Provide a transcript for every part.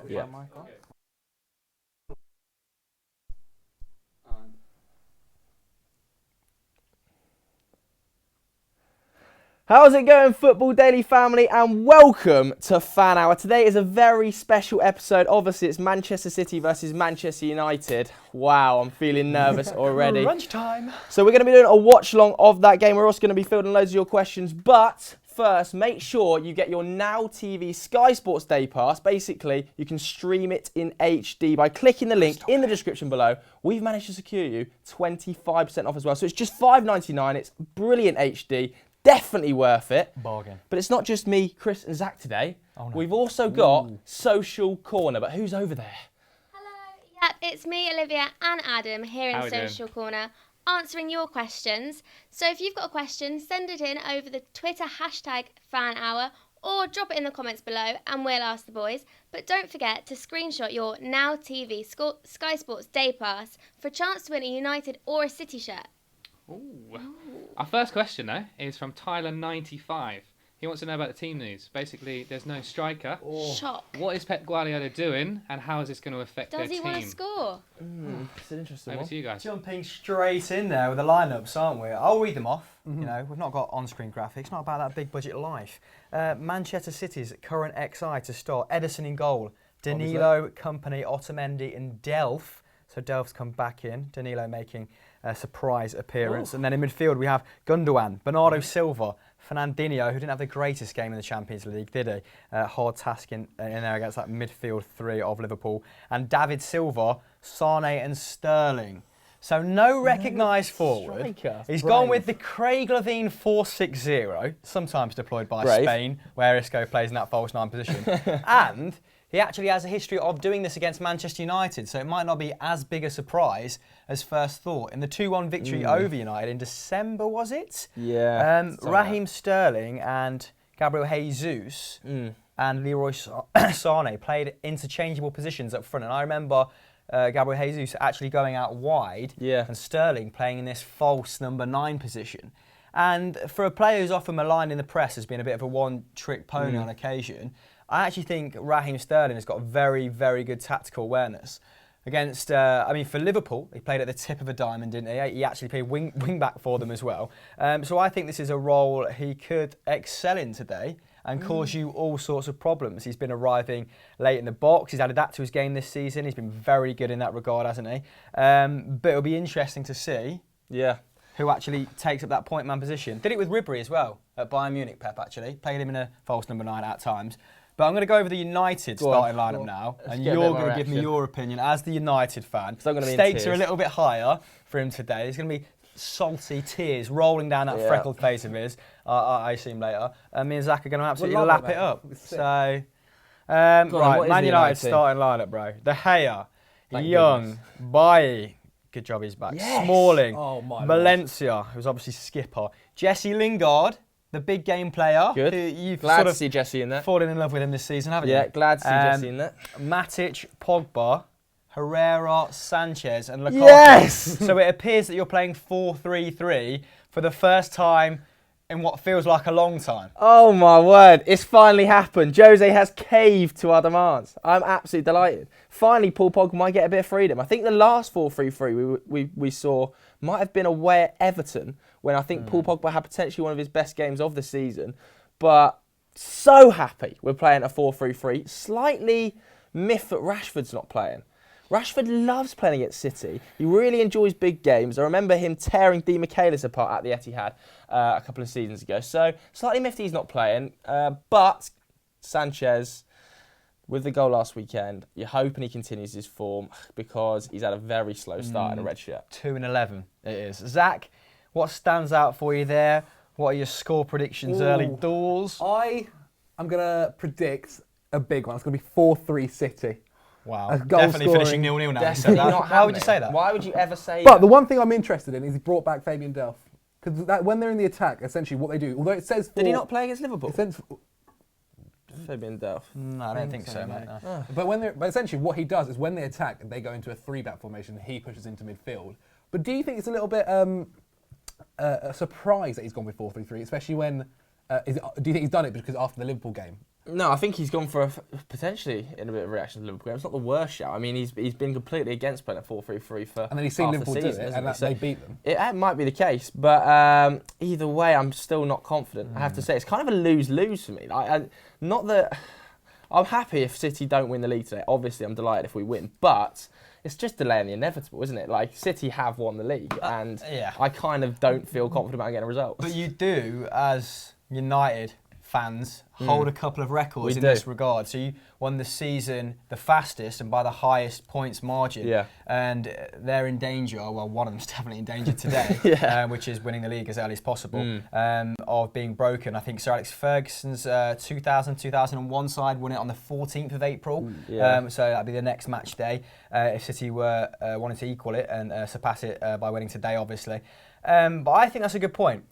Yeah. How's it going, Football Daily family, and welcome to Fan Hour. Today is a very special episode. Obviously, it's Manchester City versus Manchester United. Wow, I'm feeling nervous already. Crunch time. So we're going to be doing a watch-along of that game. We're also going to be fielding loads of your questions, but first, make sure you get your Now TV Sky Sports Day Pass. Basically, you can stream it in HD by clicking the link in the description below. We've managed to secure you 25% off as well. So it's just $5.99. It's brilliant HD. Definitely worth it. Bargain. But it's not just me, Chris and Zach today. Oh, no. We've also got Social Corner. But who's over there? Hello. Yep, it's me, Olivia, and Adam here in Social Corner answering your questions. So if you've got a question, send it in over the Twitter hashtag #FanHour or drop it in the comments below and we'll ask the boys. But don't forget to screenshot your Now TV Sky Sports Day Pass for a chance to win a United or a City shirt. Ooh. Our first question, though, is from Tyler95. He wants to know about the team news. Basically, there's no striker. Shock. What is Pep Guardiola doing, and how is this going to affect their Does team? he want to score? It's an interesting Over one. to you guys. Jumping straight in there with the lineups, aren't we? I'll read them off. You know, we've not got on-screen graphics. Not about that big budget life. Manchester City's current XI to start: Ederson in goal, Danilo, Company, Otamendi, and Delph. So Delph's come back in. Danilo making a surprise appearance. And then in midfield we have Gundogan, Bernardo Silva, Fernandinho, who didn't have the greatest game in the Champions League, did he? Hard task in there against that midfield three of Liverpool. And David Silva, Sane and Sterling. So no recognised forward. Striker. He's Brave. gone with the Craig Levein 4-6-0, sometimes deployed by Brave. Spain, where Isco plays in that false nine position. And he actually has a history of doing this against Manchester United, so it might not be as big a surprise as first thought. In the 2-1 victory over United in December, was it? Yeah. Raheem Sterling and Gabriel Jesus and Leroy Sane played interchangeable positions up front. And I remember Gabriel Jesus actually going out wide and Sterling playing in this false number 9 position. And for a player who's often maligned in the press as being a bit of a one-trick pony on occasion, I actually think Raheem Sterling has got very, very good tactical awareness. Against, for Liverpool, he played at the tip of a diamond, didn't he? He actually played wing back for them as well. So I think this is a role he could excel in today and cause you all sorts of problems. He's been arriving late in the box. He's added that to his game this season. He's been very good in that regard, hasn't he? But it'll be interesting to see who actually takes up that point man position. Did it with Ribery as well at Bayern Munich, Pep, actually. Played him in a false number 9 at times. But I'm going to go over the United starting lineup now, and you're going to give me your opinion as the United fan. Stakes are a little bit higher for him today. There's going to be salty tears rolling down that freckled face of his, I assume later. Me and Zach are going to absolutely lap it up. So, right, Man United starting lineup, bro. De Gea, Young, Bailly. Good job he's back. Yes. Smalling, Valencia, who's obviously skipper. Jesse Lingard, the big game player. Good. You've glad sort to of see Jesse in that. fallen in love with him this season, haven't you? Yeah, glad to see Jesse in that. Matic, Pogba, Herrera, Sanchez and Lukaku. Yes! So it appears that you're playing 4-3-3 for the first time in what feels like a long time. Oh my word, it's finally happened. Jose has caved to our demands. I'm absolutely delighted. Finally, Paul Pogba might get a bit of freedom. I think the last 4-3-3 we saw might have been away at Everton, when I think Paul Pogba had potentially one of his best games of the season. But so happy we're playing a 4-3-3. Slightly miffed that Rashford's not playing. Rashford loves playing at City. He really enjoys big games. I remember him tearing Di Michaelis apart at the Etihad a couple of seasons ago. So slightly miffed he's not playing. But Sanchez, with the goal last weekend, you're hoping he continues his form because he's had a very slow start in a red shirt. 2-11 it is. Zach, what stands out for you there? What are your score predictions early doors? I am going to predict a big one. It's going to be 4-3 City. Wow. Goal Definitely scoring. finishing 0-0 now. Definitely not Why would you say that? Why would you ever say But that? the one thing I'm interested in is he brought back Fabian Delph. Because when they're in the attack, essentially what they do, although it says... Did he not play against Liverpool? Fabian Delph. No, I don't think so, mate. No. But essentially what he does is when they attack, they go into a 3-back formation, he pushes into midfield. But do you think it's a little bit a surprise that he's gone with 4-3-3, especially when... do you think he's done it because after the Liverpool game? No, I think he's gone for potentially in a bit of reaction to Liverpool game. It's not the worst shout. I mean, he's been completely against playing a 4-3-3 for and then he's seen Liverpool the season, do it, and they beat them. It might be the case, but either way, I'm still not confident. I have to say, it's kind of a lose-lose for me. Not that I'm happy if City don't win the league today. Obviously, I'm delighted if we win, but it's just delaying the inevitable, isn't it? Like, City have won the league, and I kind of don't feel confident about getting a result. But you do, as United fans, hold a couple of records in this regard. So you won the season the fastest and by the highest points margin. Yeah. And they're in danger, well, one of them's definitely in danger today, which is winning the league as early as possible, of being broken. I think Sir Alex Ferguson's 2000-2001 side won it on the 14th of April. So that'd be the next match day if City were wanting to equal it and surpass it by winning today, obviously. But I think that's a good point.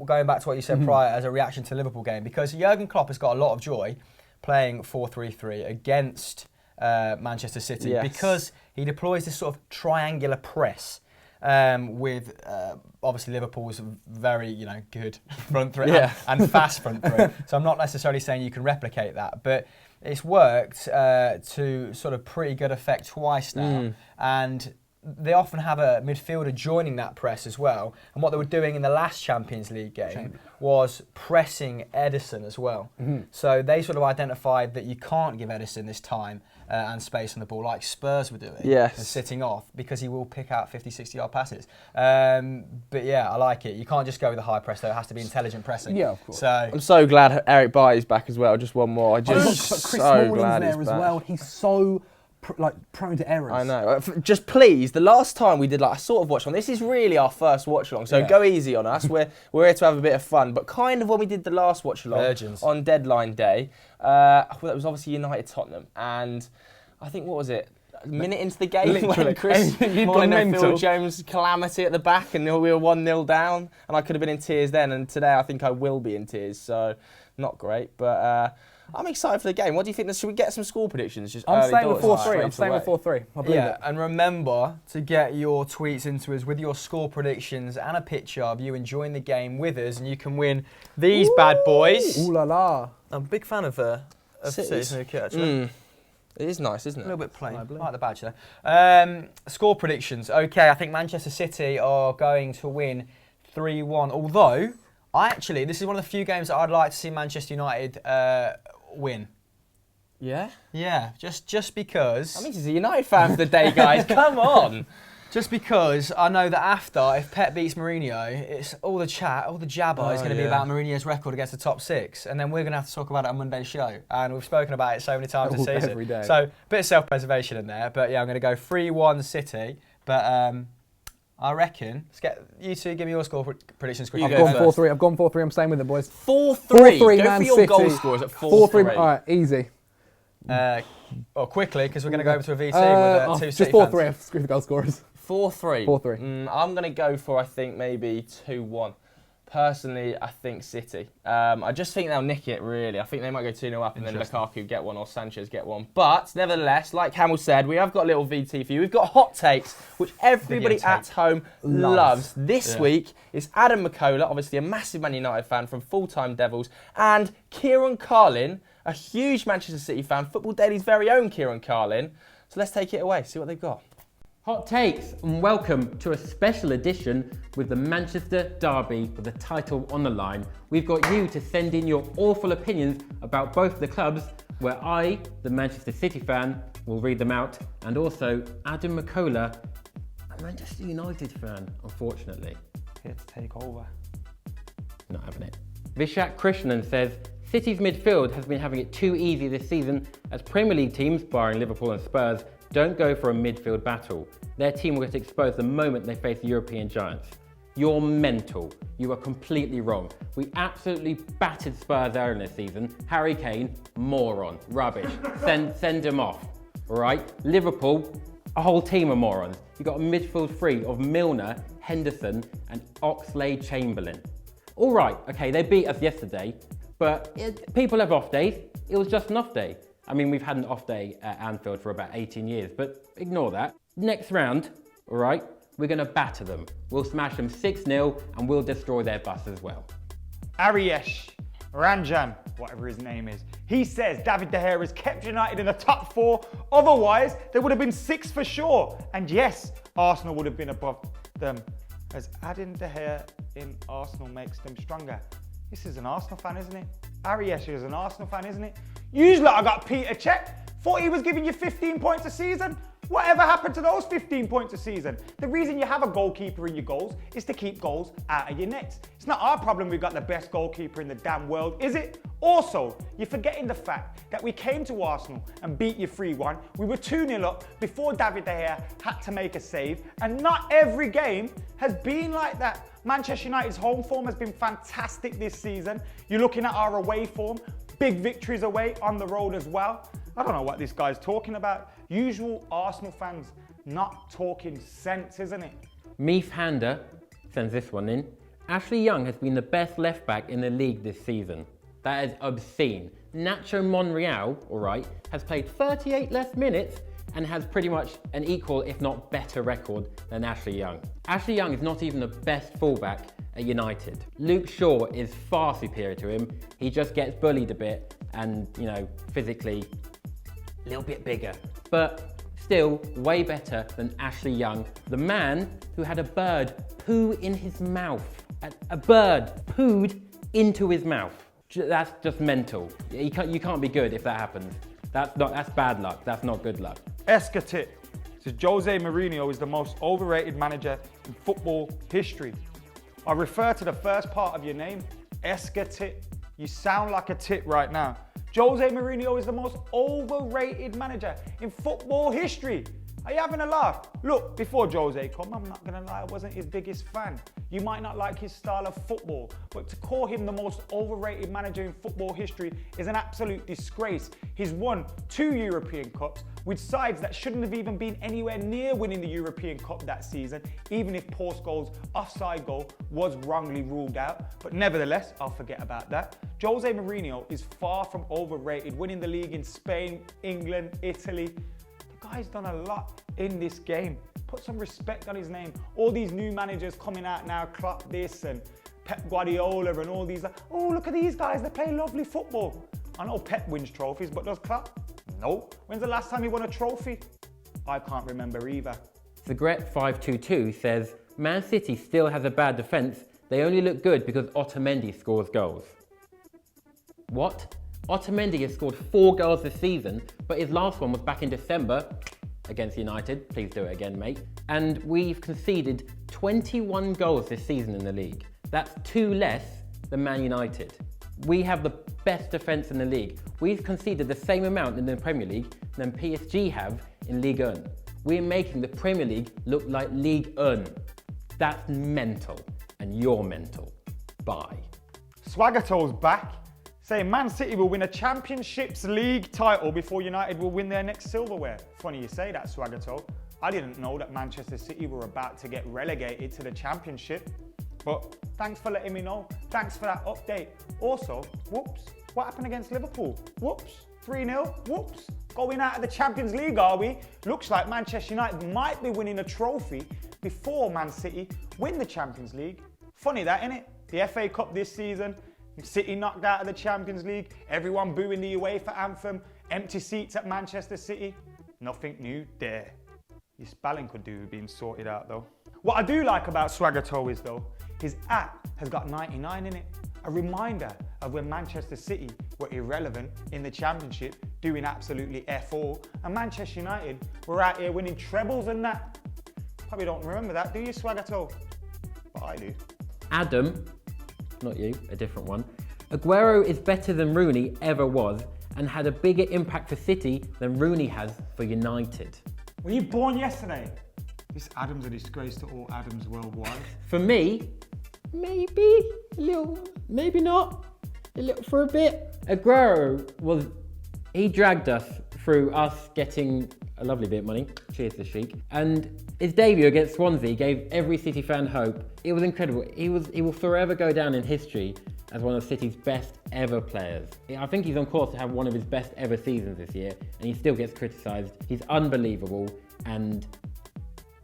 Going back to what you said prior as a reaction to the Liverpool game, because Jurgen Klopp has got a lot of joy playing 4-3-3 against Manchester City because he deploys this sort of triangular press with obviously Liverpool's very good front three and fast front three. So I'm not necessarily saying you can replicate that, but it's worked to sort of pretty good effect twice now, and they often have a midfielder joining that press as well. And what they were doing in the last Champions League game was pressing Ederson as well. So they sort of identified that you can't give Ederson this time and space on the ball like Spurs were doing, and sitting off, because he will pick out 50, 60-yard passes. But yeah, I like it. You can't just go with a high press, though. It has to be intelligent pressing. Yeah, of course. So I'm so glad Eric Bailly's back as well. Just one more. Chris Smalling's there as well. He's so prone to errors. I know. Just please, the last time we did I sort of watch along. This is really our first watch along, so go easy on us. We're here to have a bit of fun. But kind of when we did the last watch along on deadline day, it was obviously United Tottenham, and I think what was it? A minute into the game when Chris Smalling and Phil Jones calamity at the back, and we were 1-0 down, and I could have been in tears then, and today I think I will be in tears. So not great, but. I'm excited for the game. What do you think? Should we get some score predictions? I'm staying with 4-3. I'm staying with 4-3. And remember to get your tweets into us with your score predictions and a picture of you enjoying the game with us, and you can win these bad boys. Ooh la la! I'm a big fan of City's new kit, actually. It is nice, isn't it? A little bit plain. I like the badge there. Score predictions. Okay, I think Manchester City are going to win 3-1. Although, this is one of the few games that I'd like to see Manchester United win. Yeah? Yeah, just because. I mean, he's a United fan for the day, guys. Come on. Just because I know that after, if Pep beats Mourinho, it's all the chat, all the jabber is going to be about Mourinho's record against the top six. And then we're going to have to talk about it on Monday's show. And we've spoken about it so many times this season. Every day. So, a bit of self-preservation in there. But yeah, I'm going to go 3-1 City. But I reckon, let's get you two, give me your score predictions quickly. I've gone 4-3. I'm staying with it, boys. 4-3. Go Man for your City. goal scorers at 4-3. All right, easy. Quickly, because we're going to go over to a VT with two just City 4-3. fans. Screw the goal scorers. 4-3. 4-3. I'm going to go for, I think, maybe 2-1. Personally, I think City. I just think they'll nick it, really. I think they might go 2-0 up and then Lukaku get one or Sanchez get one. But, nevertheless, like Hamill said, we have got a little VT for you. We've got hot takes, which everybody at home loves. This week is Adam McCullough, obviously a massive Man United fan from Full-Time Devils, and Kieran Carlin, a huge Manchester City fan, Football Daily's very own Kieran Carlin. So let's take it away, see what they've got. Hot takes, and welcome to a special edition with the Manchester Derby with the title on the line. We've got you to send in your awful opinions about both the clubs, where I, the Manchester City fan, will read them out, and also Adam McCullough, a Manchester United fan, unfortunately. Here to take over. Not having it. Vishak Krishnan says, City's midfield has been having it too easy this season as Premier League teams, barring Liverpool and Spurs, don't go for a midfield battle. Their team will get exposed the moment they face European giants. You're mental. You are completely wrong. We absolutely battered Spurs earlier in this season. Harry Kane, moron, rubbish. Send him off. All right? Liverpool, a whole team of morons. You've got a midfield three of Milner, Henderson, and Oxlade-Chamberlain. All right, okay, they beat us yesterday, but people have off days. It was just an off day. I mean, we've had an off day at Anfield for about 18 years, but ignore that. Next round, all right, we're going to batter them. We'll smash them 6-0 and we'll destroy their bus as well. Ariyesh, Ranjan, whatever his name is. He says David De Gea has kept United in the top 4, otherwise they would have been 6 for sure. And yes, Arsenal would have been above them, as adding De Gea in Arsenal makes them stronger. This is an Arsenal fan, isn't it? Harry Escher is an Arsenal fan, isn't it? Usually I got Peter Cech. Thought he was giving you 15 points a season. Whatever happened to those 15 points a season? The reason you have a goalkeeper in your goals is to keep goals out of your nets. It's not our problem we've got the best goalkeeper in the damn world, is it? Also, you're forgetting the fact that we came to Arsenal and beat you 3-1. We were 2-0 up before David De Gea had to make a save, and not every game has been like that. Manchester United's home form has been fantastic this season. You're looking at our away form, big victories away, on the road as well. I don't know what this guy's talking about. Usual Arsenal fans not talking sense, isn't it? Meath Hander sends this one in. Ashley Young has been the best left back in the league this season. That is obscene. Nacho Monreal, alright, has played 38 less minutes and has pretty much an equal, if not better record than Ashley Young. Ashley Young is not even the best fullback at United. Luke Shaw is far superior to him. He just gets bullied a bit and, physically a little bit bigger, but still way better than Ashley Young, the man who had a bird poo in his mouth. A bird pooed into his mouth. That's just mental. You can't be good if that happens. That's bad luck. That's not good luck. Escatit says Jose Mourinho is the most overrated manager in football history. I refer to the first part of your name, Escatit. You sound like a tit right now. Jose Mourinho is the most overrated manager in football history. Are you having a laugh? Look, before Jose come, I'm not gonna lie, I wasn't his biggest fan. You might not like his style of football, but to call him the most overrated manager in football history is an absolute disgrace. He's won 2 European Cups with sides that shouldn't have even been anywhere near winning the European Cup that season, even if Paul Scholes' offside goal was wrongly ruled out. But nevertheless, I'll forget about that. Jose Mourinho is far from overrated, winning the league in Spain, England, Italy. The guy's done a lot in this game. Put some respect on his name. All these new managers coming out now, Klopp this and Pep Guardiola and all these. Oh, look at these guys, they play lovely football. I know Pep wins trophies, but does Klopp? No. When's the last time he won a trophy? I can't remember either. Thegret522 says, Man City still has a bad defence. They only look good because Otamendi scores goals. What? Otamendi has scored 4 goals this season, but his last one was back in December against United. Please do it again, mate. And we've conceded 21 goals this season in the league. That's 2 less than Man United. We have the best defence in the league. We've conceded the same amount in the Premier League than PSG have in Ligue 1. We're making the Premier League look like Ligue 1. That's mental, and you're mental. Bye. Swagato's back, saying Man City will win a Championships League title before United will win their next silverware. Funny you say that, Swagato. I didn't know that Manchester City were about to get relegated to the Championship. But thanks for letting me know. Thanks for that update. Also, whoops, what happened against Liverpool? Whoops, 3-0, whoops. Going out of the Champions League, are we? Looks like Manchester United might be winning a trophy before Man City win the Champions League. Funny that, innit? The FA Cup this season, City knocked out of the Champions League, everyone booing the UEFA anthem, empty seats at Manchester City. Nothing new there. Your spelling could do with being sorted out though. What I do like about Swagato is though, his app has got 99 in it. A reminder of when Manchester City were irrelevant in the Championship, doing absolutely F all, and Manchester United were out here winning trebles and that. Probably don't remember that, do you, Swagato? But I do. Adam, not you, a different one. Aguero is better than Rooney ever was and had a bigger impact for City than Rooney has for United. Were you born yesterday? This Adam's a disgrace to all Adams worldwide. For me, maybe a little, maybe not, a little for a bit. Aguero he dragged us through us getting a lovely bit of money, cheers to Sheik, and his debut against Swansea gave every City fan hope. It was incredible. He will forever go down in history as one of City's best ever players. I think he's on course to have one of his best ever seasons this year, and he still gets criticised. He's unbelievable, and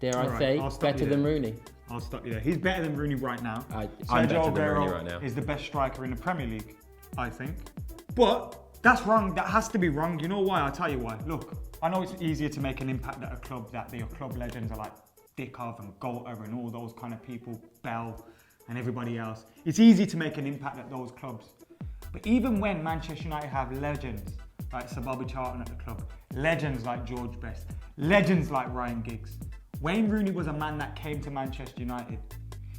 dare I say, better than Rooney. I'll stop you there. He's better than Rooney right now. I'm Sergio better than Rooney Aguero right now. is the best striker in the Premier League. I think. But that's wrong. That has to be wrong. You know why? I'll tell you why. Look, I know it's easier to make an impact at a club that your club legends are like Dickov and Golter and all those kind of people, Bell and everybody else. It's easy to make an impact at those clubs. But even when Manchester United have legends like Sir Bobby Charlton at the club, legends like George Best, legends like Ryan Giggs, Wayne Rooney was a man that came to Manchester United.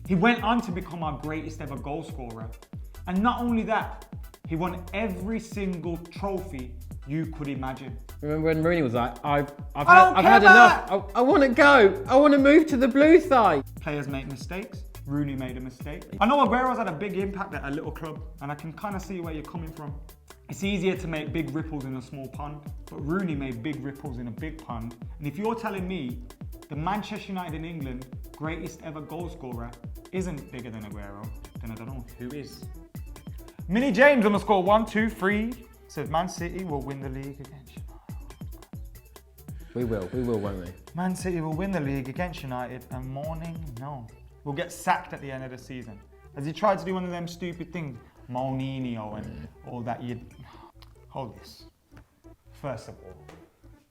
He went on to become our greatest ever goal scorer. And not only that, he won every single trophy you could imagine. Remember when Rooney was like, I've had enough. I want to go. I want to move to the blue side. Players make mistakes. Rooney made a mistake. I know Aguero's had a big impact at a little club, and I can kind of see where you're coming from. It's easier to make big ripples in a small pond, but Rooney made big ripples in a big pond. And if you're telling me the Manchester United in England greatest ever goal scorer isn't bigger than Aguero, then I don't know who is. Minnie James on the score 1-2-3 said Man City will win the league against United. We will, won't we? Man City will win the league against United, and Morning, no. We'll get sacked at the end of the season. Has he tried to do one of them stupid things? Mourinho and all that. Hold this. First of all,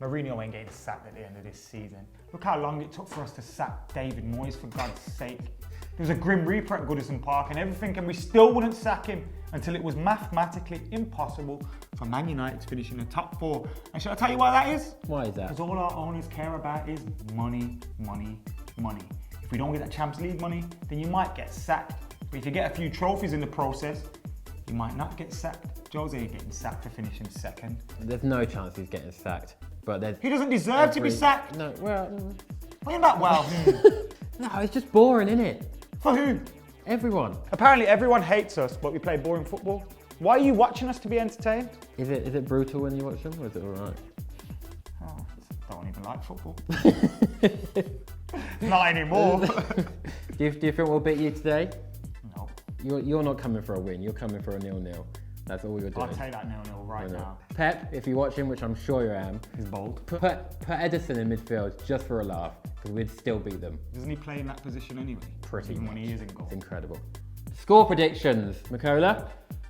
Mourinho ain't getting sacked at the end of this season. Look how long it took for us to sack David Moyes, for God's sake. There was a Grim Reaper at Goodison Park and everything, and we still wouldn't sack him until it was mathematically impossible for Man United to finish in the top 4. And should I tell you why that is? Why is that? Because all our owners care about is money, money, money. If we don't get that Champions League money, then you might get sacked. But if you get a few trophies in the process, you might not get sacked. Jose ain't getting sacked for finishing second. There's no chance he's getting sacked. But there's he doesn't deserve to be sacked. No, well... What are you about, well? No, it's just boring, isn't it? For who? Everyone. Apparently everyone hates us, but we play boring football. Why are you watching us to be entertained? Is it brutal when you watch them, or is it alright? Oh, I don't even like football. Not anymore. Do you think we'll beat you today? No. You're not coming for a win. You're coming for a 0-0. That's all you're doing. I'll take that 0-0 right now. Pep, if you're watching, which I'm sure you am, he's bold. Put Edison in midfield just for a laugh, because we'd still beat them. Doesn't he play in that position anyway? Pretty even much. when he is in goal. It's incredible. Score predictions, Mikola.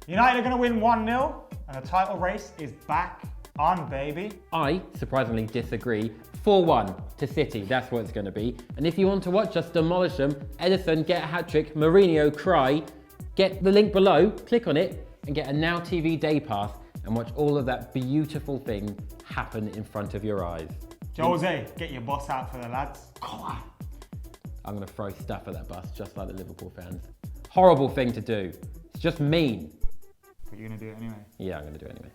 United are going to win 1-0, and the title race is back on, baby. I surprisingly disagree. 4-1 to City, that's what it's going to be. And if you want to watch us demolish them, Edison get a hat-trick, Mourinho cry, get the link below, click on it, and get a Now TV day pass and watch all of that beautiful thing happen in front of your eyes. Jose, get your boss out for the lads. Come on. I'm going to throw stuff at that bus, just like the Liverpool fans. Horrible thing to do. It's just mean. But you're going to do it anyway? Yeah, I'm going to do it anyway.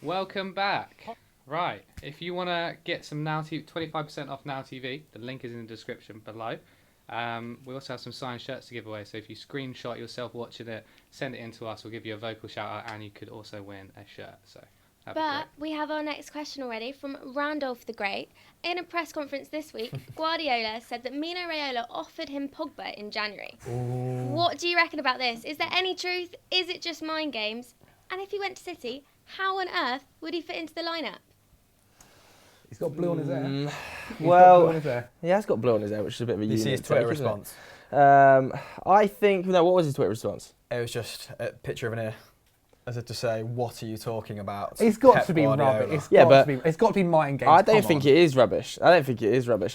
Welcome back. Right, if you want to get some Now TV, 25% off Now TV, the link is in the description below. We also have some signed shirts to give away, so if you screenshot yourself watching it, send it in to us, we'll give you a vocal shout out, and you could also win a shirt. So. But we have our next question already from Randolph the Great. In a press conference this week, Guardiola said that Mino Raiola offered him Pogba in January. Ooh. What do you reckon about this? Is there any truth? Is it just mind games? And if he went to City, how on earth would he fit into the lineup? He's got blue on his hair. Well, he has got blue on his hair, which is a bit of a unique. You see his Twitter response? I think, no, what was his Twitter response? It was just a picture of an ear. As if to say, what are you talking about? It's got to be rubbish. It's got to be mind games. I don't think it is rubbish. I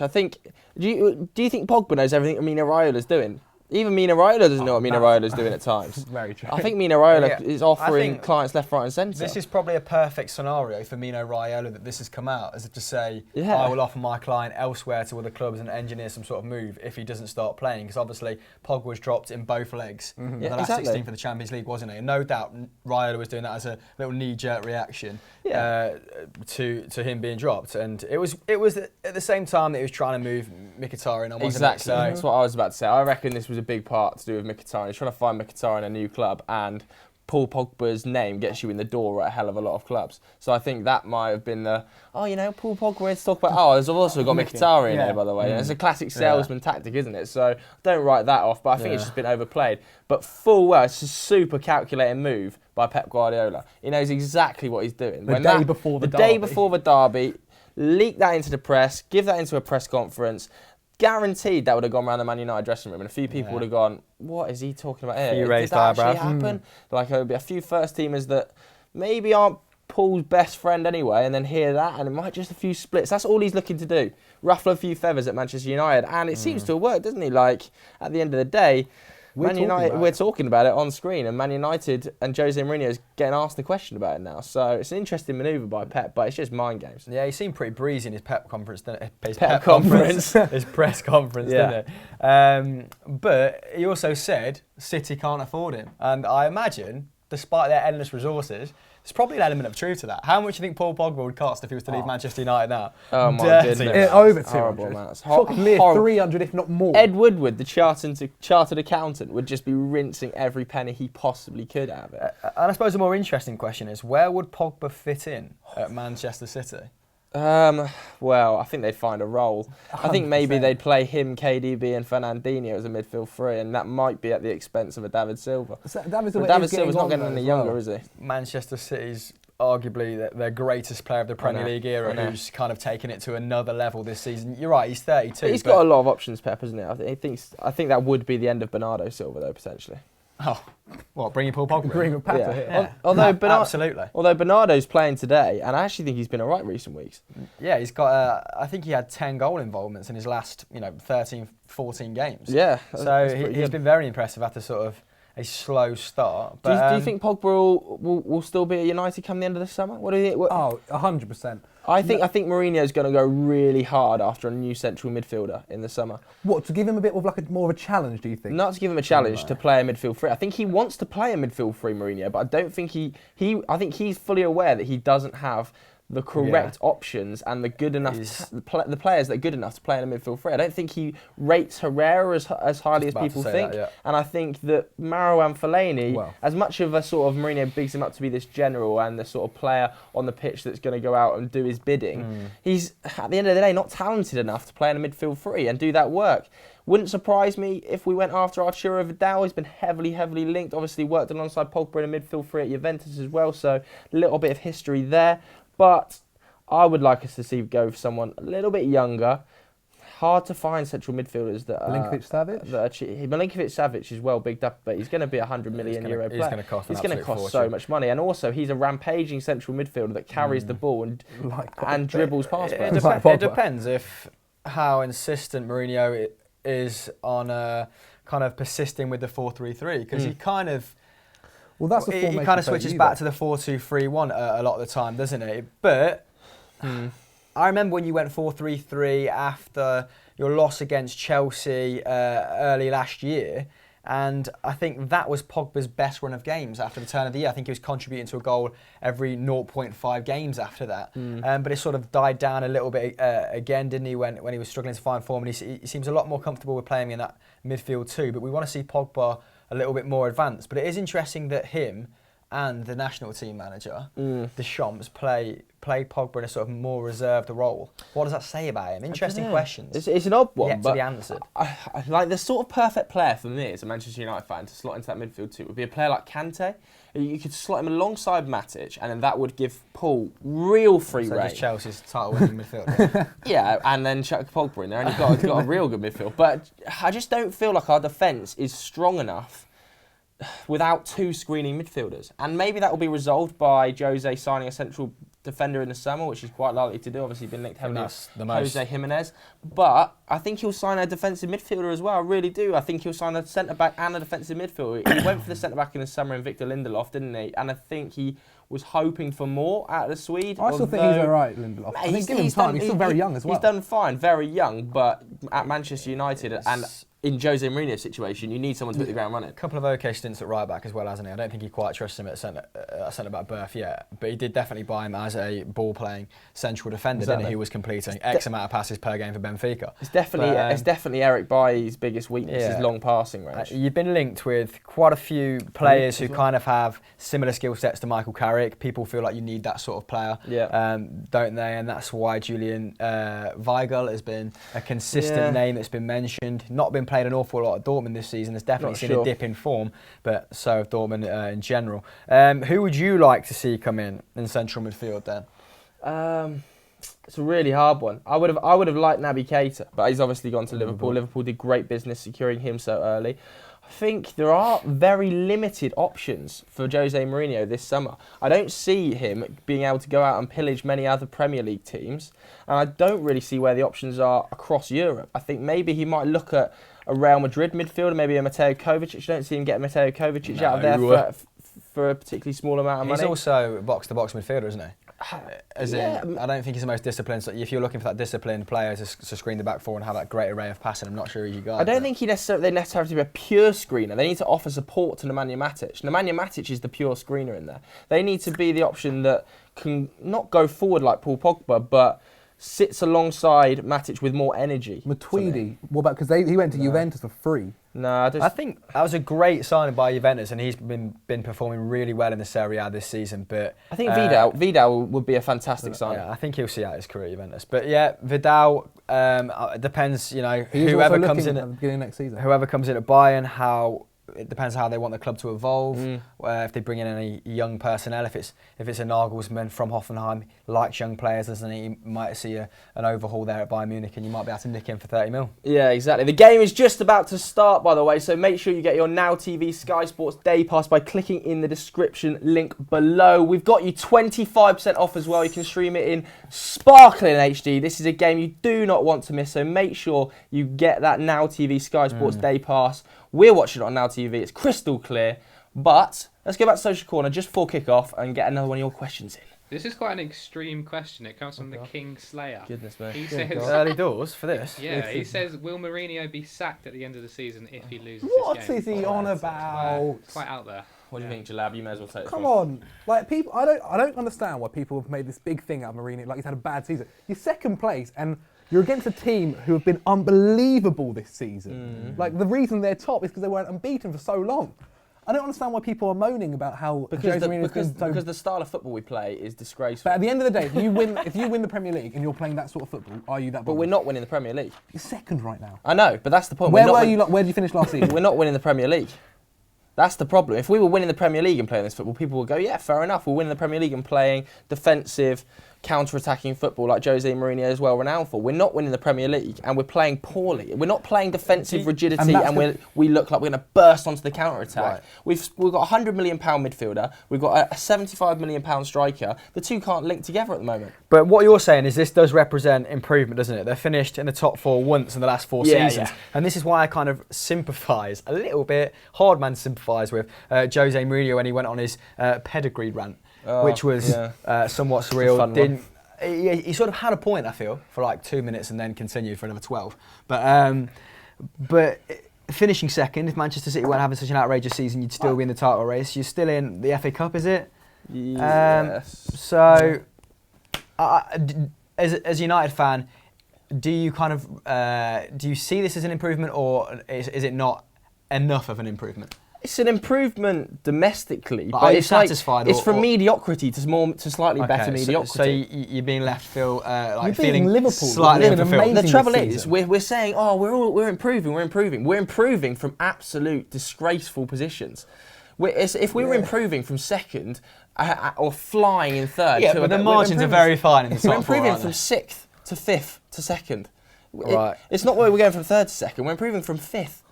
think, do you think Pogba knows everything Mino Raiola's doing? Even Mino Raiola doesn't know what Mino Raiola's doing at times. Very true. I think Mino Raiola is offering clients left, right and centre. This is probably a perfect scenario for Mino Raiola that this has come out, as if to say, I will offer my client elsewhere to other clubs and engineer some sort of move if he doesn't start playing. Because obviously Pogba was dropped in both legs in the last 16 for the Champions League, wasn't he? And no doubt Raiola was doing that as a little knee-jerk reaction to him being dropped. And it was at the same time that he was trying to move Mkhitaryan on. Exactly, so that's what I was about to say. I reckon this was a big part to do with Mkhitaryan. He's trying to find Mkhitaryan a new club, and Paul Pogba's name gets you in the door at a hell of a lot of clubs. So I think that might have been Paul Pogba, let's talk about, there's also got Mkhitaryan here, by the way. It's a classic salesman tactic, isn't it? So don't write that off, but I think it's just been overplayed. But full well, it's a super calculated move by Pep Guardiola. He knows exactly what he's doing. The day before the day before the derby, leak that into the press, give that into a press conference, guaranteed that would have gone around the Man United dressing room, and a few people would have gone, "What is he talking about here? Few Did raised that actually eyebrows. happen?" Like there'll be a few first teamers that maybe aren't Paul's best friend anyway, and then hear that, and it might just a few splits. That's all he's looking to do. Ruffle a few feathers at Manchester United, and it seems to have worked, doesn't he? Like at the end of the day. We're talking about it on screen, and Man United and Jose Mourinho is getting asked the question about it now. So it's an interesting manoeuvre by Pep, but it's just mind games. Yeah, he seemed pretty breezy in his Pep conference, didn't he? His his press conference, didn't he? But he also said City can't afford him, and I imagine, despite their endless resources, there's probably an element of truth to that. How much do you think Paul Pogba would cost if he was to leave Manchester United now? Oh my goodness. Over 200. Horrible, man. It's near 300, if not more. Ed Woodward, the chartered accountant, would just be rinsing every penny he possibly could out of it. And I suppose the more interesting question is, where would Pogba fit in at Manchester City? Well, I think they'd find a role. 100%. I think maybe they'd play him, KDB and Fernandinho as a midfield three, and that might be at the expense of a David Silva. So David Silva's not getting any younger, is he? Manchester City's arguably their greatest player of the Premier League era, who's kind of taken it to another level this season. You're right, he's 32. But he's got a lot of options, Pep, hasn't he? I think that would be the end of Bernardo Silva, though, potentially. Oh, what, bringing Paul Pogba? Agreeing with Pata here. Yeah. Absolutely. Although Bernardo's playing today, and I actually think he's been all right recent weeks. Yeah, he's got, I think he had 10 goal involvements in his last, 13, 14 games. Yeah. So he's been very impressive after sort of a slow start. But do you think Pogba will still be at United come the end of the summer? What do you think? 100%. I think Mourinho's going to go really hard after a new central midfielder in the summer. What, to give him a bit of more of a challenge, do you think? Not to give him a challenge to play a midfield three. I think he wants to play a midfield three, Mourinho, but I don't think I think he's fully aware that he doesn't have the correct options and the good enough the players that are good enough to play in a midfield three. I don't think he rates Herrera as highly as people think. And I think that Marouane Fellaini, as much of a sort of Mourinho bigs him up to be this general and the sort of player on the pitch that's going to go out and do his bidding, he's at the end of the day not talented enough to play in a midfield three and do that work. Wouldn't surprise me if we went after Arturo Vidal. He's been heavily linked. Obviously worked alongside Pogba in a midfield three at Juventus as well, so a little bit of history there. But I would like us to see go for someone a little bit younger. Hard to find central midfielders that are... Milinkovic-Savic? Milinkovic-Savic is well bigged up, but he's going to be a €100 million player. He's going to cost He's going to cost so much money. And also, he's a rampaging central midfielder that carries the ball and dribbles past players. It depends how insistent Mourinho is on kind of persisting with the 4-3-3, because he kind of... Well, that's the he kind of switches back to the 4-2-3-1 a lot of the time, doesn't he? But I remember when you went 4-3-3 after your loss against Chelsea early last year, and I think that was Pogba's best run of games after the turn of the year. I think he was contributing to a goal every 0.5 games after that. But it sort of died down a little bit again, didn't he, when he was struggling to find form, and he seems a lot more comfortable with playing in that midfield too. But we want to see Pogba a little bit more advanced. But it is interesting that him and the national team manager, Deschamps, play Pogba in a sort of more reserved role. What does that say about him? Interesting questions. It's an odd one, yet but to be answered. Like the sort of perfect player for me as a Manchester United fan to slot into that midfield too would be a player like Kante. You could slot him alongside Matic, and then that would give Paul real free rein. Chelsea's title-winning midfield. Yeah, and then chuck Pogba in there, and you've got a real good midfield. But I just don't feel like our defence is strong enough without two screening midfielders. And maybe that will be resolved by Jose signing a central defender in the summer, which he's quite likely to do. Obviously, been linked heavily with Jose Jimenez. But I think he'll sign a defensive midfielder as well. I really do. I think he'll sign a centre-back and a defensive midfielder. He went for the centre-back in the summer in Victor Lindelof, didn't he? And I think he was hoping for more out of the Swede. I still think he's all right, Lindelof. I think give him time. He's still very young as well. He's done fine, very young. But at Manchester United and in Jose Mourinho's situation, you need someone to hit the ground running. A couple of okay stints at right back as well, hasn't he? I don't think he quite trusts him at centre back berth yet, but he did definitely buy him as a ball playing central defender, didn't he? He was completing X amount of passes per game for Benfica. It's definitely Eric Bailly's biggest weakness, his long passing range. You've been linked with quite a few players who kind of have similar skill sets to Michael Carrick. People feel like you need that sort of player, don't they? And that's why Julian Weigl has been a consistent name that's been mentioned. Not been played an awful lot at Dortmund this season. Has definitely seen a dip in form, but so have Dortmund in general. Who would you like to see come in central midfield then? It's a really hard one. I would have liked Naby Keita, but he's obviously gone to Liverpool. Liverpool did great business securing him so early. I think there are very limited options for Jose Mourinho this summer. I don't see him being able to go out and pillage many other Premier League teams, and I don't really see where the options are across Europe. I think maybe he might look at a Real Madrid midfielder, maybe a Mateo Kovacic. You don't see him get Mateo Kovacic out of there for a particularly small amount of money. He's also box-to-box midfielder, isn't he? As in, I don't think he's the most disciplined. So if you're looking for that disciplined player to screen the back four and have that great array of passing, I'm not sure you got. I don't think they necessarily have to be a pure screener. They need to offer support to Nemanja Matic. Nemanja Matic is the pure screener in there. They need to be the option that can not go forward like Paul Pogba, but sits alongside Matic with more energy. Matuidi, what about, because he went to Juventus for free. No, I think that was a great signing by Juventus, and he's been performing really well in the Serie A this season. But I think Vidal would be a fantastic signing. Yeah, I think he'll see out his career at Juventus. But yeah, Vidal depends. You know, He's whoever also comes in at the beginning of next season. Whoever comes in at Bayern, it depends how they want the club to evolve. If they bring in any young personnel, if it's a Nagelsmann from Hoffenheim, likes young players, doesn't he? You might see an overhaul there at Bayern Munich, and you might be able to nick him for 30 mil. Yeah, exactly. The game is just about to start, by the way, so make sure you get your Now TV Sky Sports Day Pass by clicking in the description link below. We've got you 25% off as well. You can stream it in sparkling HD. This is a game you do not want to miss, so make sure you get that Now TV Sky Sports Day Pass. We're watching it on Now TV. It's crystal clear. But let's go back to Social Corner just before kick-off and get another one of your questions in. This is quite an extreme question. It comes from the King Slayer. Goodness me. He says, Early doors for this. Yeah, he says, will Mourinho be sacked at the end of the season if he loses What this game? is he on about? It's quite out there. What do you think, Jalab? You may as well take this Come one. on, like people, I don't understand why people have made this big thing out of Mourinho. Like he's had a bad season. You're second place, and you're against a team who have been unbelievable this season. Like the reason they're top is because they weren't unbeaten for so long. I don't understand why people are moaning about how Because the style of football we play is disgraceful. But at the end of the day, if you win the Premier League and you're playing that sort of football, are you that? But we're not winning the Premier League. You're second right now. I know, but that's the point. Where did you finish last season? We're not winning the Premier League. That's the problem. If we were winning the Premier League and playing this football, people would go, yeah, fair enough. We're winning the Premier League and playing defensive, counter-attacking football like Jose Mourinho is well renowned for. We're not winning the Premier League and we're playing poorly. We're not playing defensive rigidity and we look like we're going to burst onto the counter-attack. Right. We've got a £100 million midfielder. We've got a £75 million striker. The two can't link together at the moment. But what you're saying is this does represent improvement, doesn't it? They're finished in the top four once in the last four seasons. Yeah. And this is why I kind of sympathise a little bit, hard man to sympathise with, Jose Mourinho when he went on his pedigree rant, which was somewhat surreal. He sort of had a point, I feel, for like 2 minutes and then continued for another 12. But finishing second, if Manchester City weren't having such an outrageous season, you'd still be in the title race. You're still in the FA Cup, is it? Yes. As a United fan, do you kind of do you see this as an improvement, or is it not enough of an improvement? It's an improvement domestically, but are you it's satisfied? It's from mediocrity to slightly better mediocrity. So you're being left You're feeling Liverpool slightly unfulfilled. The trouble is, we're saying, oh, we're improving. We're improving from absolute disgraceful positions. If we were improving from second or flying in third, yeah, but the margins are very fine in the top We're improving four, from sixth to fifth to second. Right. It's not where we're going from third to second. We're improving from fifth.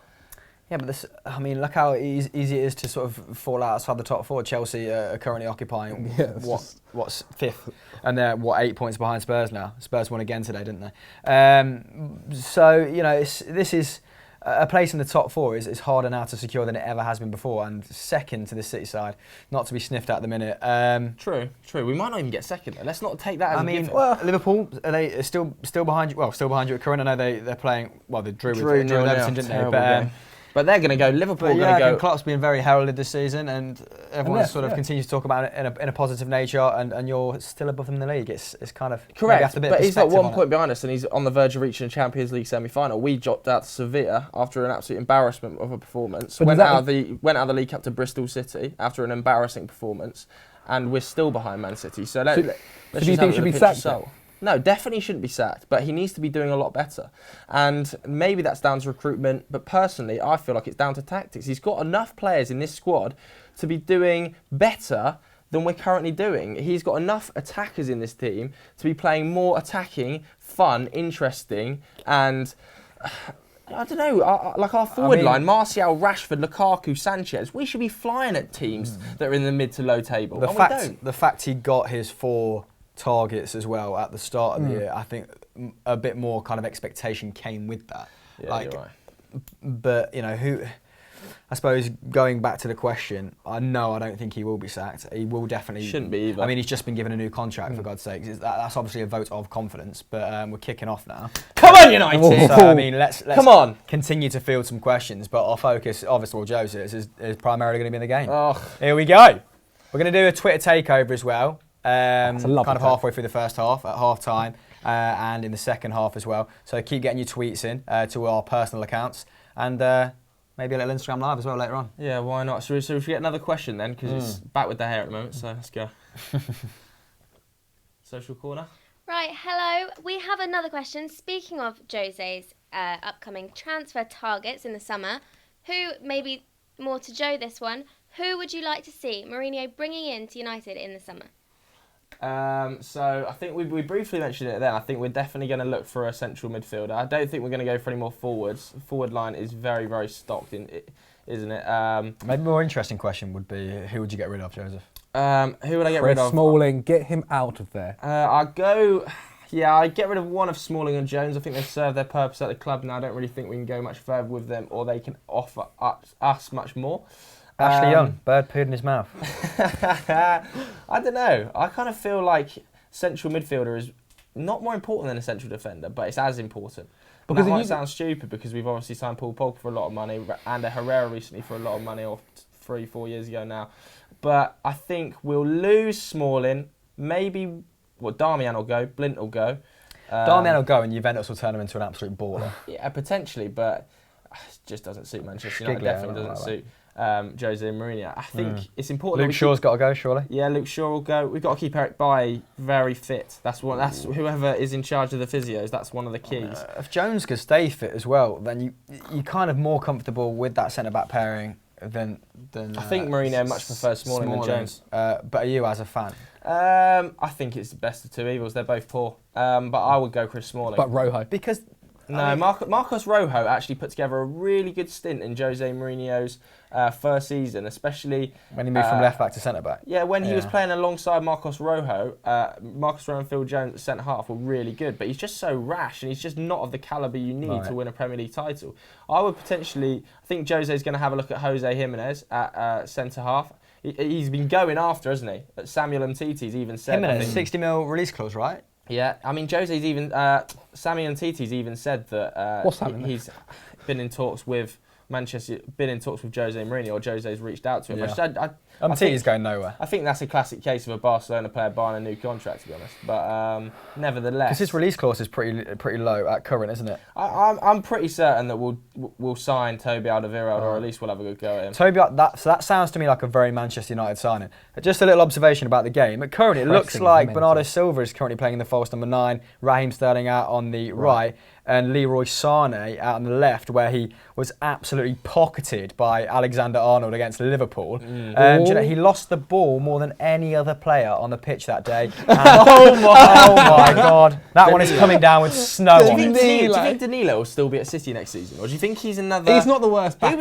Yeah, but look how easy it is to sort of fall outside the top four. Chelsea are currently occupying what's fifth, and they're 8 points behind Spurs now. Spurs won again today, didn't they? So you know, this is a place in the top four is harder now to secure than it ever has been before, and second to the City side, not to be sniffed at the minute. True. We might not even get second. Let's not take that as a given. Well, Liverpool are they still behind you? Well, still behind you at current. I know they're playing. Well, they drew with Everton, didn't they? But they're going to go. Liverpool are going to go. Klopp's been very heralded this season, and everyone continues to talk about it in a positive nature. And you're still above them in the league. It's kind of correct. But he's got 1 point behind us, and he's on the verge of reaching a Champions League semi-final. We dropped out to Sevilla after an absolute embarrassment of a performance. Went out of the League Cup to Bristol City after an embarrassing performance, and we're still behind Man City. So do you think he should be sacked? No, definitely shouldn't be sacked, but he needs to be doing a lot better. And maybe that's down to recruitment, but personally, I feel like it's down to tactics. He's got enough players in this squad to be doing better than we're currently doing. He's got enough attackers in this team to be playing more attacking, fun, interesting, and I don't know, like our forward line, Martial, Rashford, Lukaku, Sanchez, we should be flying at teams that are in the mid to low table. The fact he got his 4 targets as well at the start of the year, I think a bit more kind of expectation came with that. Yeah, you're right. But, you know, I suppose going back to the question, I don't think he will be sacked. He will definitely... Shouldn't be either. I mean, he's just been given a new contract, for God's sake. That's obviously a vote of confidence, but we're kicking off now. Come on, United! So, I mean, let's come on. Continue to field some questions, but our focus, obviously, Jose, is primarily going to be in the game. Oh. Here we go. We're going to do a Twitter takeover as well, kind of take. halfway through the first half, at half-time, and in the second half as well. So keep getting your tweets in to our personal accounts, and... maybe a little Instagram Live as well later on. Yeah, why not? So we should get another question then, because it's back with the hair at the moment, so let's go. Social corner. Right, hello. We have another question. Speaking of Jose's upcoming transfer targets in the summer, who, maybe more to Joe this one, who would you like to see Mourinho bringing in to United in the summer? So I think we briefly mentioned it then. I think we're definitely going to look for a central midfielder. I don't think we're going to go for any more forwards. The forward line is very, very stocked, isn't it? Maybe a more interesting question would be, who would you get rid of, Joseph? Who would I get rid of? Smalling, get him out of there. I'd get rid of one of Smalling and Jones. I think they've served their purpose at the club now. I don't really think we can go much further with them, or they can offer us much more. Ashley Young, bird pooed in his mouth. I don't know. I kind of feel like central midfielder is not more important than a central defender, but it's as important. Because that might sound stupid because we've obviously signed Paul Pogba for a lot of money and a Herrera recently for a lot of money, or 3-4 years ago now. But I think we'll lose Smalling. Maybe Darmian will go, Blint will go. Darmian will go and Juventus will turn him into an absolute baller. Yeah, potentially, but it just doesn't suit Manchester United. Definitely doesn't suit Jose Mourinho. I think it's important. Luke Shaw's got to go, surely. Yeah, Luke Shaw will go. We've got to keep Eric Bailly very fit. That's whoever is in charge of the physios. That's one of the keys. If Jones could stay fit as well, then you're kind of more comfortable with that centre back pairing than. I think Mourinho much prefers Smalling than Jones. But are you as a fan? I think it's the best of two evils. They're both poor. But I would go Chris Smalling. But Rojo. Because... Marcos Rojo actually put together a really good stint in Jose Mourinho's first season, especially... When he moved from left-back to centre-back. Yeah, when he was playing alongside Marcos Rojo, Marcos Rojo and Phil Jones at centre-half were really good, but he's just so rash and he's just not of the calibre you need to win a Premier League title. I would potentially... I think Jose's going to have a look at Jose Jimenez at centre-half. He's been going after, hasn't he? Samuel Umtiti's even said... Jimenez, 60 mil release clause, right? Yeah, I mean, Jose's even... Sammy Umtiti's even said that he's been in talks with Manchester, been in talks with Jose Mourinho, or Jose's reached out to him. Yeah. Umtiti's going nowhere. I think that's a classic case of a Barcelona player buying a new contract, to be honest. But nevertheless... Because his release clause is pretty low at current, isn't it? I'm pretty certain that we'll sign Toby Alderweireld, or at least we'll have a good go at him. That sounds to me like a very Manchester United signing. Just a little observation about the game. Currently, it looks like Bernardo Silva is currently playing in the false number 9, Raheem Sterling out on the right, and Leroy Sané out on the left, where he was absolutely pocketed by Alexander-Arnold against Liverpool. Do you know, he lost the ball more than any other player on the pitch that day. Oh my God. That one is coming down with snow on it. Do you think Danilo will still be at City next season? Or do you think he's another... He's not the worst backup.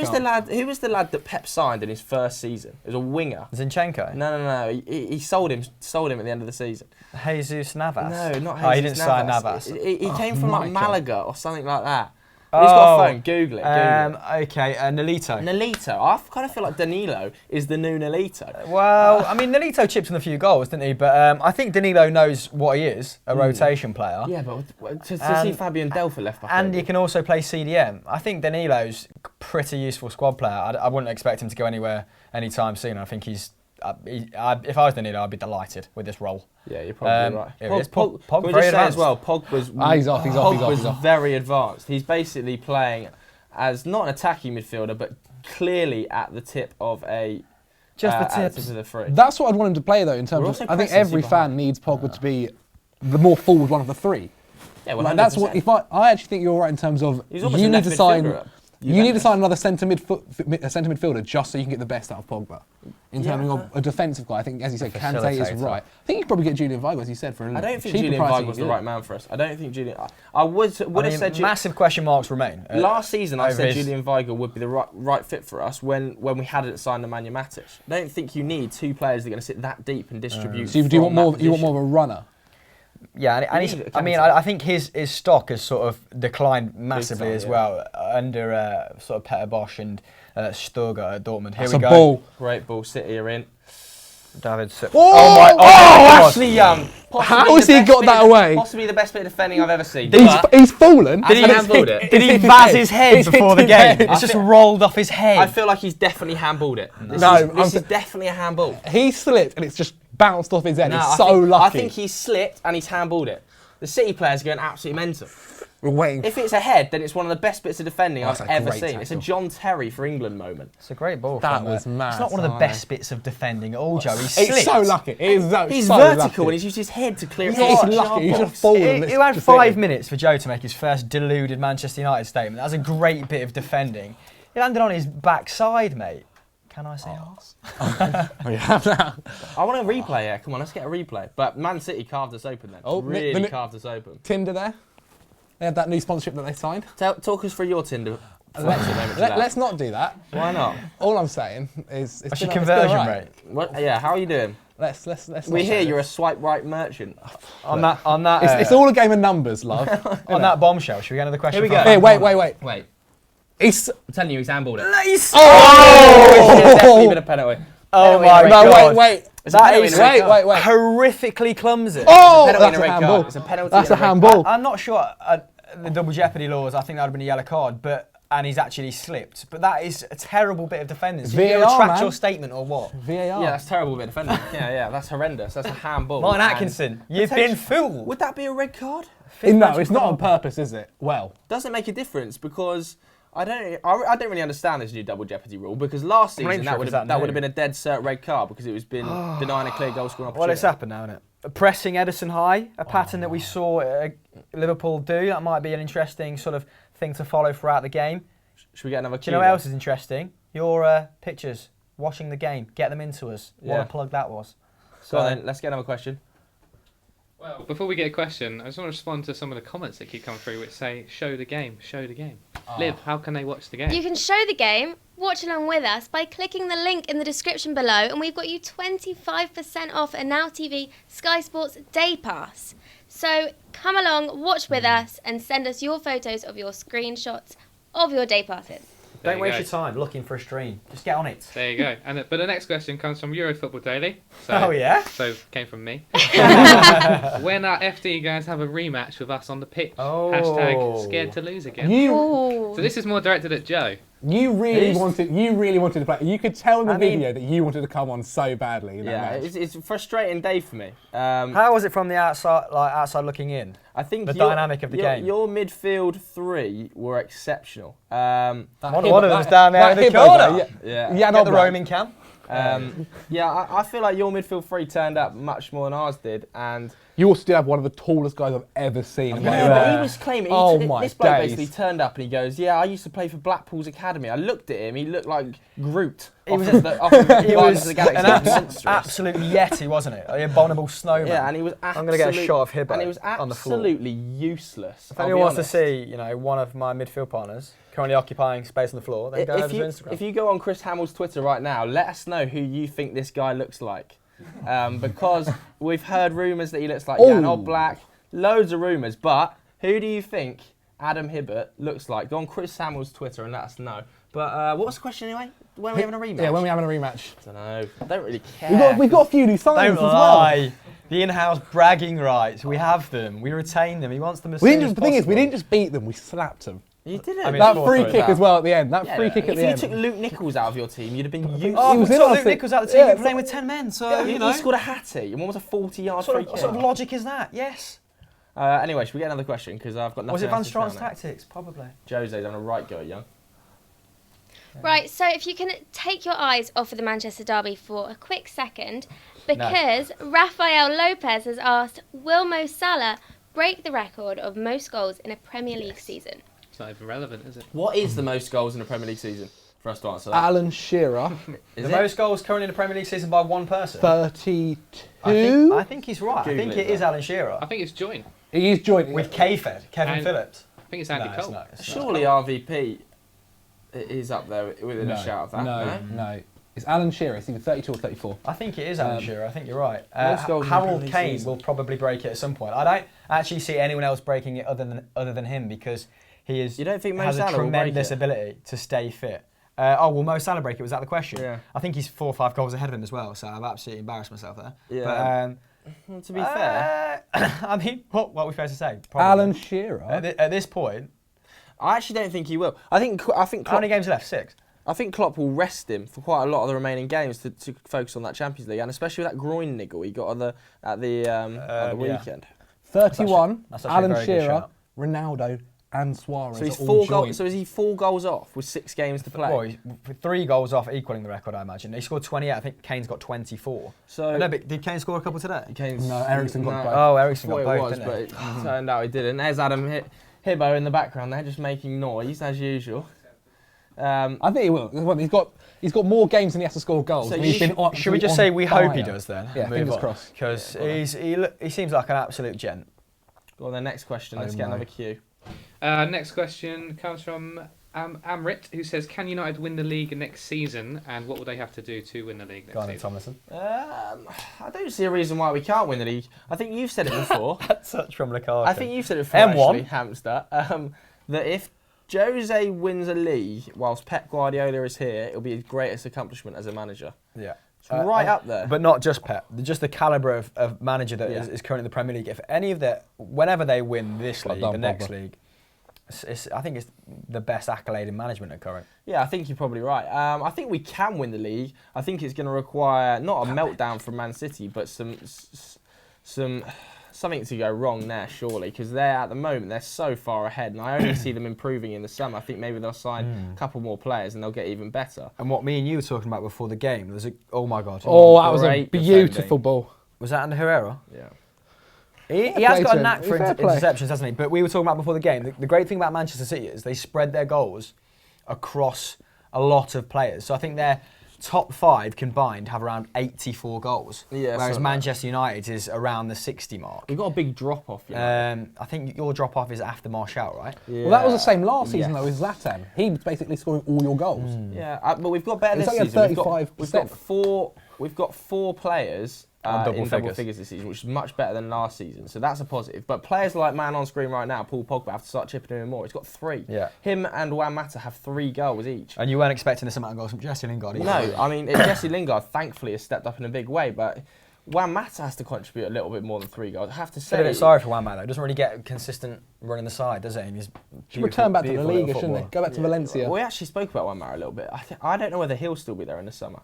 Who was the lad that Pep signed in his first season? It was a winger. Zinchenko? No. He sold him at the end of the season. Jesus Navas? No, not Jesus Navas. Oh, he didn't sign Navas. He came from like Malaga or something like that. He's got a phone, Google it. Okay, Nolito. Nolito. I kind of feel like Danilo is the new Nolito. Well, I mean, Nolito chipped in a few goals, didn't he? But I think Danilo knows what he is, a rotation player. Yeah, but to see Fabian Delph left back. And he can also play CDM. I think Danilo's a pretty useful squad player. I wouldn't expect him to go anywhere anytime soon. I think he's... if I was Danilo, I'd be delighted with this role. Yeah, you're probably right. Pog we just say as well, Pogba's off. very advanced. He's basically playing as not an attacking midfielder, but clearly at the tip of a... Just the tips. Of the free. That's what I'd want him to play, though, in terms of... I think every fan needs Pogba to be the more forward one of the three. Yeah, well, that's what... I actually think you're right in terms of... He's almost you need to sign... You need to sign another centre midfielder just so you can get the best out of Pogba. In terms of a defensive guy, I think, as you said, Kante is right. I think you could probably get Julian Weigl, as you said, for a I don't think cheaper Julian price Weigl was the right man for us. I don't think Julian. I would have said massive question marks remain. Last season, I said Julian Weigl would be the right fit for us when we hadn't signed Nemanja Matic. I don't think you need two players that are going to sit that deep and distribute. So do you want more? You want more of a runner? Yeah, and I think his stock has sort of declined massively as well under sort of Peter Bosch and Sturger at Dortmund. Here we go. Ball. Great ball. City are in. David. Ashley Young. How has he got that away? Possibly the best bit of defending I've ever seen. He's fallen. Did he handballed it? Did he vaz his head before the game? It's just rolled off his head. I feel like he's definitely handballed it. This is definitely a handball. He slipped and it's just bounced off his head. He's so lucky. I think he's slipped and he's handballed it. The City players are going absolutely mental. We're waiting. If it's a head, then it's one of the best bits of defending I've ever seen. Tackle. It's a John Terry for England moment. It's a great ball. That was mad. It's not one of the best bits of defending at all, Joe. He's so lucky. He's so vertical lucky. and he's used his head to clear it. He's lucky. He's just fallen. It had 5 minutes for Joe to make his first deluded Manchester United statement. That was a great bit of defending. He landed on his backside, mate. Can I say arse? I want a replay here. Come on, let's get a replay. But Man City carved us open then. Really carved us open. Tinder there. They had that new sponsorship that they signed. Talk us through your Tinder. Let's not do that. Why not? All I'm saying is what's your conversion rate? Yeah, how are you doing? Let's. We hear you're a swipe right merchant. On that. It's all a game of numbers, love. On that bombshell, should we get another question? Here we go. Hey, wait. I'm telling you, he's handballed it. Nice. It's definitely been a penalty. Oh my God. Wait. That is wait. horrifically clumsy. Oh, that's a handball. It's a penalty. That's a handball. I'm not sure the double jeopardy laws. I think that would have been a yellow card, and he's actually slipped. But that is a terrible bit of defending. So you retract your statement or what? VAR. Yeah, that's terrible bit of defending. yeah, that's horrendous. That's a handball. Martin Atkinson, you've been fooled. Would that be a red card? No, it's not on purpose, is it? Well, doesn't make a difference because I don't really understand this new double jeopardy rule because last season that would have been a dead cert red card because it was been denying a clear goal scoring opportunity. Well, it's happened now, isn't it? Pressing Edison high, a pattern that we saw Liverpool do. That might be an interesting sort of thing to follow throughout the game. Should we get another? Do you know what else is interesting? Your pictures, watching the game, get them into us. What a plug that was. So then, let's get another question. Well, before we get a question, I just want to respond to some of the comments that keep coming through which say, show the game, show the game. Liv, how can they watch the game? You can show the game, watch along with us by clicking the link in the description below, and we've got you 25% off a Now TV Sky Sports Day Pass. So come along, watch with us, and send us your photos of your screenshots of your day passes. Don't waste your time looking for a stream. Just get on it. There you go. But the next question comes from Eurofootball Daily. So, oh, yeah? So came from me. When are FD going to have a rematch with us on the pitch? Hashtag scared to lose again. So this is more directed at Joe. You really wanted to play. You could tell in the video that you wanted to come on so badly. It's a frustrating day for me. How was it from the outside looking in? I think the dynamic of the game. Your midfield three were exceptional. One of them was down there in the corner. Yeah, not the roaming cam. I feel like your midfield three turned up much more than ours did, and you also do have one of the tallest guys I've ever seen. Yeah, but he was claiming. This bloke basically turned up and he goes, "Yeah, I used to play for Blackpool's academy." I looked at him; he looked like Groot. He was an absolute yeti, wasn't it? An abominable snowman. Yeah, and he was. I'm going to get a shot of Hibbo and he was on the floor. Absolutely useless. If anyone wants to see, one of my midfield partners currently occupying space on the floor, then go over to Instagram. If you go on Chris Hamill's Twitter right now, let us know who you think this guy looks like. Because we've heard rumours that he looks like Jan Oblak, loads of rumours, but who do you think Adam Hibbert looks like? Go on Chris Hamill's Twitter and let us know. But what was the question anyway? When are we having a rematch? Yeah, when are we having a rematch? I don't know. I don't really care. We've got a few new signings as well. The in-house bragging rights, we have them. We retain them. He wants them as soon as possible. The thing is, we didn't just beat them, we slapped them. You didn't. I mean, that free kick as well at the end. If you took Luke Nichols out of your team, you'd have been useless. Oh, if you took Luke Nichols out of the team, you'd be playing with 10 men. So, he scored a hattie, and what was a 40-yard free kick? What sort of logic is that? Yes. Anyway, should we get another question? Because I've got nothing. Was it Van Straat's tactics? Probably. Jose's having a right go at Young. Right, so if you can take your eyes off of the Manchester derby for a quick second, because Rafael Lopez has asked, will Mo Salah break the record of most goals in a Premier League season? It's not even relevant, is it? What is the most goals in a Premier League season? For us to answer that. Alan Shearer. The most goals currently in the Premier League season by one person. 32. I think he's right. Google I think it, it is Alan Shearer. I think it's joint. He is joint With Kevin And- Phillips. I think it's Andy No, Cole. it's not. Surely RVP is up there within a shout of that. No. It's Alan Shearer. It's either 32 or 34. I think it is Alan Shearer. I think you're right. Most goals in the Harold Premier League Kane season. will probably break it at some point. I don't actually see anyone else breaking it other than him because he is. You don't think Mo has a Salah will break tremendous it? ability to stay fit. Will Mo Salah break it? Was that the question? Yeah. I think he's 4 or 5 goals ahead of him as well. So I've absolutely embarrassed myself there. Yeah. But, To be fair, I mean, what are we supposed to say? Alan Shearer. At this point, I actually don't think he will. I think how Klopp, many games left? 6. I think Klopp will rest him for quite a lot of the remaining games to focus on that Champions League, and especially with that groin niggle he got at the weekend. 31. That's actually a Alan very good Shearer, shout. Ronaldo, and Suarez. So he's are all 4 joint. goals. So is he 4 goals off with 6 games to play? Well, he's 3 goals off, equaling the record, I imagine. He scored 28. I think Kane's got 24. So No, but did Kane score a couple today? No, Ericsson got both. Oh, Ericsson Thought got it both, was, didn't but he? it turned out he didn't. There's Adam Hibbo in the background there, just making noise as usual. I think he will. He's got more games than he has to score goals. So and he's been on, Should we just on say we hope he fire. does then? Yeah, fingers crossed. Because he seems like an absolute gent. Go on, the next question. Let's get another cue. Next question comes from Amrit, who says, "Can United win the league next season, and what will they have to do to win the league Go next on then, season?" Tomlinson. I don't see a reason why we can't win the league. I think you've said it before. Such from Lukaku. I think you've said it before, M1. actually, Hamster, that if Jose wins a league whilst Pep Guardiola is here, it'll be his greatest accomplishment as a manager. Yeah. It's right up there. But not just Pep, just the calibre of manager that is currently in the Premier League. If any of whenever they win this league, the next league, I think it's the best accolade in management at current. Yeah, I think you're probably right. I think we can win the league. I think it's going to require not a meltdown from Man City, but something to go wrong there, surely, because at the moment they're so far ahead, and I only see them improving in the summer. I think maybe they'll sign a couple more players and they'll get even better. And what me and you were talking about before the game, there's oh my god! Oh, that was a Great beautiful ball. Was that under Herrera? Yeah. He has got a him. knack for Fair play. interceptions, hasn't he? But we were talking about before the game, the great thing about Manchester City is they spread their goals across a lot of players. So I think their top 5 combined have around 84 goals. Yeah, whereas so Manchester United is around the 60 mark. We've got a big drop off. I think your drop off is after Martial, right? Yeah. Well, that was the same last season Yes. though with Zlatan. He was basically scoring all your goals. Yeah, but we've got better It's this like a season. 35%. We've got four players On double in double figures. figures this season, which is much better than last season. So that's a positive. But players like man on screen right now, Paul Pogba, have to start chipping in more. He's got 3. Yeah. Him and Juan Mata have 3 goals each. And you weren't expecting this amount of goals from Jesse Lingard either. No, I mean Jesse Lingard thankfully has stepped up in a big way, but Juan Mata has to contribute a little bit more than 3 goals. I have to Feel a say. bit sorry for Juan Mata. Doesn't really get consistent run in the side, does he? And he's Should return back to the beautiful Liga, little shouldn't they? footballer. Go back to Valencia. Well, we actually spoke about Juan Mata a little bit. I don't know whether he'll still be there in the summer.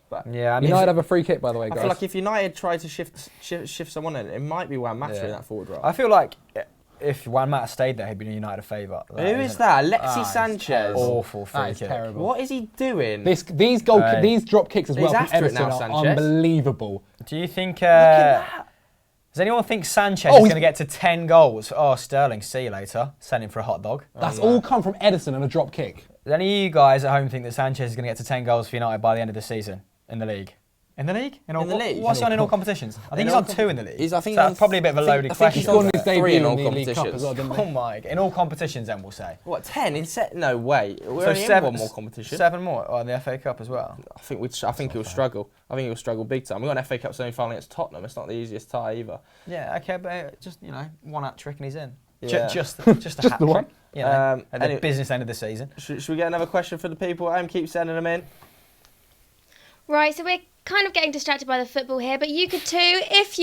But Yeah, I mean, United have a free kick, by the way, I guys. feel like if United try to shift someone in, it might be Juan Mata in that forward role. I feel like if Juan Mata stayed there, he'd be a United a favour. Who is that? Alexis Sanchez. Awful free That is kick. terrible. What is he doing? These drop kicks as He's well from after it Edison now, are Sanchez. unbelievable. Do you think? Does Does anyone think Sanchez Oh, is he's- going to get to 10 goals? Oh, Sterling, see you later. Send him for a hot dog. That's all come from Edison and a drop kick. Does any of you guys at home think that Sanchez is going to get to 10 goals for United by the end of the season in the league? In the league? In the league? What's he on in all competitions? I think he's on 2 in the league. I think so that's probably a bit of a loaded I think question. he's scored on his 3 debut in all in the League Cup competitions. as well, didn't Oh my! In all competitions, then we'll say. What, 10? No way. We're only in one more competition. 7 more. Oh, in the FA Cup as well. I think he'll struggle. I think he'll struggle big time. We've got an FA Cup semi-final against Tottenham. It's not the easiest tie either. Yeah, okay, but just one hat trick and he's in. Yeah. Just a hat the one. trick. You know, at the anyway, business end of the season. Should we get another question for the people at home? Keep sending them in. Right, so we're kind of getting distracted by the football here, but you could too if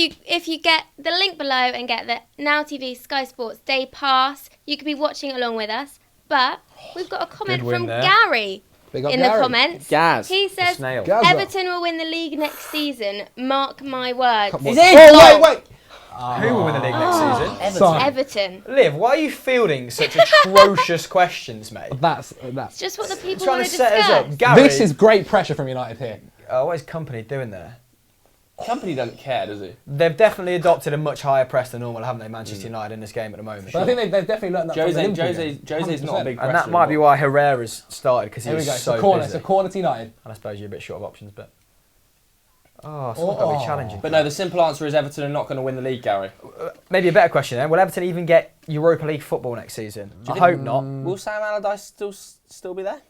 you get the link below and get the Now TV Sky Sports Day Pass. You could be watching along with us. But we've got a comment Good win from there. Gary Big up in Gary. the comments. Gaz. He says snail. Gazza. Everton will win the league next season. Mark my words. Come on. Is it? Oh, wait. Who will win the league next season? Son. Everton. Liv, why are you fielding such atrocious questions, mate? That's. It's just what the people Trying want to to set us discuss. up. Gary, This is great pressure from United here. what is company doing there? Company doesn't care, does he? They've definitely adopted a much higher press than normal, haven't they, Manchester United in this game at the moment? But I think they've definitely learned that from the Liverpool game. Jose's not a big presser. And that might be why Herrera's started, because he was so busy. It's a corner to United. And I suppose you're a bit short of options, but... Oh, it's not going to be challenging. But no, the simple answer is Everton are not going to win the league, Gary. Maybe a better question then. Will Everton even get Europa League football next season? I hope not. Will Sam Allardyce still be there?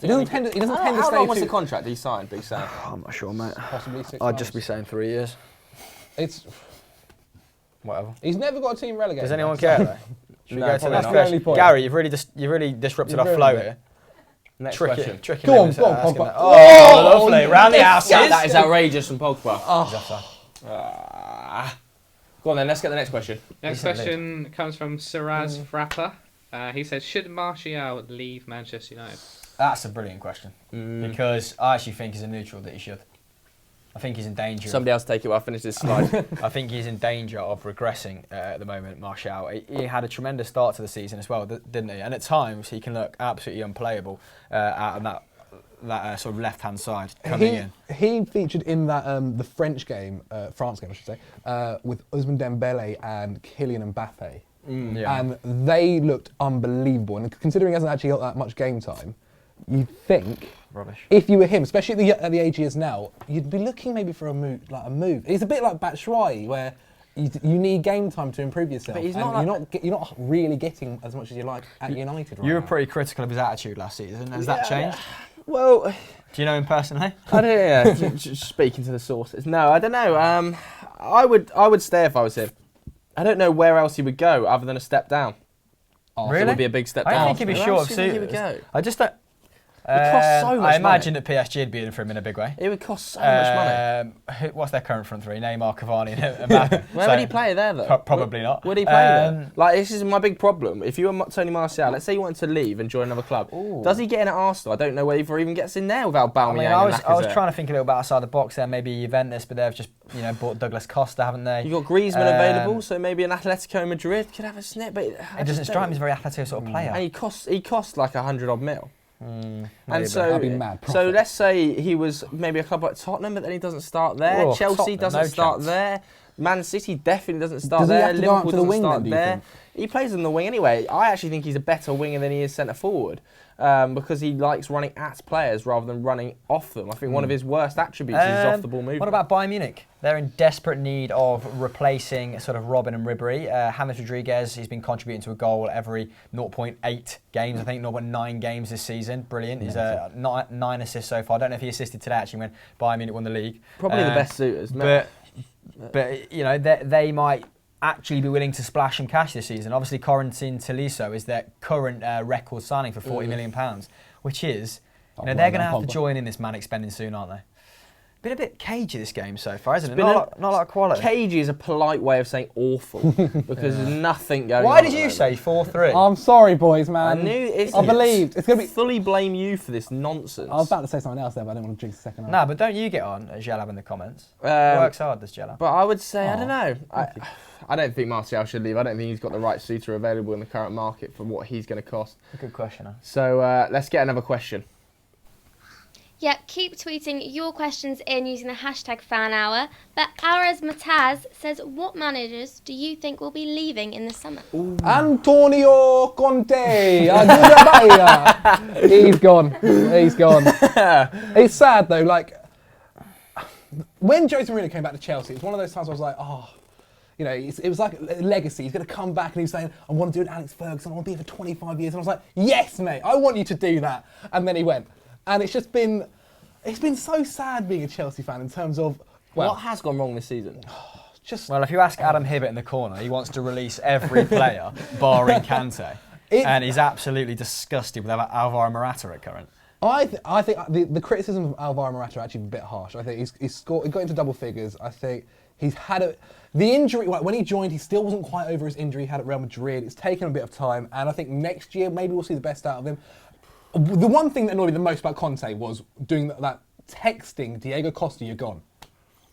He doesn't tend to stay. How long was the contract he signed, Big Sam? I'm not sure, mate. Possibly 6 I'd months. just be saying 3 years. It's whatever. He's never got a team relegated. Does anyone care though? Should we go to the next that's the only question? point. Gary, you've really disrupted our flow here. Next question. Tricky. Go on, Pogba. Oh, lovely. Round the houses. That is outrageous from Pogba. Oh. Go on then, let's get the next question. Next question comes from Siraz Frapper. He says, should Martial leave Manchester United? That's a brilliant question. Because I actually think as a neutral that he should. I think he's in danger. Somebody else take it while I finish this slide. I think he's in danger of regressing at the moment, Martial. He had a tremendous start to the season as well, didn't he? And at times he can look absolutely unplayable out of that sort of left-hand side coming in. He featured in that the French game, France game I should say, with Ousmane Dembele and Kylian Mbappe. Yeah. And they looked unbelievable. And considering he hasn't actually got that much game time, you'd think, rubbish. If you were him, especially at the age he is now, you'd be looking maybe for a move. He's a bit like Batshuayi, where you need game time to improve yourself. But he's and you're not really getting as much as you like at United right You were now. pretty critical of his attitude last season. Has that changed? Well, do you know him personally? I don't know. Just speaking to the sources. No, I don't know. I would stay if I was him. I don't know where else he would go other than a step down. Really? It would be a big step I down. think he'd be Where short else of do you think he would suitors. go? I just don't. It costs so much I imagine money. that PSG would be in for him in a big way. It would cost so much money. What's their current front three? Neymar, Cavani, and Mbappe. Where would he play there though? Probably not. Would he play there? Like, this is my big problem. If you were Tony Martial, let's say you wanted to leave and join another club, does he get in at Arsenal? I don't know whether he even gets in there without Aubameyang. I was trying to think a little bit outside the box there. Maybe Juventus, but they've just bought Douglas Costa, haven't they? You've got Griezmann available, so maybe an Atletico Madrid could have a snip. But it doesn't strike me as a very Atletico sort of player. And he cost like 100 odd mil. And so, that'd be mad profit. so let's say he was maybe a club like Tottenham, but then he doesn't start there. Oh, Chelsea Tottenham, doesn't no start chance. there. Man City definitely doesn't start Does he there. have to go out Liverpool to the doesn't wing start then, do you there. think? He plays on the wing anyway. I actually think he's a better winger than he is centre forward because he likes running at players rather than running off them. I think one of his worst attributes is his off the ball movement. What about Bayern Munich? They're in desperate need of replacing sort of Robin and Ribéry. James Rodriguez, he's been contributing to a goal every 0.8 games, I think 0.9 games this season. Brilliant. He's 9 assists so far. I don't know if he assisted today actually when Bayern Munich won the league. Probably the best suitors. But they might actually be willing to splash some cash this season. Obviously, Corentin Tolisso is their current record signing for £40 million, which is, they're going to have to join in this manic spending soon, aren't they? Been a bit cagey this game so far, isn't it? Not a lot of quality. Cagey is a polite way of saying awful because there's nothing going on. Why did you say 4-3? I'm sorry, boys, man. I knew I believed. It's going to be. fully blame you for this nonsense. I was about to say something else there, but I didn't want to jinx the second half. No, but don't you get on Jalab in the comments? Works hard, does Jalab. But I would say, I don't know. I don't think Martial should leave. I don't think he's got the right suitor available in the current market for what he's going to cost. Good question. Huh? So let's get another question. Yeah, keep tweeting your questions in using the hashtag FanHour. But Aras Mataz says, what managers do you think will be leaving in the summer? Antonio Conte. Aguda He's gone. He's gone. It's sad though. Like when Jose Mourinho came back to Chelsea, it's one of those times where I was like, oh. It was like a legacy. He's going to come back and he's saying, I want to do an Alex Ferguson. I want to be here for 25 years. And I was like, yes, mate, I want you to do that. And then he went. And it's been so sad being a Chelsea fan in terms of, what has gone wrong this season? Well, if you ask Adam Hibbert in the corner, he wants to release every player, barring Kante. And he's absolutely disgusted with Alvaro Morata at current. I think the criticism of Alvaro Morata are actually a bit harsh. I think he got into double figures. I think he's had the injury, when he joined, he still wasn't quite over his injury he had at Real Madrid. It's taken a bit of time, and I think next year maybe we'll see the best out of him. The one thing that annoyed me the most about Conte was doing that texting Diego Costa, you're gone.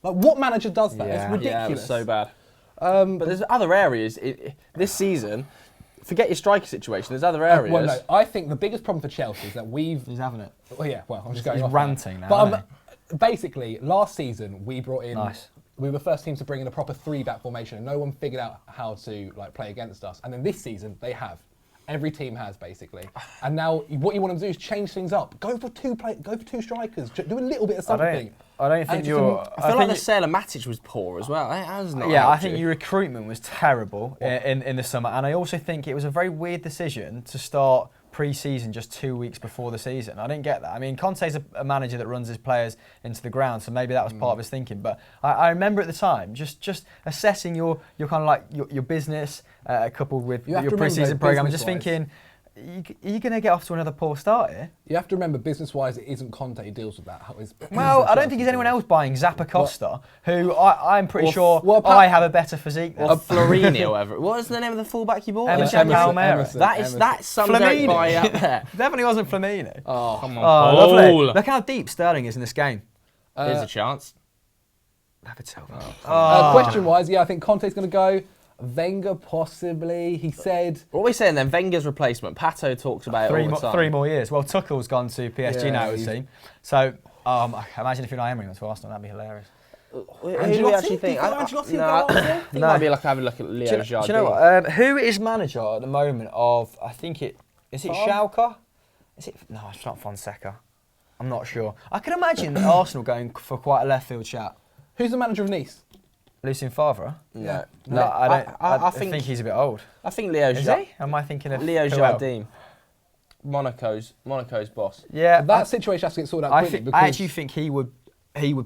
Like, what manager does that? It's ridiculous. Yeah, it was so bad. But there's other areas this season. Forget your striker situation. There's other areas. Well, no, I think the biggest problem for Chelsea is that He's having it. Well, yeah. Well, I'm just going. He's off ranting that. now. basically, last season we brought in. Nice. We were the first team to bring in a proper 3-back formation, and no one figured out how to play against us. And then this season they have. Every team has basically. And now what you want to do is change things up. Go for two strikers. Do a little bit of something. I don't think you're. I feel like the sale of Matic was poor as well. I think your recruitment was terrible in the summer, and I also think it was a very weird decision to start pre-season just 2 weeks before the season. I didn't get that. I mean, Conte's a manager that runs his players into the ground, so maybe that was part of his thinking. But I remember at the time just assessing your kind of like your business coupled with your pre-season program, and just thinking, are you going to get off to another poor start here? You have to remember, business-wise, it isn't Conte who deals with that. Well, I don't think there's anyone else buying Zappacosta, who I'm pretty sure I have a better physique than. Florini or whatever. What was the name of the fullback you bought? Emerson Palmieri. That's some great buy up there. Definitely wasn't Flamini. Oh, come on, lovely. Look how deep Sterling is in this game. There's a chance. David Silva. Question-wise, I think Conte's going to go. Wenger possibly. He said. What are we saying then? Wenger's replacement. Pato talks about it all the time. 3 more years. Well, Tuchel's gone to PSG now, it would seem. So, imagine if Unai Emery went to Arsenal. That'd be hilarious. Who do we actually think? I think it might be like having a look at Leo Jardim. Do you know what? Who is manager at the moment of? I think is it Schalke? Is it? No, it's not Fonseca. I'm not sure. I can imagine Arsenal going for quite a left field shout. Who's the manager of Nice? Lucien Favre? No, I don't. I think he's a bit old. I think Leo. Is he? Am I thinking of Leo Jardim? Monaco's boss. Yeah, that situation has to get sorted out quickly. I actually think he would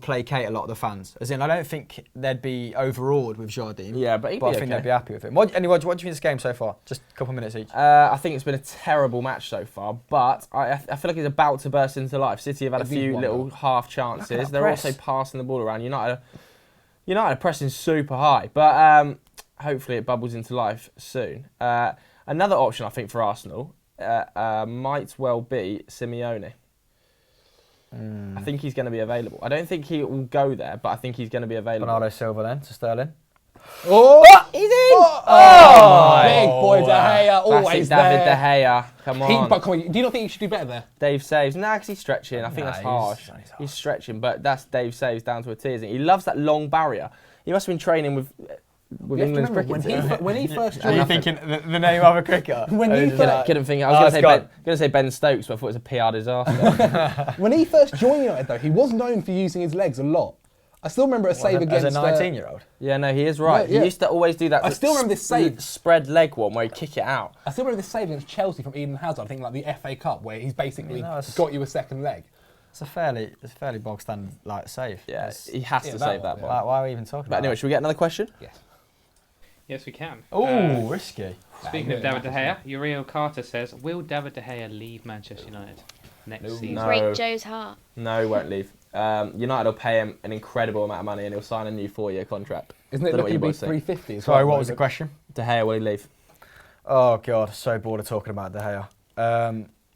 placate a lot of the fans. As in, I don't think they'd be overawed with Jardim. Yeah, but I think they'd be happy with him. What do you think of this game so far? Just a couple of minutes each. I think it's been a terrible match so far, but I feel like it's about to burst into life. City have had a few little half chances. They're also passing the ball around. United are pressing super high, but hopefully it bubbles into life soon. Another option, I think, for Arsenal might well be Simeone. I think he's going to be available. I don't think he will go there, but I think he's going to be available. Bernardo Silva then to Sterling. Oh, he's in! Big boy De Gea, always David De Gea. Come on. Do you not think he should do better there? Dave saves. Because he's stretching. I think that's harsh. He's stretching, but that's Dave saves down to a T, isn't he? He loves that long barrier. He must have been training with England's cricket. When he first joined... Are you thinking the name of a cricketer? Couldn't think. I was going to say Ben Stokes, but I thought it was a PR disaster. When he first joined United, though, he was known for using his legs a lot. I still remember a save against... As a 19-year-old? Yeah, no, he is right. Yeah. He used to always do that. I still remember this save. Spread leg one where he'd kick it out. I still remember this save against Chelsea from Eden Hazard, I think like the FA Cup, where he's basically got you a second leg. It's a fairly bog standard save. Yeah, he has to save that one. Why are we even talking about anyway, should we get another question? Yes. Yes, we can. Oh, risky. Speaking of David De Gea, Uriel Carter says, will David De Gea leave Manchester United next season? No. Break Joe's heart. No, he won't leave. United will pay him an incredible amount of money and he'll sign a new 4-year contract. Isn't it looking to be 350? Sorry, what was the question? De Gea, will he leave? Oh, God, so bored of talking about De Gea.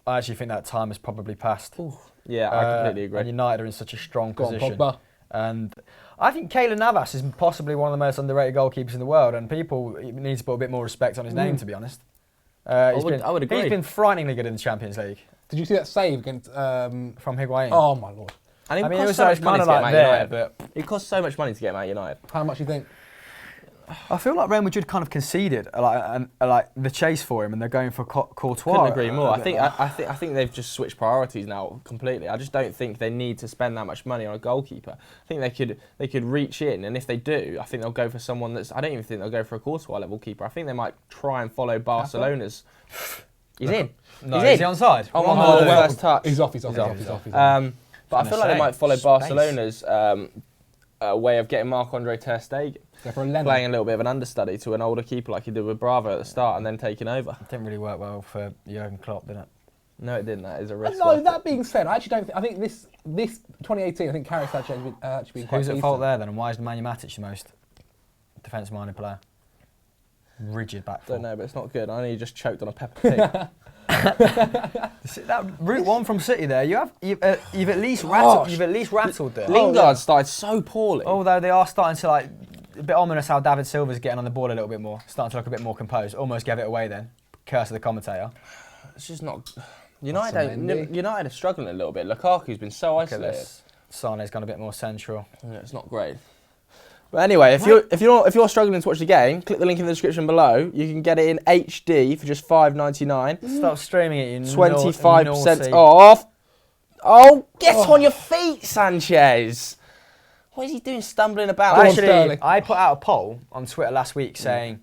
I actually think that time has probably passed. Ooh. Yeah, I completely agree. And United are in such a strong position. Pogba. And I think Keylor Navas is possibly one of the most underrated goalkeepers in the world, and people need to put a bit more respect on his name, to be honest. I would agree. He's been frighteningly good in the Champions League. Did you see that save against... from Higuain? Oh, my Lord. And I mean, it was kind of like there, but... It cost so much money to get him out of United. How much do you think? I feel like Real Madrid kind of conceded like the chase for him, and they're going for Courtois. Couldn't agree more. I think they've just switched priorities now completely. I just don't think they need to spend that much money on a goalkeeper. I think they could reach in, and if they do, I think they'll go for someone that's. I don't even think they'll go for a Courtois level keeper. I think they might try and follow Barcelona's. He's in. No, is he onside? Oh my God, first touch. He's off. But I feel like they might follow Barcelona's way of getting Marc-Andre ter Stegen. Playing a little bit of an understudy to an older keeper like he did with Bravo at the start and then taking over. It didn't really work well for Jurgen Klopp, did it? No, it didn't. That is a risk. No, that being said, I actually don't think... I think this 2018, I think Carrick's actually been quite decent. Who's at fault there then, and why is Nemanja Matic the most defence-minded player? Rigid back four. Don't know, but it's not good. I only just choked on a pepper pig. That route one from City there, you've at least rattled there. Lingard started so poorly. Although they are starting to like a bit ominous how David Silva's getting on the ball a little bit more, starting to look a bit more composed. Almost gave it away then. Curse of the commentator. It's just not. United are struggling a little bit. Lukaku's been so isolated. Sane's gone a bit more central. Yeah, it's not great. But anyway, if you're struggling to watch the game, click the link in the description below. You can get it in HD for just $5.99. Stop streaming it. You 25% off. Oh, get on your feet, Sanchez. What is he doing, stumbling about? Actually, I put out a poll on Twitter last week saying,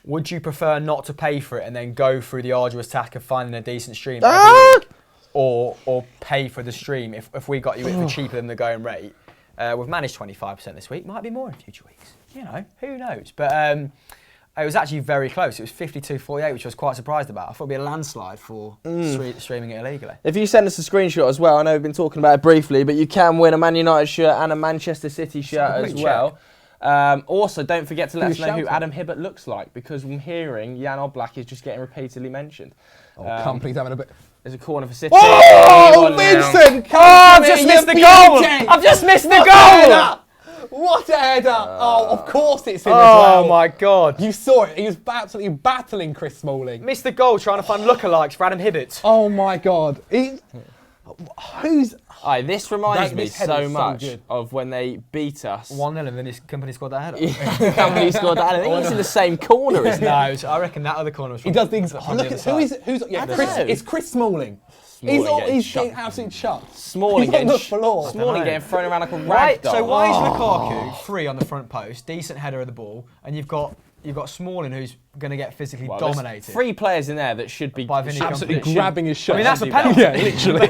would you prefer not to pay for it and then go through the arduous task of finding a decent stream every week, or pay for the stream if we got you it for cheaper than the going rate? We've managed 25% this week. Might be more in future weeks. You know, who knows? But it was actually very close. It was 52-48, which I was quite surprised about. I thought it'd be a landslide for streaming it illegally. If you send us a screenshot as well, I know we've been talking about it briefly, but you can win a Man United shirt and a Manchester City shirt as well. Also, don't forget to let us know who Adam Hibbert looks like, because I'm hearing Jan Oblak is just getting repeatedly mentioned. Company's having a bit. There's a corner for City. Oh, Vincent! I've just missed the goal! I've just missed the goal! What a header! Of course it's in as well. Oh my God! You saw it. He was absolutely battling Chris Smalling. Missed the goal trying to find lookalikes for Adam Hibbert. Oh my God! This reminds me so much of when they beat us. 1-0 and then his company scored that header. Company scored that header. He's in the same corner, isn't he? No, I reckon that other corner was from He does things. on Look the at other who's side. Chris. It's Chris Smalling. He's getting absolutely chucked. Smalling on the floor. Smalling getting thrown around like a rag doll. So why is Lukaku free on the front post, decent header of the ball, and you've got Smalling who's going to get physically dominated? 3 players in there that should be absolutely grabbing his shirt. I mean, that's a penalty. Yeah, literally.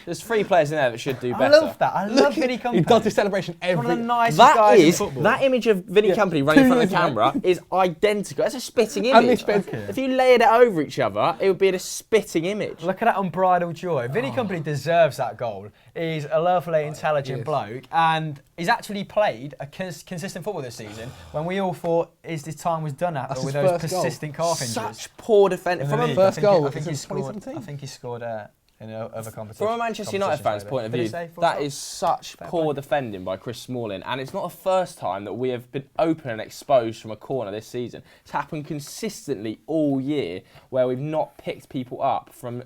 There's 3 players in there that should do better. I love that. I love Vinny Kompany. He does this celebration every. One of the nicest guys in football. That image of Vinny Kompany running in front of the camera is identical. That's a spitting image. If you layered it over each other, it would be a spitting image. Look at that unbridled joy. Vinny Kompany deserves that goal. He's a lovely, intelligent bloke, and he's actually played a consistent football this season when we all thought his time was done after with those persistent calf injuries. Such poor defending. From a first goal, I think he scored. I think he scored in other competitions. From a Manchester United fan's point of view, that is such poor defending by Chris Smalling, and it's not the first time that we have been open and exposed from a corner this season. It's happened consistently all year where we've not picked people up from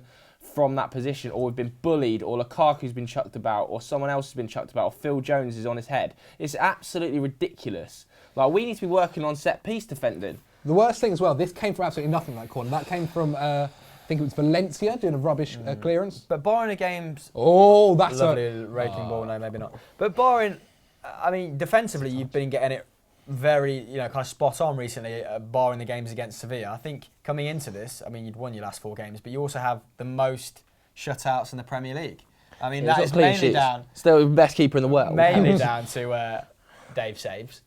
that position, or we've been bullied, or Lukaku's been chucked about, or someone else has been chucked about, or Phil Jones is on his head. It's absolutely ridiculous. Like, we need to be working on set-piece defending. The worst thing as well, this came from absolutely nothing, that corner. That came from, I think it was Valencia doing a rubbish clearance. But barring the game's that's lovely raking ball, no, maybe not. But barring, I mean, defensively, you've been getting it very, kind of spot on recently, barring the games against Sevilla. I think coming into this, I mean, you'd won your last 4 games, but you also have the most shutouts in the Premier League. I mean, that is mainly down. Still the best keeper in the world. Mainly down to Dave saves.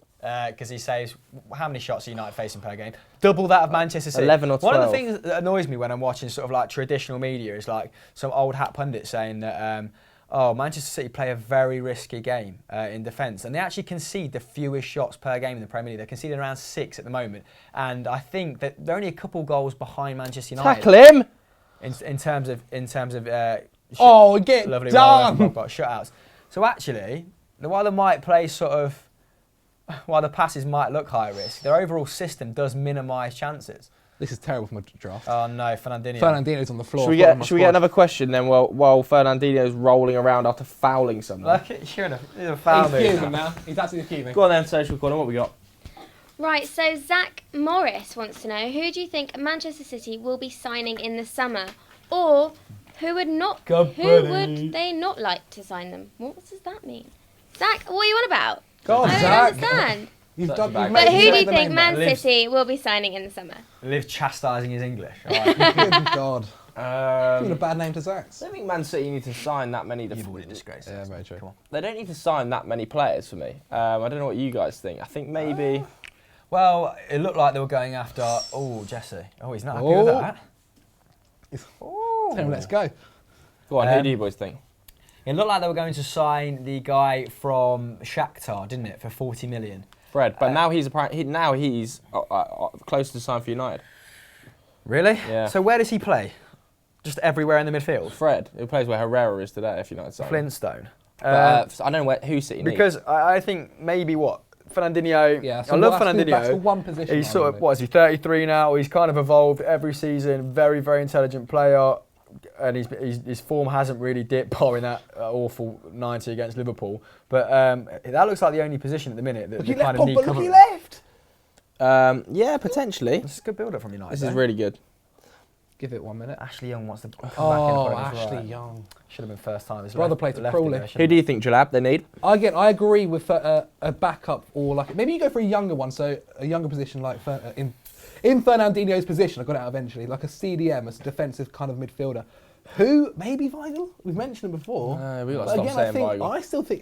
Because he saves, how many shots are United facing per game? Double that of Manchester City. 11 or 12. One of the things that annoys me when I'm watching sort of like traditional media is like some old hat pundit saying that, Manchester City play a very risky game in defence. And they actually concede the fewest shots per game in the Premier League. They're conceding around 6 at the moment. And I think that they're only a couple goals behind Manchester United. Tackle him! In terms of get lovely done! Shutouts. So actually, while they might play while the passes might look high risk, their overall system does minimise chances. This is terrible for my draft. Oh no, Fernandinho. Fernandinho's on the floor. Should we get another question then while Fernandinho's rolling around after fouling someone? Look at you're in a foul He's fuming now. He's absolutely fuming. Go on then, social corner, what we got? Right, so Zach Morris wants to know, who do you think Manchester City will be signing in the summer? Or who would they not like to sign them? What does that mean? Zach, what are you on about? God, I don't understand. But who do you think Man City will be signing in the summer? Liv chastising his English. Good God. Giving a bad name to Zach. I don't think Man City need to sign that many. Disgrace. Yeah, very true. They don't need to sign that many players for me. I don't know what you guys think. I think maybe... Well, it looked like they were going after... Oh, Jesse. Oh, he's not happy with that. Tell him, let's go. Go on, who do you boys think? It looked like they were going to sign the guy from Shakhtar, didn't it, for 40 million? Fred, but now he's close to sign for United. Really? Yeah. So where does he play? Just everywhere in the midfield? Fred, who plays where Herrera is today, if United sign. Flintstone. I don't know who City needs. Because I think maybe Fernandinho. Yeah, so I love Fernandinho. That's the one position. He's sort of, is he 33 now? He's kind of evolved every season. Very, very intelligent player. and his form hasn't really dipped, barring that awful 90 against Liverpool. But that looks like the only position at the minute that they kind of need cover. Look, he left. Yeah, potentially. This is a good build-up from United. This is really good. Give it 1 minute. Ashley Young wants to come back in. Oh, Ashley Young. Should have been first time. His Brother played for Crawley. Who do you think, Jalab, they need? Again, I agree with a backup or like maybe you go for a younger one, so a younger position like in Fernandinho's position. I got it out eventually, like a CDM, as a defensive kind of midfielder. Who maybe Weigl? We've mentioned him before. We got to stop saying Weigl.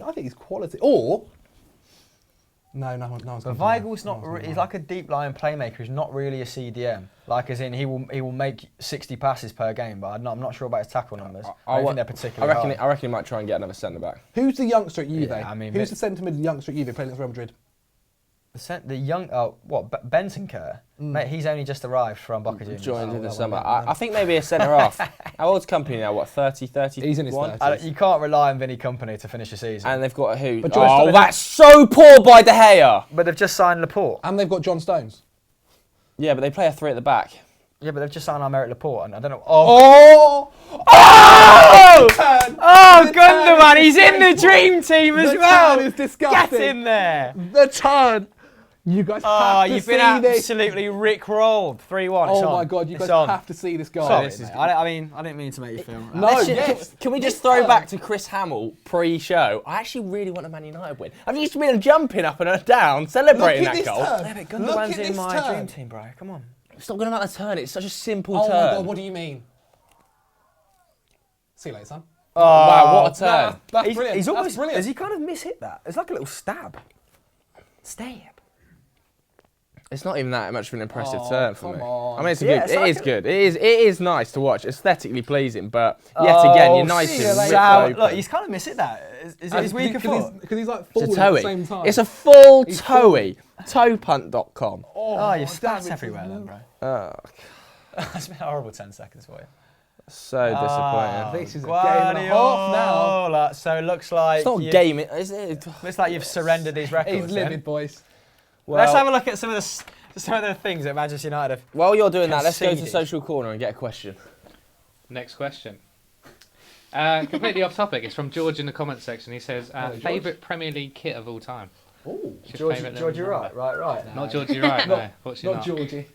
I think he's quality. Or no one's. But Weigl's not. He's like a deep line playmaker. He's not really a CDM. Like as in he will make 60 passes per game. But I'm not sure about his tackle numbers. I don't think they're particularly high. I reckon he might try and get another centre back. Who's the youngster at Juve? Yeah, I mean, who's the centre mid youngster at Juve playing against Real Madrid? The young Benson Kerr, mate, he's only just arrived from Boca Juniors. Joined in the summer. I think maybe a centre half. How old's Company now? What, 30, 31? He's in his 30s. You can't rely on Vinny Company to finish the season. And they've got a who? But that's so poor by De Gea. But they've just signed Laporte. And they've got John Stones. Yeah, but they play a 3 at the back. Yeah, but they've just signed Aymeric Laporte, and I don't know. Oh! Gundogan, he's in the dream team as well. The turn is disgusting. Get in there. The turn. You guys have to you've see been this. absolutely rickrolled. 3-1. Oh my God, you guys have to see this guy. Sorry, mate. I didn't mean to make you feel. Can we just throw back to Chris Hamill pre-show? I actually really want a Man United win. I've used to be jumping up and down, celebrating that goal. Yeah, but Gundogan's in my dream team, bro. Come on. Stop going about the turn. It's such a simple turn. Oh my God, what do you mean? See you later, son. Oh, wow, what a turn. That's brilliant. He's almost, that's brilliant. has he kind of mishit that? It's like a little stab. It's not even that much of an impressive turn for me. On. I mean, it is good. It is nice to watch, aesthetically pleasing, but yet again, United. Look, he's kind of mishit that. Is it his weaker foot? Because he's like forward it's a at toey. the same time. It's a full toey. Toepunt.com. Oh, your stats everywhere then, bro. Oh, That's been a horrible 10 seconds for you. so disappointing. This is a game and a half now. So it looks like It's not game, is it? looks like you've surrendered these records. He's livid, boys. Well, let's have a look at some of the things that Manchester United have. While you're doing that, let's go to conceded. Social Corner and get a question. Next question. Completely off topic. It's from George in the comments section. He says, favourite Premier League kit of all time. Oh, Georgie Wright, right. Not Georgie Wright, no. Fortunately not Georgie.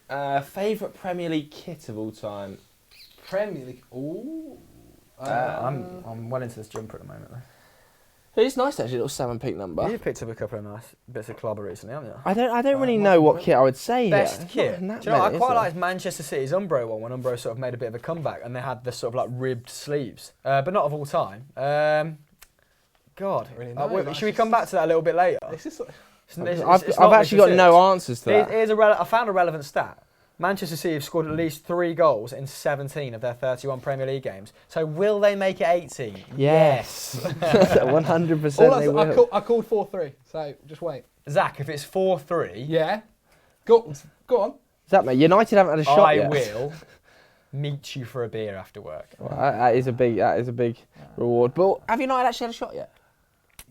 Favourite Premier League kit of all time. Premier League. Ooh. I'm well into this jumper at the moment, though. It's nice actually, little salmon pink number. You've picked up a couple of nice bits of clobber recently, haven't you? I don't really know what kit I would say. Best kit. Do you know, I quite liked Manchester City's Umbro one when Umbro sort of made a bit of a comeback and they had the sort of like ribbed sleeves, but not of all time. God, really should we come back to that a little bit later? I've actually got no answers to that. I found a relevant stat. Manchester City have scored at least 3 goals in 17 of their 31 Premier League games. So will they make it 18? Yes. 100% they will. I called 4-3, so just wait. Zach, if it's 4-3... Yeah. Go on. Zach, mate, United haven't had a shot yet. I will meet you for a beer after work. Well, that is a big reward. But have United actually had a shot yet?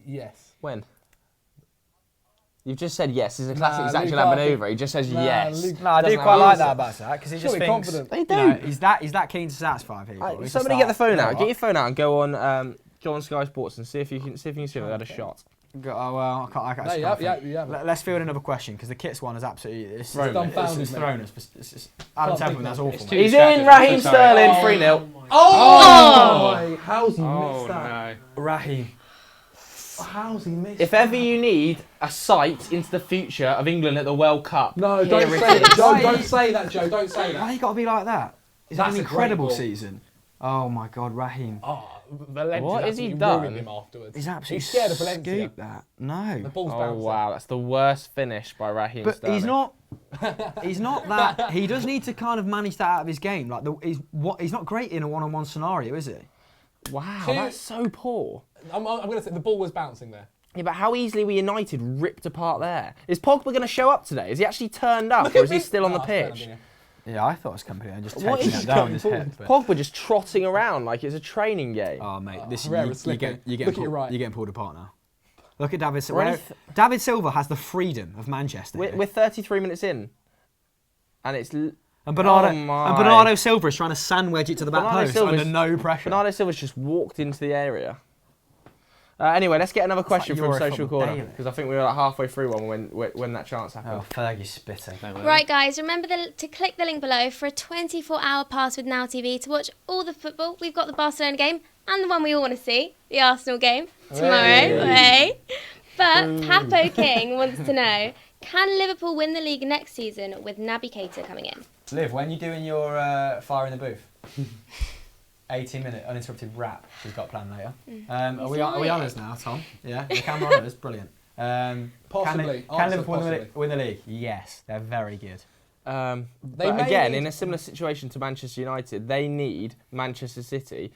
Yes. When? You've just said yes. It's a classic Zach Jalab manoeuvre. He just says yes. I do quite like that about Zach because he just thinks confident. They do. You know, he's that keen to satisfy people. Somebody get the phone out. Get your phone out and go on Sky Sports and see if you can see if they had a shot. Oh well, I can't. Yeah. Let's field another question because the kits one is absolutely it's dumbfounded. thrown us. Adam Templeman, that's awful. He's in. Raheem Sterling, 3-0. Oh! How's he missed that? No. Raheem. How's he missed If ever you need a sight into the future of England at the World Cup, no, don't say it. Don't say that, Joe. Don't say that. Why you got to be like that? It's an That's a incredible great ball. season. Oh my God, Raheem. Oh, Valencia. What has he absolutely done? ruined him afterwards. He's absolutely He's scared of Valencia. scooped that. No. The ball's oh bouncing. wow, that's the worst finish by Raheem But Sterling. he's not. He's not that. He does need to kind of manage that out of his game. Like he's not great in a one-on-one scenario, is he? Wow, that's so poor. I'm going to say the ball was bouncing there. Yeah, but how easily were United ripped apart there? Is Pogba going to show up today? Is he actually turned up, or is he still on the pitch? Yeah, I thought it was company and just What taking is that down his head. But... Pogba just trotting around like it's a training game. Oh mate, this Herrera you're slipping. getting pulled apart now. Look at David Silva. David Silva has the freedom of Manchester. We're 33 minutes in, and it's And Bernardo Silva is trying to sandwich it to the back post under no pressure. Bernardo Silva's just walked into the area. Anyway, let's get another question from Social Corner, because I think we were like halfway through one when that chance happened. Oh, Fergie's spitting. Right, guys, remember to click the link below for a 24-hour pass with Now TV to watch all the football. We've got the Barcelona game and the one we all want to see, the Arsenal game, tomorrow. Hey. But Papo King wants to know, can Liverpool win the league next season with Naby Keita coming in? Liv, when you're doing your fire in the booth, 18-minute uninterrupted rap she's got planned later. Are we on us now, Tom? Yeah, the camera on us, brilliant. Possibly. Can Liverpool win the league? Yes, they're very good. But again, in a similar situation to Manchester United, they need Manchester City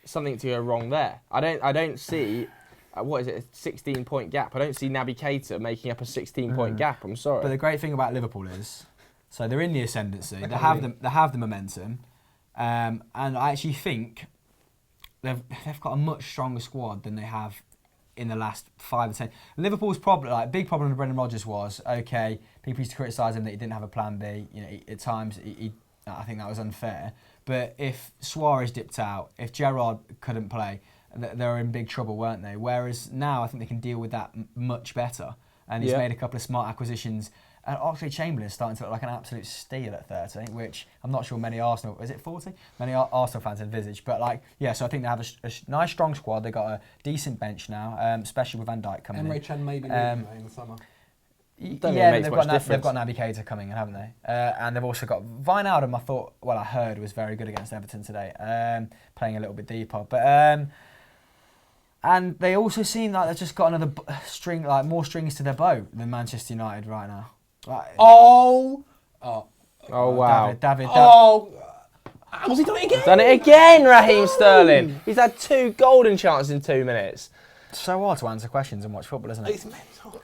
something to go wrong there. I don't see. What is it? A 16-point gap. I don't see Naby Keita making up a 16-point gap. I'm sorry. But the great thing about Liverpool is, so they're in the ascendancy. They have the momentum. And I actually think they've got a much stronger squad than they have in the last 5 or 10. Liverpool's problem, big problem with Brendan Rodgers was, okay, people used to criticise him that he didn't have a plan B. You know, at times I think that was unfair. But if Suarez dipped out, if Gerrard couldn't play, they were in big trouble, weren't they? Whereas now I think they can deal with that much better. And he's made a couple of smart acquisitions. And Oxlade-Chamberlain's starting to look like an absolute steal at 30, which I'm not sure many Arsenal... Is it 40? Many Arsenal fans envisage. But, so I think they have a nice, strong squad. They've got a decent bench now, especially with Van Dijk coming in. Emre Can maybe leaving in the summer. They've got Naby Keita coming in, haven't they? And they've also got... Wijnaldum, I heard was very good against Everton today, playing a little bit deeper. But... and they also seem like they've just got another string, more strings to their bow than Manchester United right now. Oh wow! David. Oh, has he done it again? Done it again, Raheem Sterling. He's had 2 golden chances in 2 minutes. It's so hard to answer questions and watch football, isn't it? It's mental.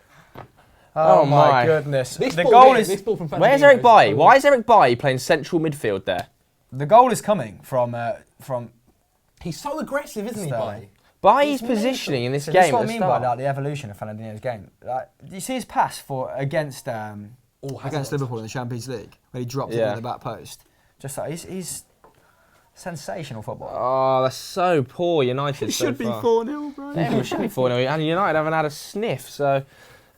Oh my goodness! This ball from Where's Eric Bailly? Why is Eric Bailly playing central midfield there? The goal is coming from. He's so aggressive, isn't he, Bailly? Bailly's positioning in this game. That's what I mean by the evolution of Fernandinho's game. You see his pass against Liverpool in the Champions League, where he dropped it in the back post. Just he's sensational football. Oh, that's so poor, United. It should be 4-0, bro. Yeah, it should be 4-0, and United haven't had a sniff. So,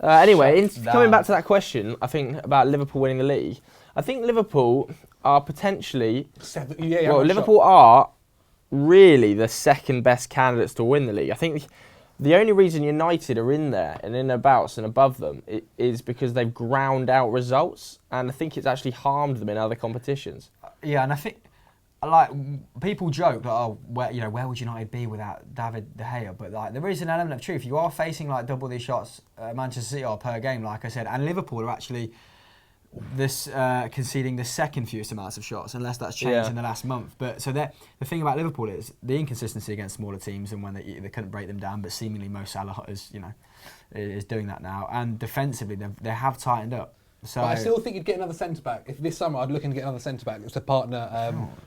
anyway, coming back to that question, I think about Liverpool winning the league. I think Liverpool are potentially. Liverpool are really the second best candidates to win the league. I think the only reason United are in there and in their bouts and above them is because they've ground out results, and I think it's actually harmed them in other competitions. Yeah, and I think people joke that where would United be without David De Gea? But there is an element of truth. You are facing double these shots Manchester City are per game, like I said, and Liverpool are actually conceding the second fewest amounts of shots, unless that's changed in the last month. But so the thing about Liverpool is the inconsistency against smaller teams, and when they couldn't break them down. But seemingly Mo Salah is doing that now, and defensively they have tightened up. So but I still think you'd get another centre back. If this summer I'd looking to get another centre back, it was to partner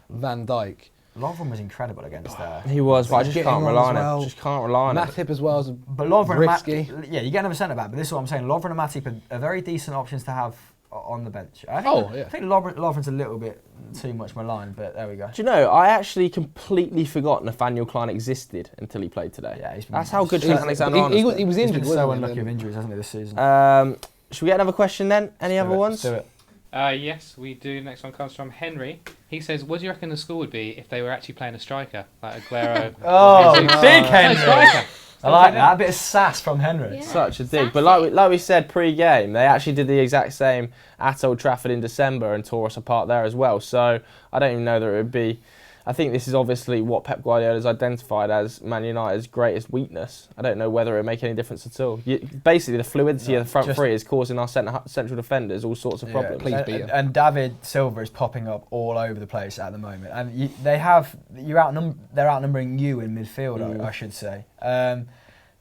Van Dijk. Lovren was incredible against there. He was, but I just can't rely on it. Just can't rely on it. Matip as well. But Lovren risky. You get another centre back. But this is what I'm saying. Lovren and Matip are very decent options to have on the bench. I think Lovren's a little bit too much maligned, but there we go. Do you know, I actually completely forgot Nathaniel Klein existed until he played today. Yeah, that's how good Alexander-Arnold he was injured. He's been so unlucky with injuries, hasn't he, this season? Should we get another question then? Any other ones? Do it. Yes, we do. Next one comes from Henry. He says, what do you reckon the score would be if they were actually playing a striker, like Aguero? Big Henry! I like that. A bit of sass from Henry. Yeah. Such a dig. But like we said pre-game, they actually did the exact same at Old Trafford in December and tore us apart there as well. So I don't even know that it would be... I think this is obviously what Pep Guardiola has identified as Man United's greatest weakness. I don't know whether it would make any difference at all. Basically, the fluidity of the front three is causing our central defenders all sorts of problems. And David Silva is popping up all over the place at the moment. And they're outnumbering you in midfield, I should say.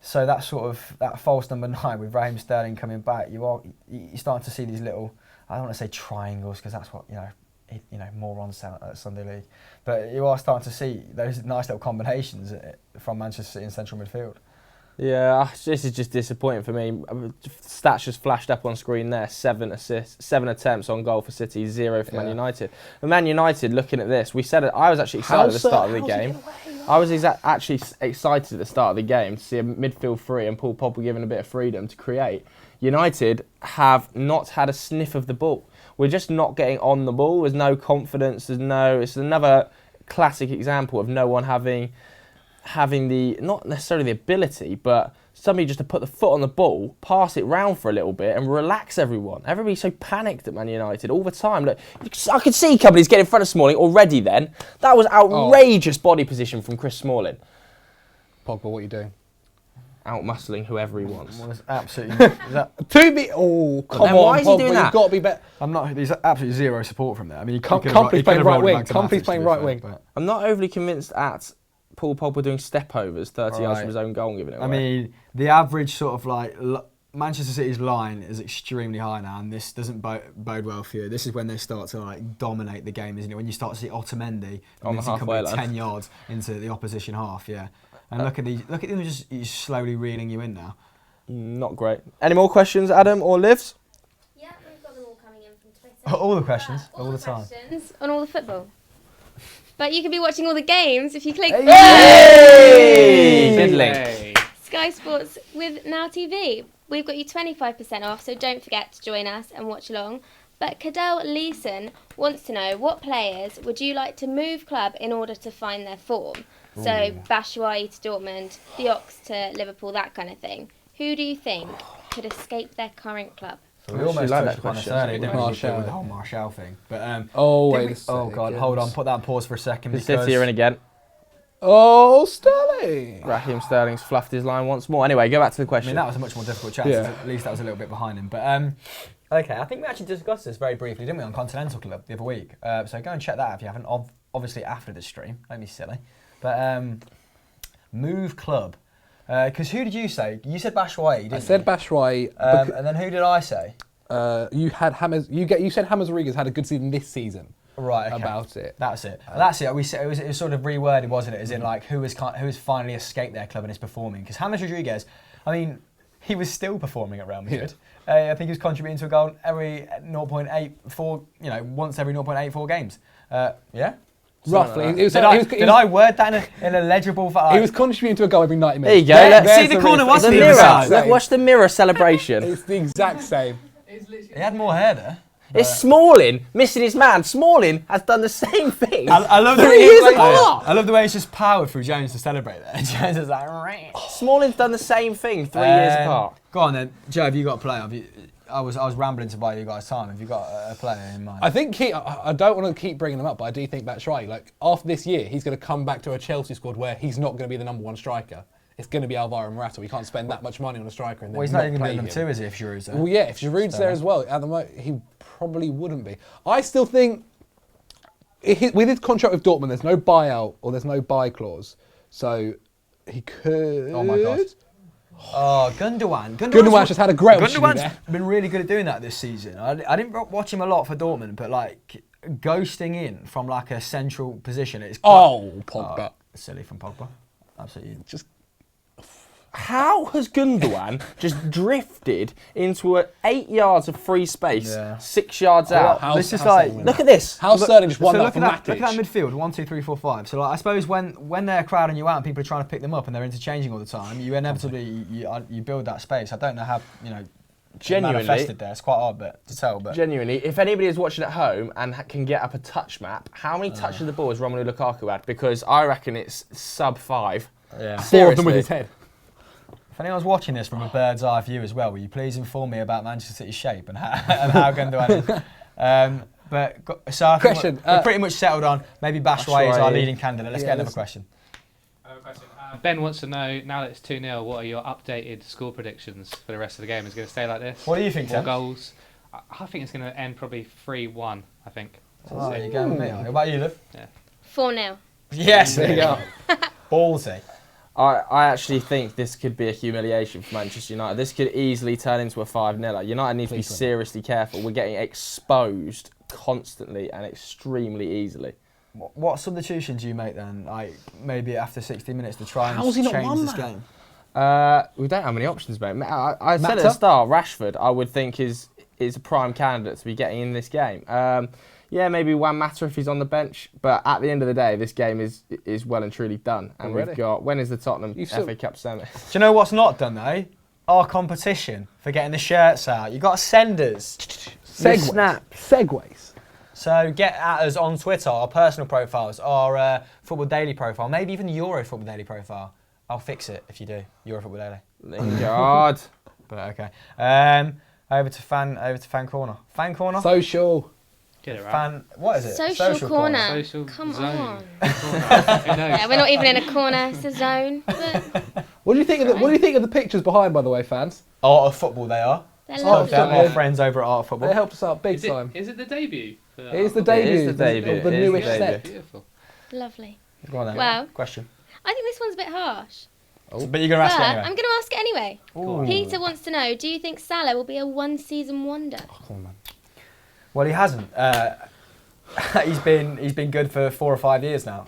So that sort of that false number 9 with Raheem Sterling coming back, you're starting to see these little, I don't want to say triangles because that's what morons sound at Sunday League, but you are starting to see those nice little combinations from Manchester City in central midfield. Yeah, this is just disappointing for me. Stats just flashed up on screen there. 7 assists, 7 attempts on goal for City, 0 for Man United. And Man United, looking at this, we said it. I was actually excited at the start of the game. I was actually excited at the start of the game to see a midfield three and Paul Pogba given a bit of freedom to create. United have not had a sniff of the ball. We're just not getting on the ball. There's no confidence. It's another classic example of no one having the, not necessarily the ability, but somebody just to put the foot on the ball, pass it round for a little bit and relax everyone. Everybody's so panicked at Man United all the time. Look, I could see companies get in front of Smalling already then. That was outrageous body position from Chris Smalling. Pogba, what are you doing? Out-muscling whoever he wants. Well, absolutely. Come on, why is he Pogba, doing that? You've got to be better. There's absolutely zero support from there. I mean, Company's playing right wing. Company's playing right wing. I'm not overly convinced at Paul Pogba doing step-overs 30 yards from his own goal and giving it away. I mean, the average sort of like Manchester City's line is extremely high now, and this doesn't bode well for you. This is when they start to like dominate the game, isn't it? When you start to see Otamendi on the halfway line, 10 yards into the opposition half, And look at them just slowly reeling you in now. Not great. Any more questions, Adam or Livs? Yeah, we've got them all coming in from Twitter. All the questions, all the time. Questions on all the football. But you can be watching all the games if you click Sky Sports with Now TV. We've got you 25% off, so don't forget to join us and watch along. But Cadell Leeson wants to know, what players would you like to move club in order to find their form? So Batshuayi to Dortmund, Diox to Liverpool, that kind of thing. Who do you think could escape their current club? We almost like touched that upon this question. earlier, didn't we? Martial. With the whole Martial thing. But Oh God, hold on, put that on pause for a second. The City are in again. Oh, Sterling. Raheem Sterling's fluffed his line once more. Anyway, go back to the I question. mean, that was a much more difficult chance. Yeah. At least that was a little bit behind him. But okay, I think we actually discussed this very briefly, didn't we, on Continental Club the other week? So go and check that out if you haven't. Obviously after the stream, don't be silly. But move club. Because who did you say? You said Batshuayi, didn't you? I said Batshuayi. And then who did I say? You had James. You said James Rodriguez had a good season this season. Right. Okay. About it. That's it. That's it. We said it was sort of reworded, wasn't it? As in like who has finally escaped their club and is performing? Because James Rodriguez, I mean, he was still performing at Real Madrid. I think he was contributing to a goal every 0.84. Once every 0.84 games. Yeah. Roughly. Did I word that in a legible fashion? He was contributing to a goal every 90 There minutes. you go. See the corner was The the mirror. Look, watch the mirror celebration. It's the exact same. He had more hair there. It's Smalling missing his man. Smalling has done the same thing. I love 3 years apart. I love the way he's just powered through Jones to celebrate there. Jones is like, Smalling's done the same thing 3 years apart. Go on then, Joe. Have you got a player? I was rambling to buy you guys time. Have you got a player in mind? I think I don't want to keep bringing him up, but I do think Batshuayi. Like after this year, he's going to come back to a Chelsea squad where he's not going to be the number one striker. It's going to be Alvaro Morata. We can't spend that much money on a striker and then he's not not even play doing them him. too, is he? If Giroud's there. Well, yeah, if Giroud's there as well, at the moment he probably wouldn't be. I still think with his contract with Dortmund, there's no buyout or there's no buy clause, so he could. Oh my God. Oh, Gundogan. Gundogan's just had a great opportunity Gundogan's been really good at doing that this season. I didn't watch him a lot for Dortmund, but like ghosting in from like a central position, it's quite, Pogba. Silly from Pogba. Absolutely. Just How has Gundogan just drifted into 8 yards of free space, 6 yards out? This is like, look at this. How Sterling just won that from Matic. Look at that midfield, 1, 2, 3, 4, 5. So like, I suppose when they're crowding you out and people are trying to pick them up and they're interchanging all the time, you inevitably you build that space. I don't know how Genuinely, manifested there. It's quite hard to tell. But genuinely, if anybody is watching at home and can get up a touch map, how many touches of the ball has Romelu Lukaku had? Because I reckon it's sub 5. Yeah. 4 of them with his head. If anyone's watching this from a bird's eye view as well, will you please inform me about Manchester City's shape and how Gundogan is? So I think we're pretty much settled on maybe Batshuayi is our leading candidate. Let's get another question. Ben wants to know, now that it's 2-0, what are your updated score predictions for the rest of the game? Is it going to stay like this? What do you think, More Tim? goals? I think it's going to end probably 3-1, I think. Oh, there you go with me. What about you, Liv? Yeah. 4-0. Yes, there you go. Ballsy. I actually think this could be a humiliation for Manchester United. This could easily turn into a 5-0. United need to be seriously careful. We're getting exposed constantly and extremely easily. What substitutions do you make then? Like maybe after 60 minutes to try and How's he not change won this that? game? We don't have many options, mate. I said at the start, Rashford, I would think is a prime candidate to be getting in this game. Yeah, maybe Juan Mata if he's on the bench, but at the end of the day, this game is well and truly done. And we've got, when is the Tottenham FA Cup semi? Do you know what's not done though? Our competition for getting the shirts out. You got to send us Segways. So get at us on Twitter, our personal profiles, our Football Daily profile, maybe even the Euro Football Daily profile. I'll fix it if you do. Euro Football Daily. Thank God. But okay. Over to fan corner. Fan corner. Social. Get it right. What is it? Social corner. Social Come zone. on. Who knows? Yeah, we're not even in a corner. It's a zone. But What do you think of the pictures behind, by the way, fans? Art of Football, they are. they're So lovely. our friends over at Art of Football. They helped us out big Is time. it the debut? It is the debut. the debut. Of the It is newest the set. Beautiful. Lovely. Go on then. Well, Question. I think this one's a bit harsh. But you're going to ask But it anyway. I'm going to ask it anyway. Ooh. Peter wants to know, do you think Salah will be a one-season wonder? Come on, man. Well, he hasn't. He's been good for 4 or 5 years now.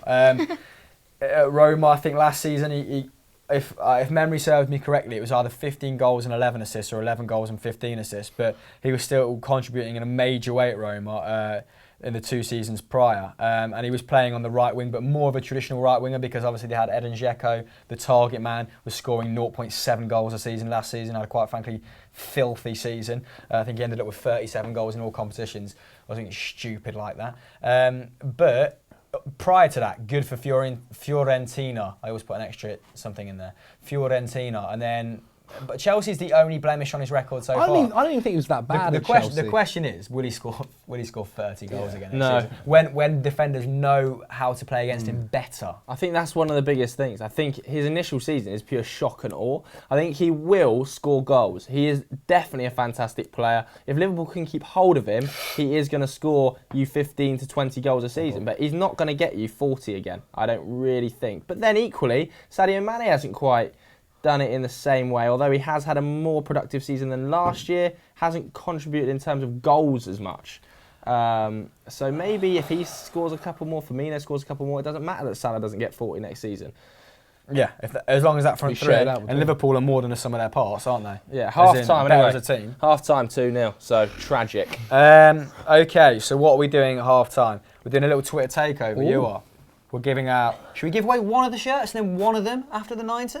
At Roma, I think last season, if memory serves me correctly, it was either 15 goals and 11 assists or 11 goals and 15 assists. But he was still contributing in a major way at Roma in the 2 seasons prior. And he was playing on the right wing, but more of a traditional right winger because obviously they had Edin Dzeko, the target man, was scoring 0.7 goals a season last season. Had a quite frankly filthy season. I think he ended up with 37 goals in all competitions. I think it's stupid like that. But prior to that, good for Fiorentina. I always put an extra something in there. Fiorentina, and then. But Chelsea's the only blemish on his record so far. I don't even think it was that bad. The question is, will he score 30 goals again? No. When defenders know how to play against him better. I think that's one of the biggest things. I think his initial season is pure shock and awe. I think he will score goals. He is definitely a fantastic player. If Liverpool can keep hold of him, he is going to score you 15 to 20 goals a season. But he's not going to get you 40 again, I don't really think. But then equally, Sadio Mane hasn't quite done it in the same way, although he has had a more productive season than last year, hasn't contributed in terms of goals as much. So maybe if he scores a couple more, Firmino scores a couple more, it doesn't matter that Salah doesn't get 40 next season. Yeah, as long as that front three, and them. Liverpool are more than the sum of their parts, aren't they? Yeah, half time anyway. As a team. Half time 2-0, so tragic. Okay, so what are we doing at half time? We're doing a little Twitter takeover. Ooh. You are. We're giving out. Should we give away one of the shirts and then one of them after the 90?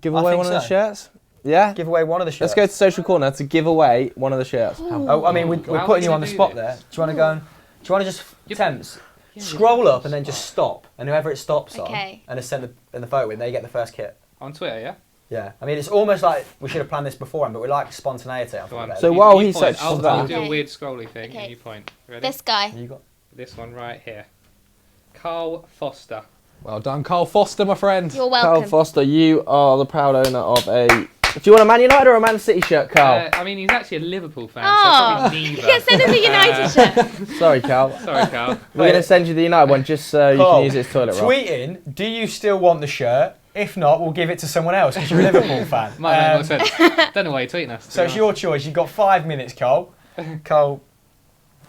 Give away one of the shirts? Yeah? Give away one of the shirts. Let's go to Social Corner to give away one of the shirts. Oh, I mean, we're putting you on the spot there. Do you want to go and... Do you want to just... Temps, scroll up and then just stop. And whoever it stops on and just send the photo in, they get the first kit. On Twitter, yeah? Yeah. I mean, it's almost like we should have planned this beforehand, but we like spontaneity. So while he point, searches I'll for that... do a weird scrolly thing and you point. Ready? This guy. You got... This one right here. Carl Foster. Well done, Carl Foster, my friend. You're welcome. Carl Foster, you are the proud owner of a... Do you want a Man United or a Man City shirt, Carl? I mean, he's actually a Liverpool fan, Oh, so probably neither. yeah, send him the United shirt. Sorry, Carl. Sorry, Carl. We're going to send you the United one just so you can use it as toilet roll. Tweet in, do you still want the shirt? If not, we'll give it to someone else because you're a Liverpool fan. Might make more sense. Don't know why you're tweeting us. So it's your choice. You've got 5 minutes, Cole. Cole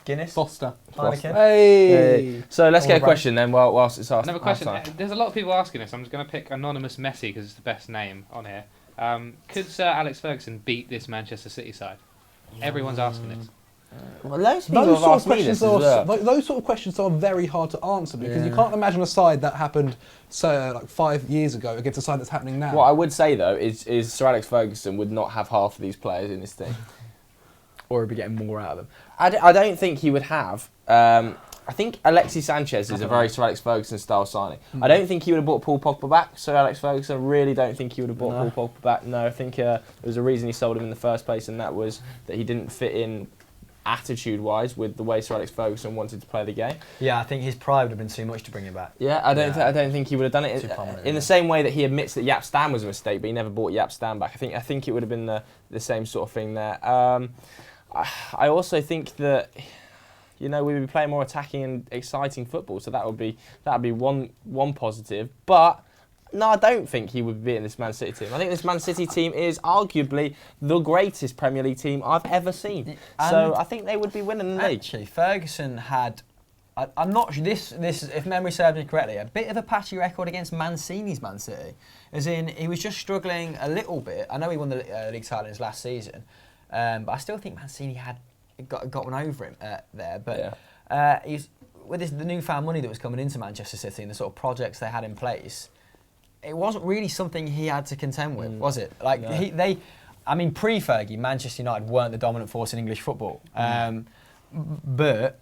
Guinness? Foster. Heineken? Hey. So let's get a question then whilst it's asked. Another question. There's a lot of people asking this. I'm just going to pick Anonymous Messi because it's the best name on here. Could Sir Alex Ferguson beat this Manchester City side? Everyone's asking this. Well, loads of people have asked me this as well. Those sort of questions are very hard to answer because you can't imagine a side that happened like 5 years ago against a side that's happening now. What I would say though is Sir Alex Ferguson would not have half of these players in his team. Or he'd be getting more out of them. I don't think he would have. I think Alexis Sanchez is a very Sir Alex Ferguson style signing. I don't think he would have bought Paul Pogba back. Sir Alex Ferguson, I really don't think he would have bought Paul Pogba back. No, I think there was a reason he sold him in the first place, and that was that he didn't fit in attitude-wise with the way Sir Alex Ferguson wanted to play the game. Yeah, I think his pride would have been too much to bring him back. Yeah, I don't think he would have done it in the same way that he admits that Jaap Stam was a mistake, but he never bought Jaap Stam back. I think it would have been the same sort of thing there. I also think that we'd be playing more attacking and exciting football, so that'd be one positive. But no, I don't think he would be in this Man City team. I think this Man City team is arguably the greatest Premier League team I've ever seen. So I think they would be winning the league. Actually, Ferguson had I'm not sure. This, if memory serves me correctly, a bit of a patchy record against Mancini's Man City. As in, he was just struggling a little bit. I know he won the league title in his last season, but I still think Mancini had got one over him there. But he's with the newfound money that was coming into Manchester City and the sort of projects they had in place. It wasn't really something he had to contend with, was it? Like I mean, pre-Fergie, Manchester United weren't the dominant force in English football, but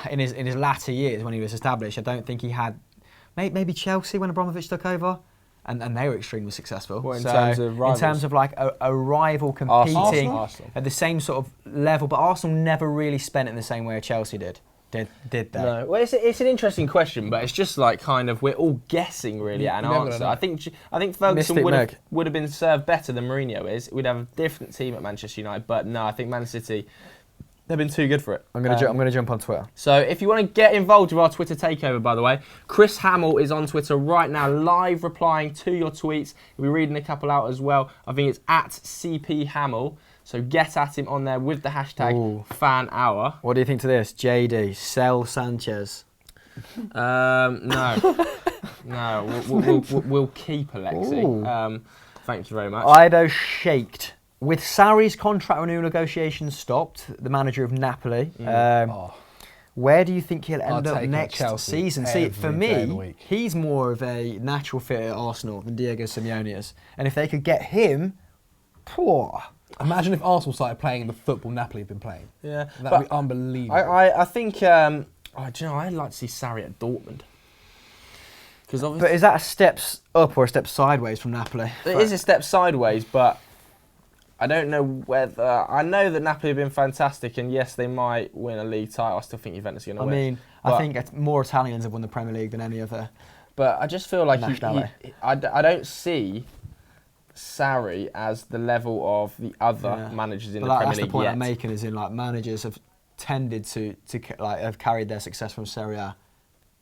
in his latter years when he was established, I don't think he had. Maybe Chelsea when Abramovich took over, and they were extremely successful. Well, in terms of rivals? In terms of like a rival competing Arsenal. at the same sort of level, but Arsenal never really spent it in the same way Chelsea did. Did they? No. Well, it's an interesting question, but it's just like kind of we're all guessing really at an answer. I think Ferguson would have been served better than Mourinho is. We'd have a different team at Manchester United, but no, I think Man City. They've been too good for it. I'm gonna jump on Twitter. So if you want to get involved with our Twitter takeover, by the way, Chris Hamill is on Twitter right now, live replying to your tweets. We'll be reading a couple out as well. I think it's at CP Hamill. So get at him on there with the hashtag Fan Hour. What do you think to this? JD, sell Sanchez. No. We'll keep Alexi. Thank you very much. Ido Shaked. With Sarri's contract renewal negotiations stopped, the manager of Napoli, where do you think he'll end up next season? See, for me, he's more of a natural fit at Arsenal than Diego Simeone is. And if they could get him, imagine if Arsenal started playing the football Napoli have been playing. Yeah, that'd be unbelievable. I think. Do you know? I'd like to see Sarri at Dortmund. But is that a step up or a step sideways from Napoli? It is a step sideways, but I don't know whether. I know that Napoli have been fantastic, and yes, they might win a league title. I still think Juventus are going to win. I mean, I think more Italians have won the Premier League than any other. But I just feel like I don't see Sarri as the level of the other managers in the Premier League. That's the point yet. I'm making. Is in like managers have tended to have carried their success from Serie A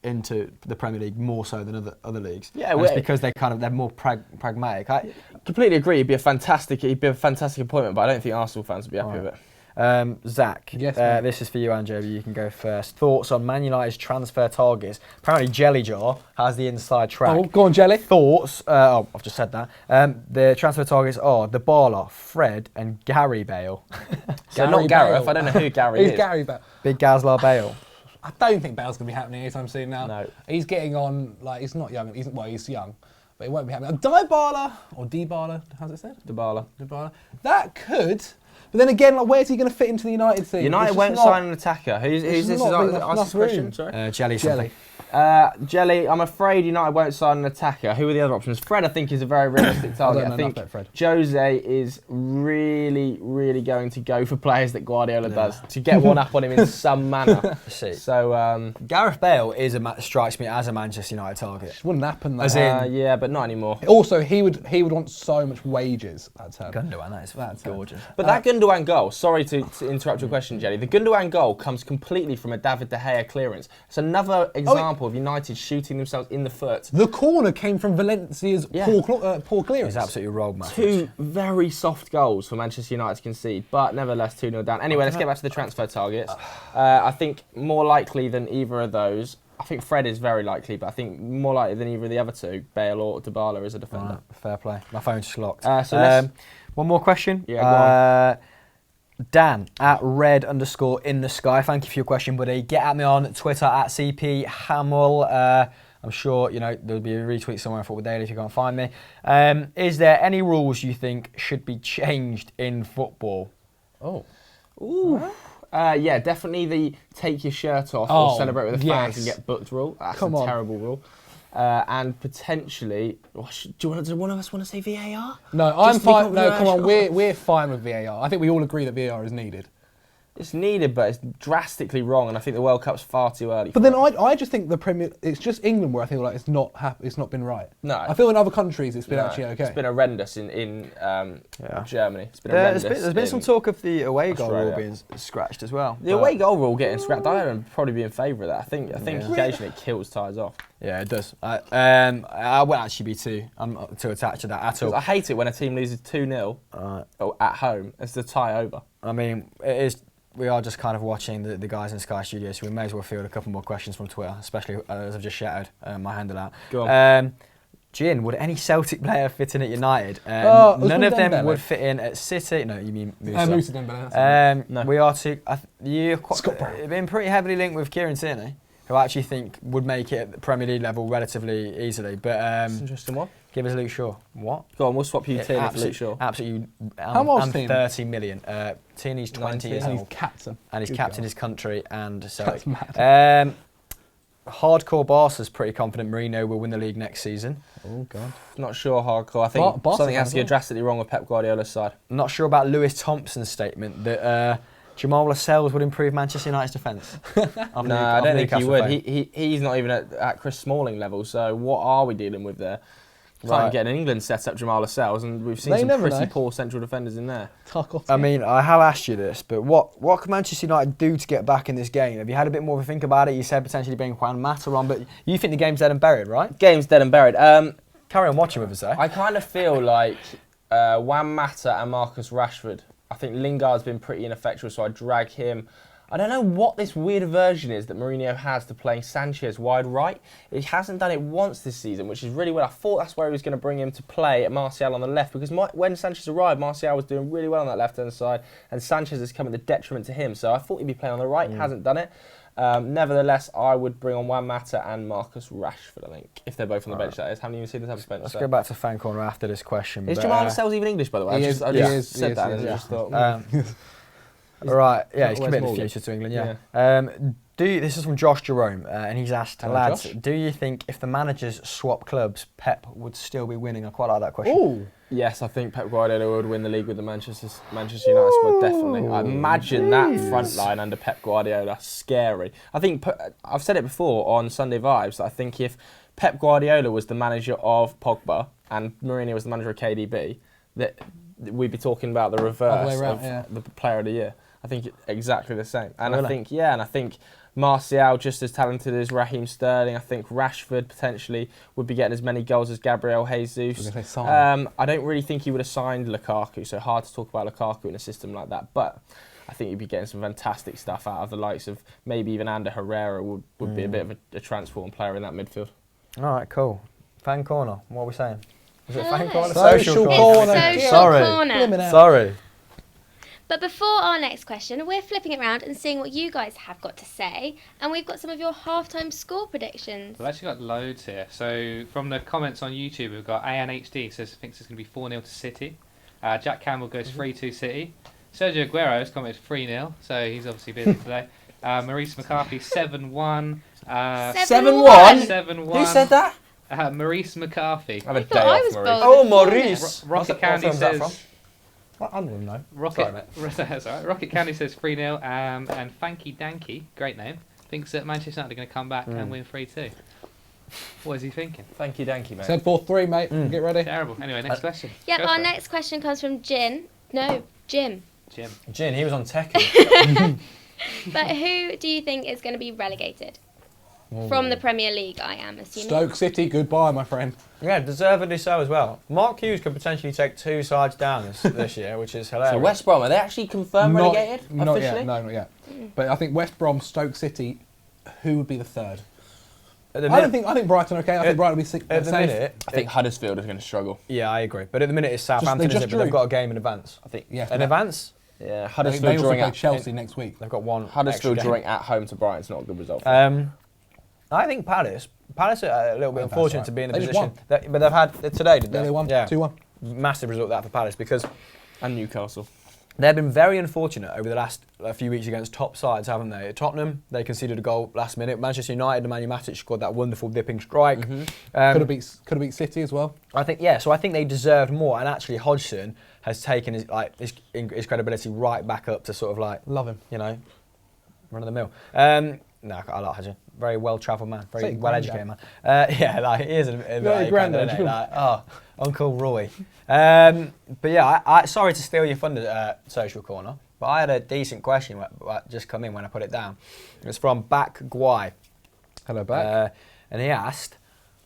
into the Premier League more so than other leagues. Yeah, it's because they're more pragmatic. I completely agree. He'd be a fantastic appointment, but I don't think Arsenal fans would be happy with it. Zach, yes, this is for you, Anjo. You can go first. Thoughts on Man United's transfer targets? Apparently, Jelly Jar has the inside track. Oh, go on, Jelly. Thoughts? I've just said that. The transfer targets are Dybala, Fred, and Gary Bale. So not Gareth. I don't know who Gary is. Who's Gary Bale? Big Gazla Bale. I don't think Bale's going to be happening anytime soon now. No. He's getting on, like, he's not young. He's young, but it won't be happening. Dybala, or Dybala, how's it said? Dybala. That could, but then again, like, where's he going to fit into the United team? United won't sign an attacker. Who's this? Ask the question, sorry? Jelly. Jelly, I'm afraid United won't sign an attacker. Who are the other options? Fred, I think, is a very realistic target. I think Jose is really, really going to go for players that Guardiola does to get one up on him in some manner. So Gareth Bale strikes me as a Manchester United target. It wouldn't happen though. Yeah, but not anymore. Also, he would want so much wages. That's Gundogan, that's gorgeous. But that Gundogan goal, sorry to interrupt your question, Jelly. The Gundogan goal comes completely from a David De Gea clearance. It's another example of United shooting themselves in the foot. The corner came from Valencia's poor clearance. He's absolutely rogue, man. Two very soft goals for Manchester United to concede, but nevertheless 2-0 down. Anyway, let's get back to the transfer targets. I think more likely than either of those. I think Fred is very likely, but I think more likely than either of the other two, Bale or Dybala, is a defender. Fair play. My phone's just locked. One more question. Yeah, go on. Dan at red_in_the_sky. Thank you for your question, buddy. Get at me on Twitter at CP Hamill. I'm sure there'll be a retweet somewhere on Football Daily if you can't find me. Is there any rules you think should be changed in football? Yeah, definitely the take your shirt off or celebrate with the fans and get booked rule. That's a terrible rule. And potentially, do one of us want to say VAR? No, I'm fine. No, come on, we're fine with VAR. I think we all agree that VAR is needed. It's needed, but it's drastically wrong, and I think the World Cup's far too early. But then I just think the Premier, it's just England where I feel like it's not been right. No, I feel in other countries it's been actually okay. It's been horrendous in Germany. It's been horrendous. There's been some talk of the away goal rule being scratched as well. The away goal rule getting scrapped, I would probably be in favour of that. I think occasionally it kills ties off. Yeah, it does. I won't actually be too attached to that at all. I hate it when a team loses 2-0 at home. It's the tie over. I mean, it is. we are just kind of watching the guys in Sky Studios, so we may as well field a couple more questions from Twitter, especially as I've just shouted my handle out. Go on. Gin, would any Celtic player fit in at United? None of them would fit in at City. No, you mean Musa. Musa Dembele. No. We are you've been pretty heavily linked with Kieran Tierney, who I actually think would make it at the Premier League level relatively easily. But That's an interesting one. Give us Luke Shaw. What? Go on, we'll swap you Tierney for Luke Shaw. Absolutely. How much and 30 million. Tierney's 20 years And old. he's captain. And he's Good captain God. his country and That's Celtic. mad. Hardcore Barca's pretty confident Mourinho will win the league next season. Oh, God. Not sure, hardcore. I think Barca something has to as get well. drastically wrong with Pep Guardiola's side. Not sure about Lewis Thompson's statement that Jamal Lascelles would improve Manchester United's defence. No, I don't think he would. He's not even at Chris Smalling level, so what are we dealing with there? Trying to get an England set up Jamal Lascelles, and we've seen some pretty poor central defenders in there. I mean, I have asked you this, but what can Manchester United do to get back in this game? Have you had a bit more of a think about it? You said potentially bring Juan Mata on, but you think the game's dead and buried, right? Game's dead and buried. Carry on watching with us, though. I kind of feel like Juan Mata and Marcus Rashford. I think Lingard's been pretty ineffectual, so I drag him. I don't know what this weird aversion is that Mourinho has to playing Sanchez wide right. He hasn't done it once this season, which is really weird. I thought that's where he was going to bring him to play at Martial on the left, because when Sanchez arrived, Martial was doing really well on that left-hand side, and Sanchez has come at the detriment to him. So I thought he'd be playing on the right. He hasn't done it. Nevertheless, I would bring on Juan Mata and Marcus Rashford, I think, if they're both on the bench, that is. Haven't even seen the type of bench. Let's go back to fan corner after this question. Is Jamal Lascelles even English, by the way? He I is, just said that and I just thought... Right, yeah, he's Where's committed Morgan? the future to England, yeah. This is from Josh Jerome, and he's asked, Hello, lads, Josh. do you think if the managers swap clubs, Pep would still be winning? I quite like that question. Ooh. Yes, I think Pep Guardiola would win the league with the Manchester United squad, definitely. I imagine that front line under Pep Guardiola, scary. I think, I've said it before on Sunday Vibes, that I think if Pep Guardiola was the manager of Pogba and Mourinho was the manager of KDB, that we'd be talking about the reverse of the player of the year. I think exactly the same. And Really? I think Martial just as talented as Raheem Sterling. I think Rashford potentially would be getting as many goals as Gabriel Jesus. I don't really think he would have signed Lukaku, so hard to talk about Lukaku in a system like that. But I think you'd be getting some fantastic stuff out of the likes of maybe even Ander Herrera would be a bit of a transform player in that midfield. All right, cool. Fan corner, what are we saying? Is it Hello. fan corner? Social corner. Social Sorry. corner. Sorry. But before our next question, we're flipping it around and seeing what you guys have got to say. And we've got some of your halftime score predictions. We've actually got loads here. So from the comments on YouTube, we've got ANHD says thinks it's going to be 4-0 to City. Jack Campbell goes 3-2 City. Sergio Aguero has commented 3-0, so he's obviously busy today. Maurice McCarthy 7-1. 7-1? 7-1. Who said that? Maurice McCarthy. I have a I day thought I off, was Maurice. bold. Oh, Maurice. Rocket Candy says... I don't even know. Rocket, that's all right. Rocket Candy says 3-0, and Fanky Danky, great name, thinks that Manchester United are going to come back and win 3-2. What is he thinking? Thank you, mate. Said 4-3, mate. Get ready. Terrible. Anyway, next question. Yep, Go our for it. next question comes from Jim. No, Jim. Jim. Gin, he was on Tekken. But who do you think is going to be relegated? From the Premier League, I am assuming. Stoke City, goodbye, my friend. Yeah, deservedly so as well. Mark Hughes could potentially take 2 sides down this year, which is hilarious. So West Brom, are they actually confirmed relegated Not officially? yet, no, not yet. But I think West Brom, Stoke City, who would be the third? At the I minute, think Brighton okay. I think Brighton will be sixth. at the minute, I think Huddersfield is going to struggle. yeah, I agree. But at the minute it's Southampton, just isn't it? But they've drew. got a game in advance. I think Yeah, In advance? yeah, they Huddersfield also drawing play at Chelsea next week. They've got one Huddersfield extra drawing game. at home to Brighton's not a good result. I think Palace are a little bit That's unfortunate right. to be in the They just position. won. But they've had today, did they? Yeah, they won. Yeah. 2-1. Massive result that for Palace because And Newcastle. they've been very unfortunate over the last few weeks against top sides, haven't they? At Tottenham, they conceded a goal last minute. Manchester United, Nemanja Matic scored that wonderful dipping strike. Could have beat City as well. I think so I think they deserved more, and actually Hodgson has taken his credibility right back up to sort of like Love him. run of the mill. No, I like Hodgson. Very well travelled man, very Say well educated man. He is a bit like granddad. isn't he? Like, Uncle Roy. But yeah, I sorry to steal your thunder, Social Corner, but I had a decent question just come in when I put it down. It's from Back Guai. Hello, back. And he asked,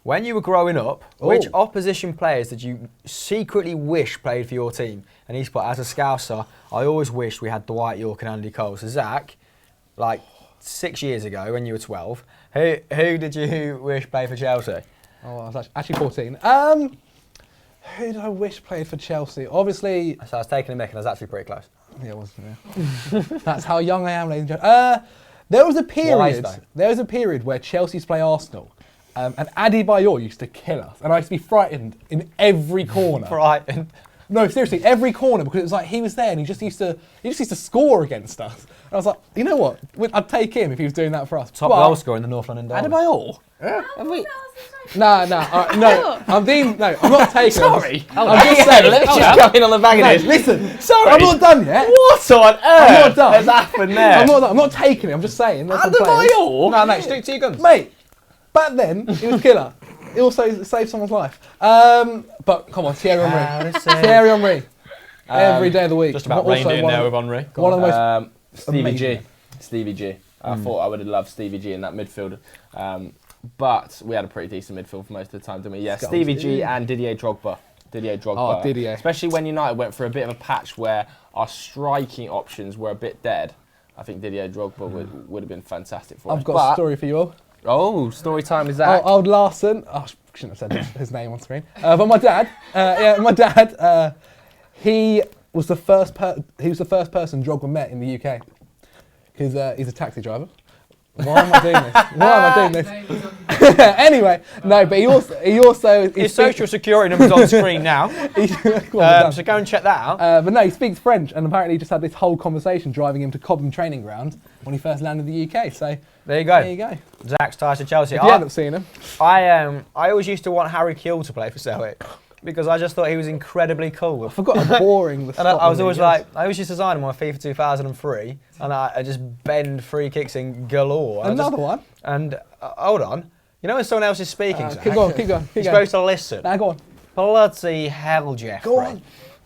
When you were growing up, which opposition players did you secretly wish played for your team? And he's put, as a Scouser, I always wished we had Dwight York and Andy Cole. So Zach, like 6 years ago when you were 12, who did you wish played for Chelsea? Oh, I was actually 14. Who did I wish played for Chelsea? Obviously... So I was taking a mick and I was actually pretty close. Yeah, it was. Yeah. That's how young I am, ladies and gentlemen. There was a period where Chelsea's play Arsenal. And Adebayor used to kill us, and I used to be frightened in every corner. Frightened? No, seriously, every corner, because it was like he was there and he just used to score against us. And I was like, you know what? I'd take him if he was doing that for us. Top goal scorer in the North London derby. Adebayor? Yeah. No, I'm not taking Sorry. him. I'm just saying. Let me just come in on the back of this. Listen, sorry. I'm not done yet. What on earth I'm not done. has happened there? I'm not taking him. I'm just saying. Adebayor? No, mate, stick to your guns. Mate, back then, he was killer. He also saved someone's life. But come on, Thierry Henry. Thierry Henry. Every day of the week. Just about reined it in there with Henry. One of the most Stevie G. I thought I would have loved Stevie G in that midfield. But we had a pretty decent midfield for most of the time, didn't we? Yeah, Stevie G and Didier Drogba. Oh, Didier. Especially when United went for a bit of a patch where our striking options were a bit dead. I think Didier Drogba would have been fantastic for us. I've got a story for you all. Oh, story time is that. Old Larson. Oh, I shouldn't have said his name on screen. But my dad, he was the first person Drogba met in the UK. He's a taxi driver. Why am I doing this? Anyway, no, but he also his social security number's on screen now. So go and check that out. But no, he speaks French, and apparently he just had this whole conversation driving him to Cobham training ground when he first landed in the UK. So there you go. There you go. Zach's ties to Chelsea. If you haven't seen him, I always used to want Harry Kewell to play for Celtic because I just thought he was incredibly cool. I forgot how boring the And I was always like, I always used to sign him on FIFA 2003, and I just bend free kicks in galore. Another one. And hold on, you know when someone else is speaking, Zach, keep going. You're supposed to listen. Go on. Bloody hell, Jeff. Go on.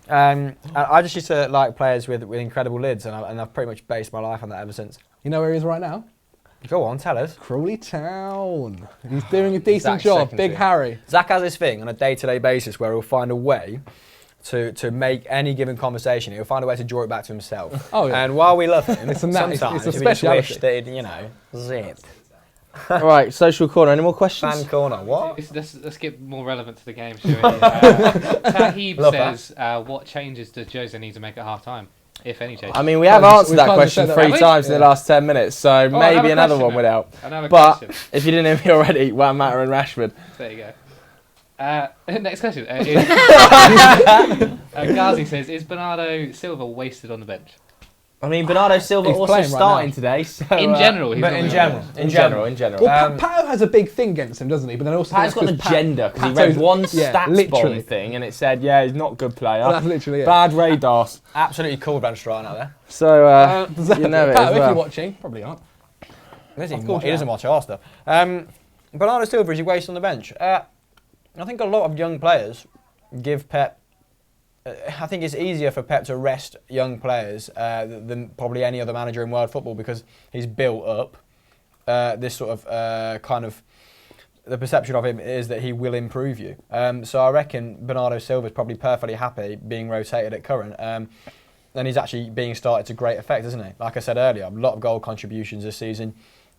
And I just used to like players with incredible lids, and I've pretty much based my life on that ever since. You know where he is right now? Go on, tell us. Crawley Town. He's doing a decent job. Big Harry. Zach has this thing on a day-to-day basis where he'll find a way to make any given conversation. He'll find a way to draw it back to himself. Oh, yeah. And while we love him, sometimes it's a we just wish speciality. that he'd, zip. All right, social corner. Any more questions? Fan corner. What? Let's get more relevant to the game, shall we? Tahib Love says, what changes does Jose need to make at half-time, if any changes? I mean, we have answered that question 3 times in the last 10 minutes, so maybe another one would help. But if you didn't hear me already, Juan Mata and Rashford. There you go. Next question. Ghazi says, is Bernardo Silva wasted on the bench? I mean, Bernardo Silva He's also playing right starting now. today. So, In general, he's But not in general. Well, Pato has a big thing against him, doesn't he? But then also Pat's got an agenda because he read one stats bomb thing and it said, yeah, he's not a good player. Well, that's literally it. Bad radars. Absolutely cool bench starting out there. So, you know it Pato, as if well. you're watching, probably not. He doesn't watch our stuff. Bernardo Silva, is he wasted on the bench? I think a lot of young players give Pep. I think it's easier for Pep to rest young players than probably any other manager in world football because he's built up this sort of kind of. The perception of him is that he will improve you. So I reckon Bernardo Silva is probably perfectly happy being rotated at current. And he's actually being started to great effect, isn't he? Like I said earlier, a lot of goal contributions this season.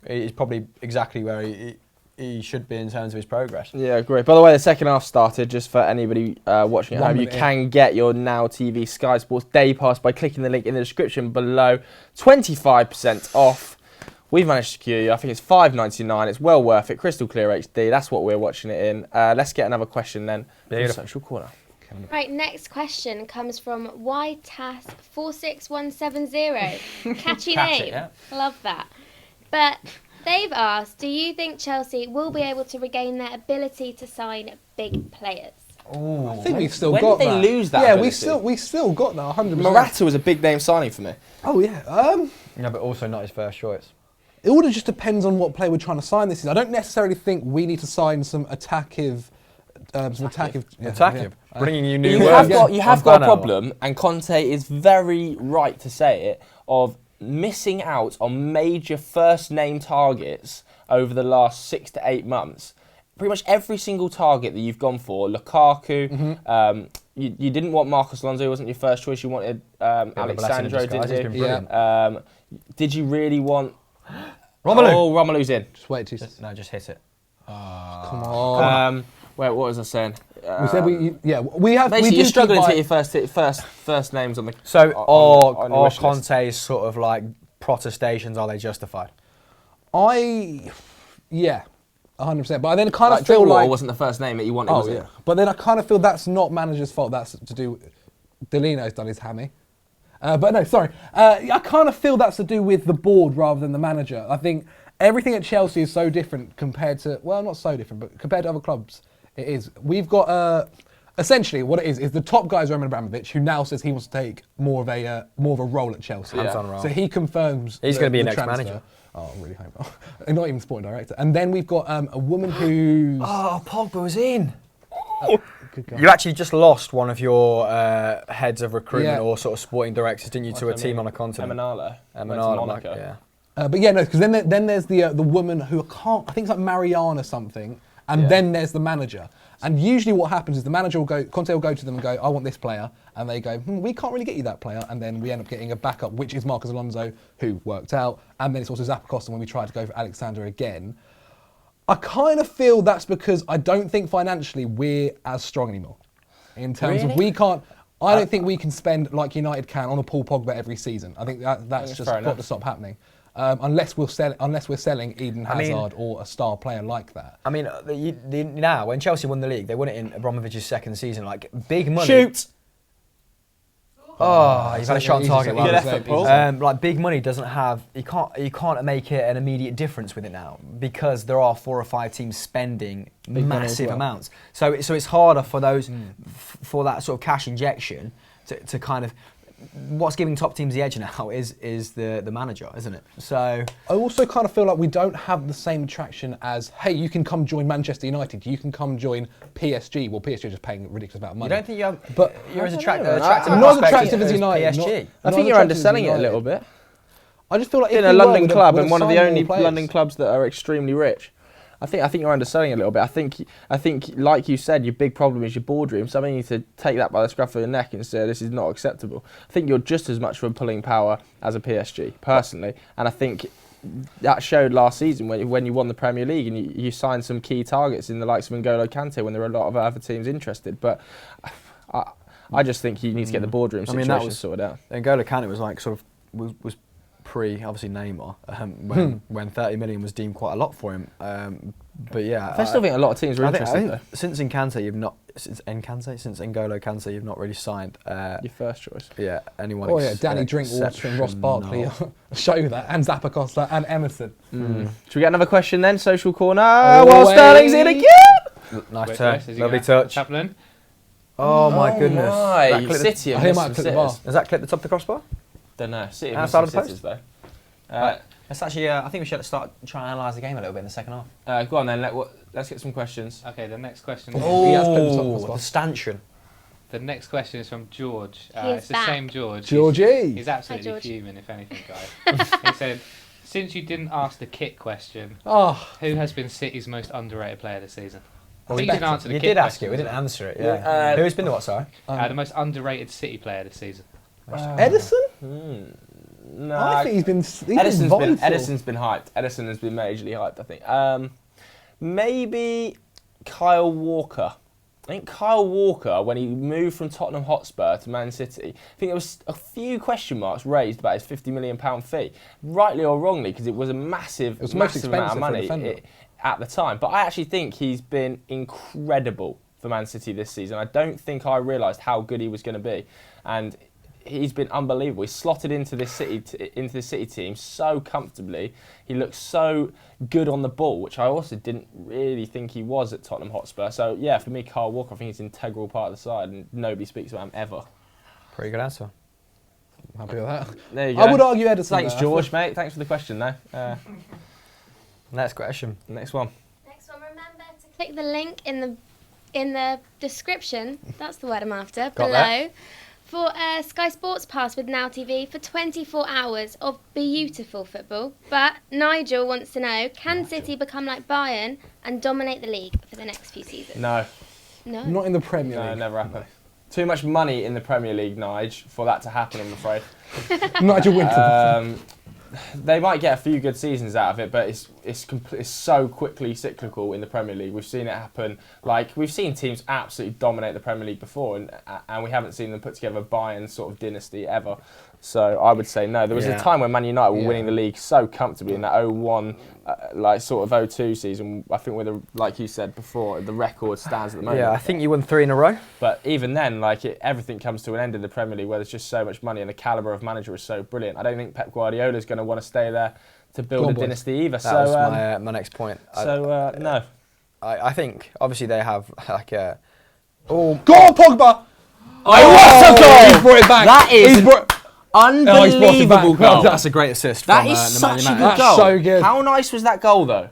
He's probably exactly where he should be in terms of his progress. Yeah, great. By the way, the second half started. Just for anybody watching at home, you can get your Now TV Sky Sports Day Pass by clicking the link in the description below. 25% off. We've managed to secure you. I think it's $5.99. It's well worth it. Crystal clear HD. That's what we're watching it in. Let's get another question then. Social corner. Right, next question comes from YTAS46170. Catchy name. Yeah. Love that. But they've asked, do you think Chelsea will be able to regain their ability to sign big players? Ooh. I think we've still when got did that. they lose that Yeah, ability? we still got that 100%. Morata was a big name signing for me. Oh, yeah. No, but also not his first choice. It all just depends on what player we're trying to sign this season. I don't necessarily think we need to sign some attackive. Bringing you new You words. have got a problem, and Conte is very right to say it, of missing out on major first-name targets over the last 6 to 8 months. pretty much every single target that you've gone for, Lukaku, you didn't want Marcos Alonso, wasn't your first choice. You wanted Alexandro, didn't you? Yeah. Did you really want... Romelu. Oh, Romelu's in. Just wait 2 seconds. No, just hit it. Come on. Wait, what was I saying? We said we have. Basically, we you're do struggling to keep get your first names on the... So on your are wish list. Conte's sort of like protestations, are they justified? Yeah, 100%. But I then kind of Like feel Drinkwater like wasn't the first name that you wanted, oh was yeah. it? But then I kind of feel that's not manager's fault. That's to do. Delino's done his hammy. But no, sorry. I kind of feel that's to do with the board rather than the manager. I think everything at Chelsea is so different compared to, well, not so different, but compared to other clubs, it is. We've got, essentially what it is the top guy is Roman Abramovich, who now says he wants to take more of a role at Chelsea. Hands-on role. So he confirms He's going to be an transfer. ex-manager. Oh, I really hope not. Not even sporting director. And then we've got a woman who's... Oh, Pogba was in. Good guy. You actually just lost one of your heads of recruitment Yeah. or sort of sporting directors, didn't you, to a team on a continent? Emanalo. Emanalo, Monaco. yeah. But yeah, no, because then there's the woman who I think it's like Mariana something, and then there's the manager. And usually what happens is the manager will go, Conte will go to them and go, I want this player, and they go, we can't really get you that player, and then we end up getting a backup, which is Marcos Alonso, who worked out, and then it's also Zappacosta when we tried to go for Alexander again. I kind of feel that's because I don't think financially we're as strong anymore. In terms of we can't, I don't think we can spend like United can on a Paul Pogba every season. I think that's just got to stop happening. Unless we're selling Eden Hazard or a star player like that. I mean, now when Chelsea won the league, they won it in Abramovich's second season. Like big money. Shoot! Oh, you've had a shot on target. Good effort, Paul. Like big money doesn't have. You can't make it an immediate difference with it now because there are 4 or 5 teams spending massive amounts. So it's harder for those for that sort of cash injection to kind of. What's giving top teams the edge now is the manager, isn't it? So I also kind of feel like we don't have the same attraction as, hey, you can come join Manchester United, you can come join PSG. Well, PSG are just paying a ridiculous amount of money. you don't think you have, but you're as attractive not as attractive as United. PSG. I think you're underselling it a little bit. I just feel like In a London club and one of the only London clubs that are extremely rich. I think you're underselling it a little bit. I think, like you said, your big problem is your boardroom. So I need to take that by the scruff of the neck and say this is not acceptable. I think you're just as much for pulling power as a PSG, personally. And I think that showed last season when you won the Premier League and you signed some key targets in the likes of N'Golo Kante when there were a lot of other teams interested. But I just think you need to get the boardroom situation sorted out. N'Golo Kante was like sort of was pre obviously Neymar when 30 million was deemed quite a lot for him. But yeah, I still think a lot of teams are interested though. Since N'Golo Kante, you've not really signed your first choice. Yeah, anyone. Oh yeah, Danny Drinkwater and Ross Barkley show you that, and Zappacosta and Emerson. Should we get another question then? Social corner. While Sterling's in again. Nice turn, lovely touch. Happening. Oh my goodness! My. City I might clip the bar. Does that clip the top of the crossbar? Don't know. City outside of the post though. Let's actually. I think we should start trying to analyse the game a little bit in the second half. Go on then. Let's get some questions. Okay, the next question. The stanchion. The next question is from George. He's it's the back. same George. Georgie. He's absolutely George. fuming, if anything, guys. He said, since you didn't ask the kit question, who has been City's most underrated player this season? I think you didn't answer the You kit did ask question. it. We didn't answer it. Yeah. Who's been the what? Sorry. The most underrated City player this season. Edison? No, I think he's been vital. Edison's been hyped. Edison has been majorly hyped, I think. Maybe Kyle Walker. I think Kyle Walker, when he moved from Tottenham Hotspur to Man City, I think there was a few question marks raised about his £50 million fee, rightly or wrongly, because it was a massive amount of money at the time. But I actually think he's been incredible for Man City this season. I don't think I realised how good he was going to be, and he's been unbelievable. He's slotted into this City team so comfortably. He looks so good on the ball, which I also didn't really think he was at Tottenham Hotspur. So yeah, for me, Kyle Walker, I think he's an integral part of the side, and nobody speaks about him ever. Pretty good answer. I'm happy with that. There you go. I would argue Edison. Thanks, George, mate. Thanks for the question, though. Next question. Next one. Next one, remember to click the link in the description, that's the word I'm after, below, for a Sky Sports Pass with Now TV for 24 hours of beautiful football. But Nigel wants to know, can City become like Bayern and dominate the league for the next few seasons? No. No. Not in the Premier League. No, never happened. Too much money in the Premier League, Nige, for that to happen, I'm afraid. Nigel Winter. They might get a few good seasons out of it, but it's so quickly cyclical in the Premier League. We've seen it happen. Like, we've seen teams absolutely dominate the Premier League before, and we haven't seen them put together a Bayern sort of dynasty ever. So I would say no. There was a time when Man United were winning the league so comfortably in that 0-1, sort of 0-2 season. I think like you said before, the record stands at the moment. Yeah, I think you won 3 in a row. But even then, everything comes to an end in the Premier League where there's just so much money and the calibre of manager is so brilliant. I don't think Pep Guardiola's going to want to stay there to build a dynasty either. That was my next point. No. I think, obviously, they have like a... Oh, Go on, Pogba! What a goal! He's brought it back. That is He's brought unbelievable goal. that's a great assist That from is Nemanja such a Matic. good goal. That's so good. How nice was that goal, though?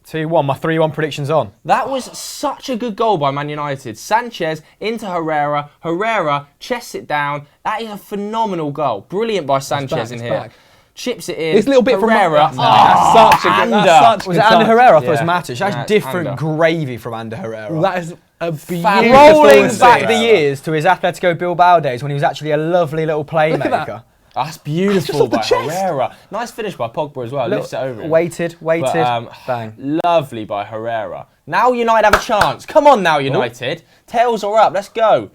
2-1, my 3-1 prediction's on. That was such a good goal by Man United. Sanchez into Herrera. Herrera chests it down. That is a phenomenal goal. Brilliant by Sanchez in here. back. Chips it in. This little bit Herrera. from that's such a good. That's such Was good it Ander touch. Herrera? I thought it was Yeah. Matic. That's No, it's different Ander. gravy from Ander Herrera. That is a beautiful Rolling assist. back the years to his Atletico Bilbao days when he was actually a lovely little playmaker. that. That's beautiful off the by chest. Herrera. Nice finish by Pogba as well. Lifts it over him. Waited, But, bang. Lovely by Herrera. Now United have a chance. Come on now, United. Tails are up. Let's go.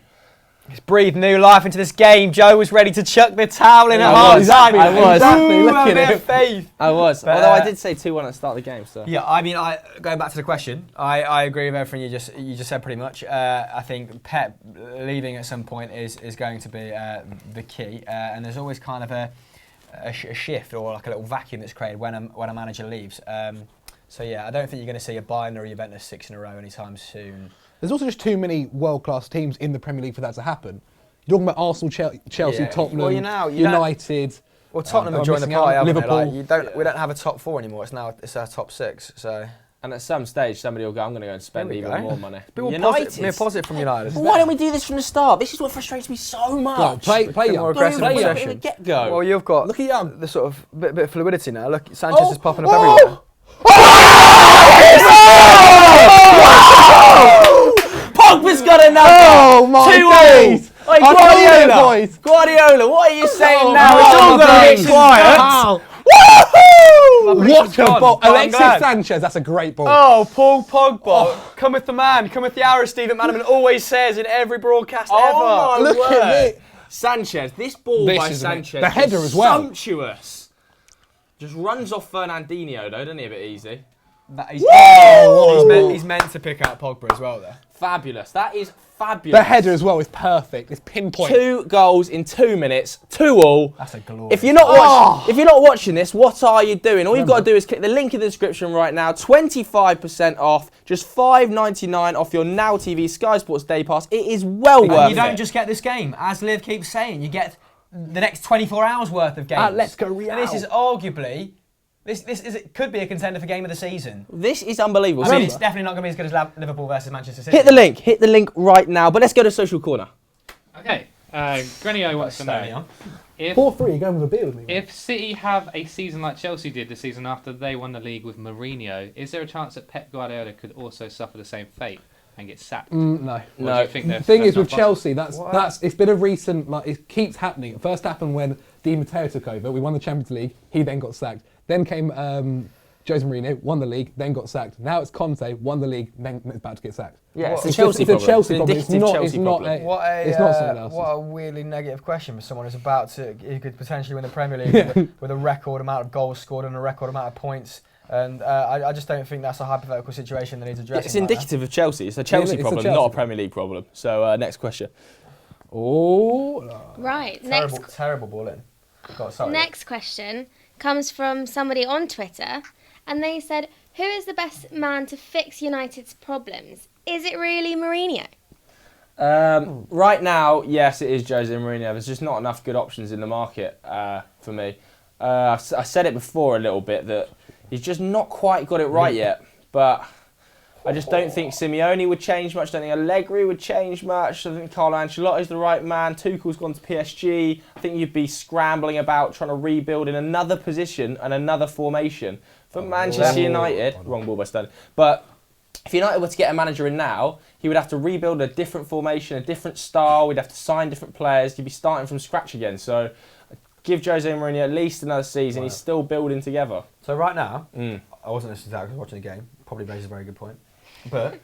He's breathed new life into this game. Joe was ready to chuck the towel in at I half was. time. I was. Exactly, look Have a at bit him. of faith. I was. But, Although I did say 2-1 at the start of the game. So. Yeah, I mean, going back to the question, I agree with everything you just said pretty much. I think Pep leaving at some point is going to be the key, and there's always kind of a shift or like a little vacuum that's created when a manager leaves. So yeah, I don't think you're going to see a Bayern or a Juventus 6 in a row anytime soon. There's also just too many world-class teams in the Premier League for that to happen. You're talking about Arsenal, Chelsea, Yeah. Tottenham, Well, you United. Well, Tottenham have I'm joined the missing party, out. haven't Liverpool. they? Like, we don't have a top 4 anymore. It's our top 6. So And at some stage, somebody will go, I'm going to go and spend Here we even go. more money. be more United. positive from United. Well, why don't we do this from the start? This is what frustrates me so much. Go on, play Bit young. more aggressive Don't even possession. from the get-go. Well, you've got Look at Young. the sort of bit of fluidity now. Look, Sanchez Oh, is popping up oh! everywhere. Pogba's got another. Oh my 2-2. days! Oi, I told Guardiola. you, boys. Guardiola, what are you saying Oh, now? my It's all going to days. be quiet. Wow. Woohoo! What a gone, ball. but I'm Alexis glad. Sanchez, that's a great ball. Oh, Paul Pogba, come with the man, come with the Aristide that Manaman always says in every broadcast Oh ever. my Look word. at me. Sanchez, this ball This by is Sanchez. the header is as well. Sumptuous. Just runs off Fernandinho though, doesn't he? A bit easy. He's meant to pick out Pogba as well there. Fabulous. That is fabulous. The header as well is perfect. It's pinpoint. 2 goals in 2 minutes, 2-2. That's a glorious. If you're not watching this, what are you doing? All you've got to do is click the link in the description right now. 25% off, just $5.99 off your Now TV Sky Sports Day Pass. It is well worth And you it. don't just get this game, as Liv keeps saying, you get the next 24 hours worth of games. Let's go Real. And this is arguably, it could be a contender for game of the season. This is unbelievable. I mean, So- it's definitely not going to be as good as Liverpool versus Manchester City. hit the link right now. But let's go to Social Corner. Okay, Grenio wants to know if 4-3, you're going with a beer with me. if City have a season like Chelsea did the season after they won the league with Mourinho, is there a chance that Pep Guardiola could also suffer the same fate and get sacked? No. Or do you think The thing that's is with not Chelsea, that's it's been a recent, it keeps happening. It first happened when Di Matteo took over. We won the Champions League. He then got sacked. Then came Jose Mourinho, won the league, then got sacked. Now it's Conte, won the league, then is about to get sacked. Yeah, it's a It's Chelsea it's a problem. Chelsea It's an problem. It's indicative not. Chelsea It's not. problem. It's not someone else's. What a weirdly negative question for someone who's about to, who could potentially win the Premier League with a record amount of goals scored and a record amount of points. And I just don't think that's a hypothetical situation that needs addressing. It's indicative of Chelsea. It's a Chelsea it's a problem, Chelsea not a problem. Premier League problem. So next question. Right, Terrible ball in. God, sorry. next question comes from somebody on Twitter, and they said, who is the best man to fix United's problems? Is it really Mourinho? Right now, yes, it is Jose Mourinho. There's just not enough good options in the market for me. I said it before a little bit that he's just not quite got it right yet. But I just don't think Simeone would change much. I don't think Allegri would change much. I think Carlo Ancelotti's the right man. Tuchel's gone to PSG. I think you'd be scrambling about trying to rebuild in another position and another formation. For Manchester United, wrong ball by Sterling. But if United were to get a manager in now, he would have to rebuild a different formation, a different style. We'd have to sign different players. You'd be starting from scratch again. So give Jose Mourinho at least another season. He's still building together. So right now, I wasn't listening to that because I was watching the game. Probably raises a very good point. But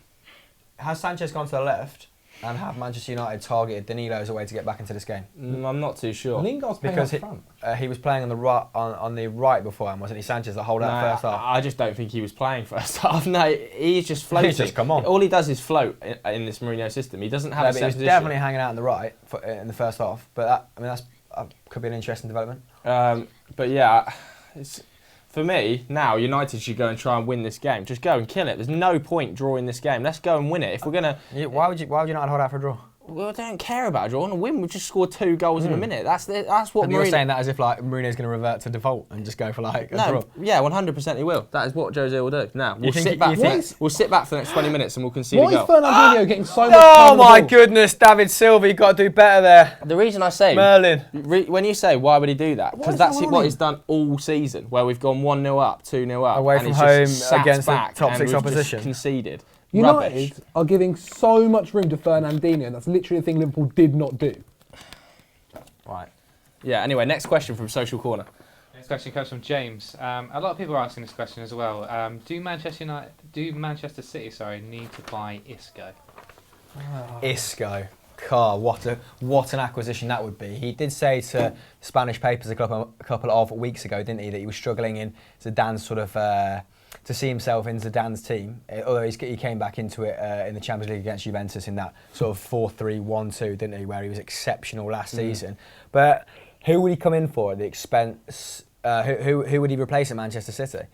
has Sanchez gone to the left and have Manchester United targeted Danilo as a way to get back into this game? I'm not too sure. Lingard's playing up front. He was playing on the right before him, wasn't he? Sanchez that hold out first half. I just don't think he was playing first half. No, he's just floating. He's just come on. All he does is float in this Mourinho system. He doesn't have a set he was position. definitely hanging out on the right in the first half. But that could be an interesting development. But yeah, for me, now United should go and try and win this game. Just go and kill it. There's no point drawing this game. Let's go and win it. If we're gonna, why would you not hold out for a draw? Well, I don't care about a draw. On a win, we've just scored 2 goals in a minute. That's what Mourinho. You're saying that as if like Mourinho's going to revert to default and just go for like a draw. Yeah, 100% he will. That is what Jose will do. Now we'll sit back for the next 20 minutes and we'll concede a goal. Why is Fernandinho getting so much? Oh my goodness, David Silva, you got to do better there. The reason I say Merlin, when you say why would he do that, because that's what he's done all season, where we've gone 1-0 up, 2-0 up, away and from he's home just sat against back the top 6 and opposition, just conceded. United Rubbish. are giving so much room to Fernandinho, and that's literally the thing Liverpool did not do. Right. Yeah, anyway, next question from Social Corner. Next question comes from James. A lot of people are asking this question as well. Do Manchester City need to buy Isco? Isco. What an acquisition that would be. He did say to Spanish papers a couple of weeks ago, didn't he, that he was struggling in Zidane's sort of to see himself in Zidane's team. Although he came back into it in the Champions League against Juventus in that sort of 4-3-1-2, didn't he, where he was exceptional last season. But who would he come in for at the expense? Who would he replace at Manchester City?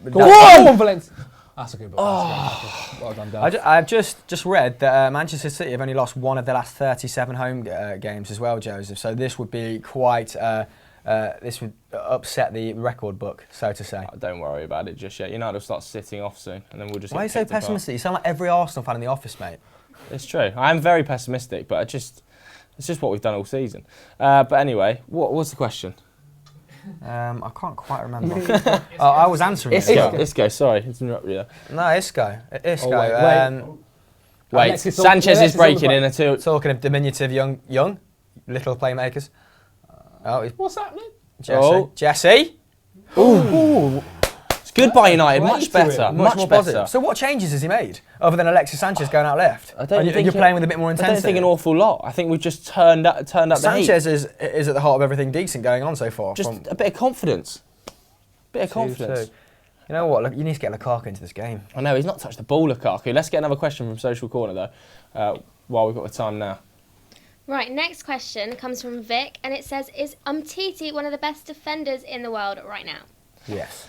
Go on, Valencia. That's a good one. Well done, Dad. I've just read that Manchester City have only lost one of their last 37 home games as well, Joseph. So this would be quite. This would upset the record book, so to say. Don't worry about it just yet. United will start sitting off soon, and then we'll just. Why are you so pessimistic? You sound like every Arsenal fan in the office, mate. It's true. I am very pessimistic, but it's just what we've done all season. But anyway, what's the question? I can't quite remember. I was answering Isco, sorry, it's interrupted you. No, Isco. Wait, Sanchez is breaking in a two. Talking of diminutive young little playmakers. What's happening? Jesse. Ooh. It's good by United. Much better. Much more better. Positive. So what changes has he made other than Alexis Sanchez going out left? You're playing with a bit more intensity. I don't think an awful lot. I think we've just turned up the heat. Sanchez is at the heart of everything decent going on so far. Just a bit of confidence. Confidence. You know what? Look, you need to get Lukaku into this game. I know, he's not touched the ball, Lukaku. Let's get another question from Social Corner, though, while we've got the time now. Right, next question comes from Vic, and it says, is Umtiti one of the best defenders in the world right now? Yes.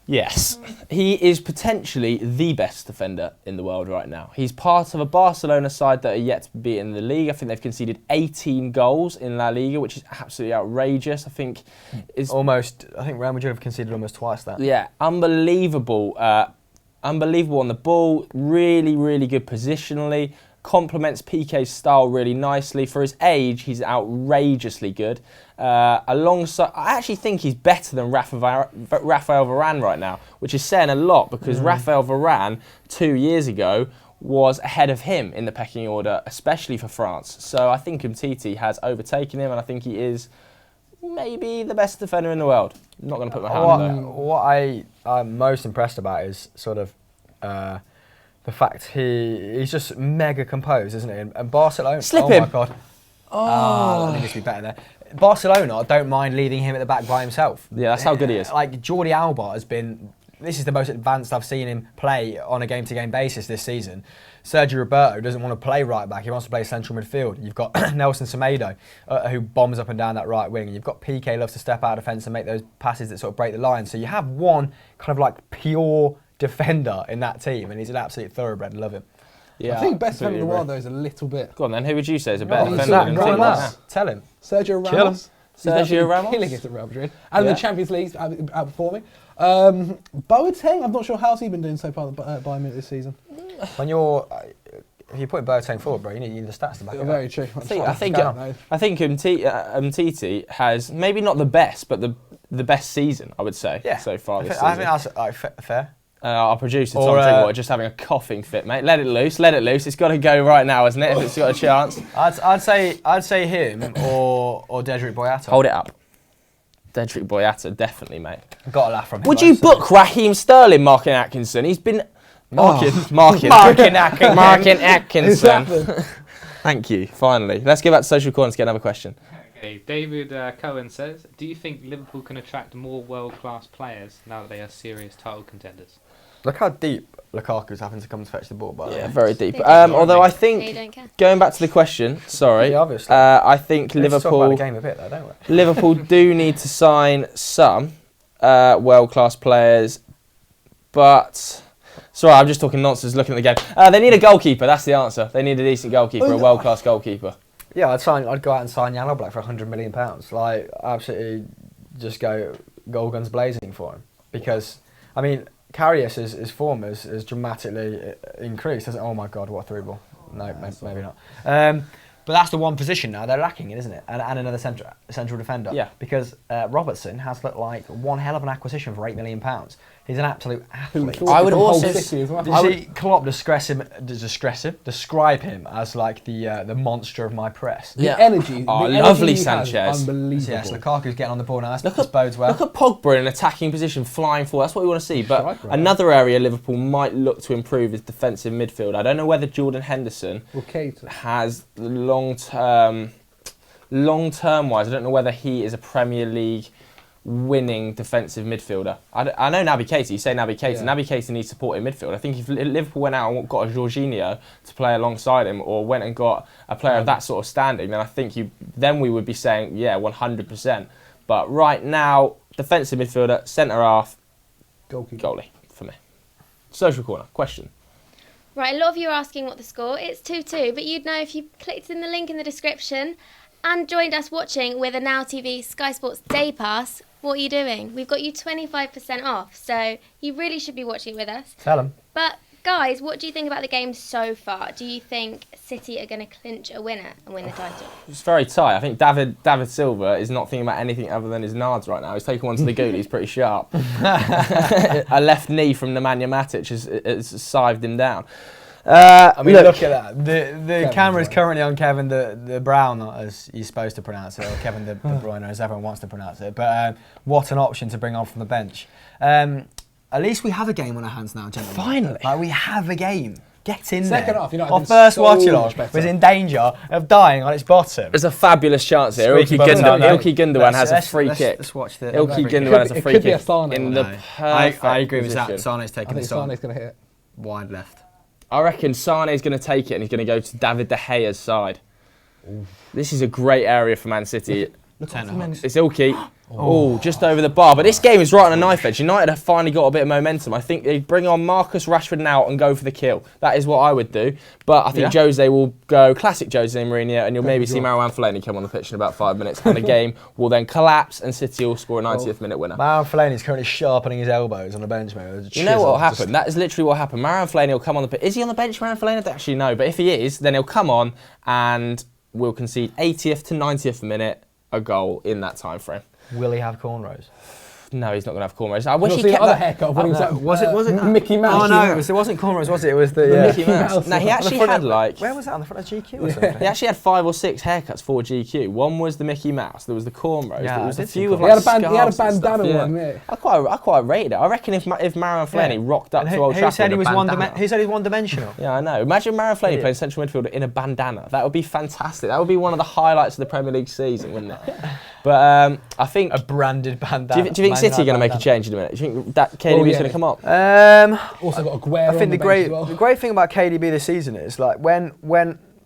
Yes, he is potentially the best defender in the world right now. He's part of a Barcelona side that are yet to be in the league. I think they've conceded 18 goals in La Liga, which is absolutely outrageous. I think Real Madrid have conceded almost twice that. Yeah, unbelievable. Unbelievable on the ball. Really, really good positionally. Complements Piqué's style really nicely. For his age, he's outrageously good. Alongside, I actually think he's better than Rafael Varane right now, which is saying a lot because Rafael Varane 2 years ago was ahead of him in the pecking order, especially for France. So I think Umtiti has overtaken him, and I think he is maybe the best defender in the world. I'm not going to put my hand on that. What I'm most impressed about is sort of the fact he's just mega composed, isn't he? And Barcelona... Slip him. My God. Let me just be better there. Barcelona don't mind leaving him at the back by himself. Yeah, that's how good he is. Like, Jordi Alba has been... This is the most advanced I've seen him play on a game-to-game basis this season. Sergio Roberto doesn't want to play right back. He wants to play central midfield. You've got Nelson Semedo, who bombs up and down that right wing. And you've got Piqué loves to step out of defence and make those passes that sort of break the line. So you have one kind of like pure defender in that team, and he's an absolute thoroughbred. Love him. Yeah, I think best defender in the world though is a little bit. Go on then, who would you say is a better Ramos. defender than Ramos. Umtiti right now? Tell him. Sergio Ramos. Kill him. Sergio Ramos? Killing it at Real Madrid. And the Champions League outperforming. Boateng, I'm not sure how's he been doing so far at Bayern Munich this season. when you're, if you're putting Boateng forward, bro, you need the stats to back it up. Very true. I think Umtiti has maybe not the best, but the best season, I would say, so far this season. I think that's fair. Our producer, Tom Drinkwater, just having a coughing fit, mate. Let it loose. It's got to go right now, isn't it, if it's got a chance? I'd say him or Dedrick Boyata. Hold it up. Dedrick Boyata, definitely, mate. Got a laugh from him. Would you book Raheem Sterling, Markin Atkinson? He's been... Markin Atkinson. Thank you, finally. Let's go back to social corner to get another question. Okay, David Cohen says, do you think Liverpool can attract more world-class players now that they are serious title contenders? Look how deep Lukaku's having to come to fetch the ball, by the way. Yeah, very deep. Although I think, going back to the question, sorry, obviously. I think Let's Liverpool... talk about the game a bit, though, don't we? Liverpool do need to sign some world-class players, but... Sorry, I'm just talking nonsense looking at the game. They need a goalkeeper, that's the answer. They need a decent goalkeeper, a world-class goalkeeper. Yeah, I'd go out and sign Jan Oblak for £100 million. Like, absolutely just go guns blazing for him. Because, I mean, Karius' form has dramatically increased. Oh my God, what a through ball. No, maybe not. But that's the one position now they're lacking in, isn't it? And another central defender. Yeah. Because Robertson has looked like one hell of an acquisition for £8 million. He's an absolute athlete. I would also... Did you see Klopp describe him as like the monster of my press? The energy. Lovely Sanchez. Unbelievable. Yes, Lukaku's getting on the ball now. This bodes well. Look at Pogba in an attacking position, flying forward. That's what we want to see. But another area Liverpool might look to improve is defensive midfield. I don't know whether Jordan Henderson has long-term wise. I don't know whether he is a Premier League winning defensive midfielder. I know Naby Keita. You say Naby Keita. Yeah. Naby Keita needs support in midfield. I think if Liverpool went out and got a Jorginho to play alongside him, or went and got a player of that sort of standing, then I think then we would be saying 100%. But right now, defensive midfielder, centre half, goalie for me. Social corner question. Right, a lot of you are asking what the score. It's 2-2, but you'd know if you clicked in the link in the description and joined us watching with a Now TV Sky Sports Day Pass. What are you doing? We've got you 25% off, so you really should be watching with us. Tell them. But guys, what do you think about the game so far? Do you think City are going to clinch a winner and win the title? It's very tight. I think David Silva is not thinking about anything other than his nards right now. He's taken one to the goal. He's pretty sharp. A left knee from Nemanja Matic has sived him down. I mean, look at that. The camera is currently on Kevin the Brown, as you're supposed to pronounce it, or Kevin de Bruyne, as everyone wants to pronounce it. But what an option to bring on from the bench. At least we have a game on our hands now, gentlemen. Finally. Like, we have a game. Get in Second there. half, you know, our first watch along was in danger of dying on its bottom. There's a fabulous chance here. Ilkay Gundogan has a free kick. Let's watch the. Ilkay Gundogan has a free kick in the perfect I agree with position. that. Sane's taking the Sane's going to hit it. Wide left. I reckon Sane's going to take it and he's going to go to David De Gea's side. Oof. This is a great area for Man City. It's Ilkay. Oh, just over the bar. But this game is right on a knife edge. United have finally got a bit of momentum. I think they bring on Marcus Rashford now and go for the kill. That is what I would do. But I think Jose will go classic Jose Mourinho, and you'll maybe see Marouane Fellaini come on the pitch in about 5 minutes. And the game will then collapse and City will score a 90th minute winner. Marouane Fellaini is currently sharpening his elbows on the bench, mate. You know what will happen? That is literally what happened. Marouane Fellaini will come on the pitch. Is he on the bench, Marouane Fellaini? I don't actually know. But if he is, then he'll come on and we'll concede 80th to 90th minute a goal in that time frame. Will he have cornrows? No, he's not going to have cornrows. I wish he kept the that haircut. Was it Mickey Mouse? Oh no, it wasn't cornrows, was it? It was the Mickey Mouse. No, he actually had like. Where was that, on the front of GQ or something? He actually had 5 or 6 haircuts for GQ. One was the Mickey Mouse. There was the cornrows. Yeah, there was a few of like he had a bandana one. Yeah. I quite rated it. I reckon if Marouane Fellaini rocked up to Old Trafford, who said he was one-dimensional? Yeah, I know. Imagine Marouane Fellaini playing central midfielder in a bandana. That would be fantastic. That would be one of the highlights of the Premier League season, wouldn't it? But I think a branded bandana. Do you think City are going to make a change in a minute? Do you think that KDB is going to come up? Also got Aguero. I think the great thing about KDB this season is like when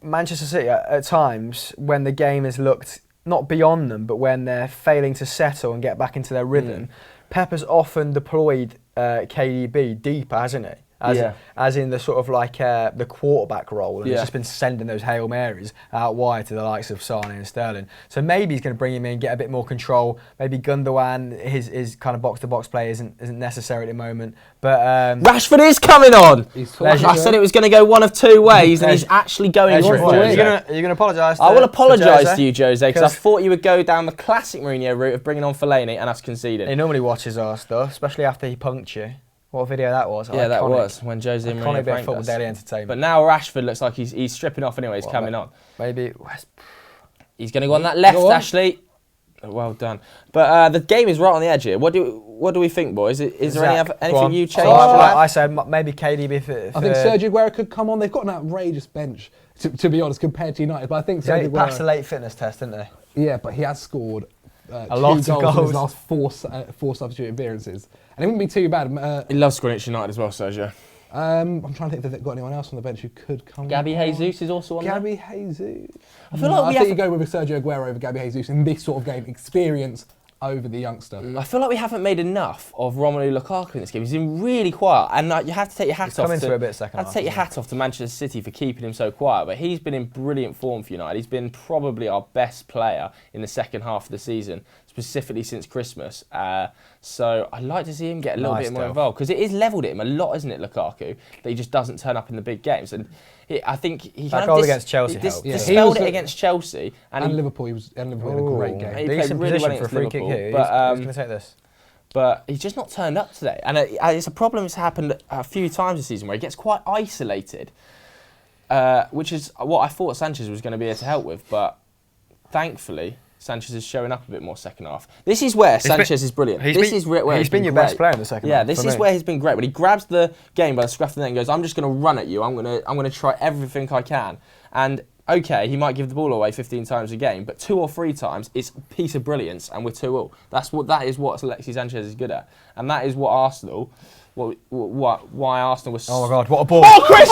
Manchester City at times when the game has looked not beyond them, but when they're failing to settle and get back into their rhythm, Pep has often deployed KDB deeper, hasn't he? as in the sort of like the quarterback role, and he's just been sending those Hail Marys out wide to the likes of Sane and Sterling. So maybe he's going to bring him in, get a bit more control. Maybe Gundogan, his kind of box-to-box play isn't necessary at the moment. But Rashford is coming on. I said it was going to go one of two ways, and he's actually going for it. Are you going to apologise? I will apologise to you, Jose, because I thought you would go down the classic Mourinho route of bringing on Fellaini and us conceding. He normally watches our stuff, especially after he punked you. What a video that was. Yeah, that was when Jose Mourinho pranked us. Daily entertainment. But now Rashford looks like he's stripping off anyway. He's coming on. Maybe he's going to go on that left, Ashley. Well done. But the game is right on the edge here. What do we think, boys? Is there anything you changed? I said maybe KDB. I think Sergio Aguero could come on. They've got an outrageous bench, to be honest, compared to United. But I think Sergio Aguero passed the late fitness test, didn't they? Yeah, but he has scored a lot of goals in his last four substitute appearances. And it wouldn't be too bad. He loves scoring at United as well, Sergio. I'm trying to think if they've got anyone else on the bench who could come. Gabby Jesus is also on there. Gabby Jesus. I feel like I think you go with Sergio Aguero over Gabby Jesus in this sort of game. Experience over the youngster. I feel like we haven't made enough of Romelu Lukaku in this game. He's been really quiet, and you have to take your hat off. Into a bit second half. Have to take your hat off to Manchester City for keeping him so quiet. But he's been in brilliant form for United. He's been probably our best player in the second half of the season, specifically since Christmas. So I'd like to see him get a little bit more involved, because it is levelled at him a lot, isn't it, Lukaku? That he just doesn't turn up in the big games. And I think he that goal against Chelsea dispelled it against Chelsea and Liverpool. He had a great game. He played really well against Liverpool. But who's going to take this? But he's just not turned up today, and it's a problem. It's happened a few times this season where he gets quite isolated, which is what I thought Sanchez was going to be here to help with. But thankfully, Sanchez is showing up a bit more second half. This is where Sanchez is brilliant. He's been your best player in the second half. Yeah, this is where he's been great. When he grabs the game by the scruff of the neck and goes, "I'm just going to run at you. I'm going to try everything I can." And okay, he might give the ball away 15 times a game, but 2 or 3 times it's a piece of brilliance, and we're 2-2. That is what Alexis Sanchez is good at, and that is what Arsenal. Why Arsenal was. Oh my God! What a ball! Oh, Chris!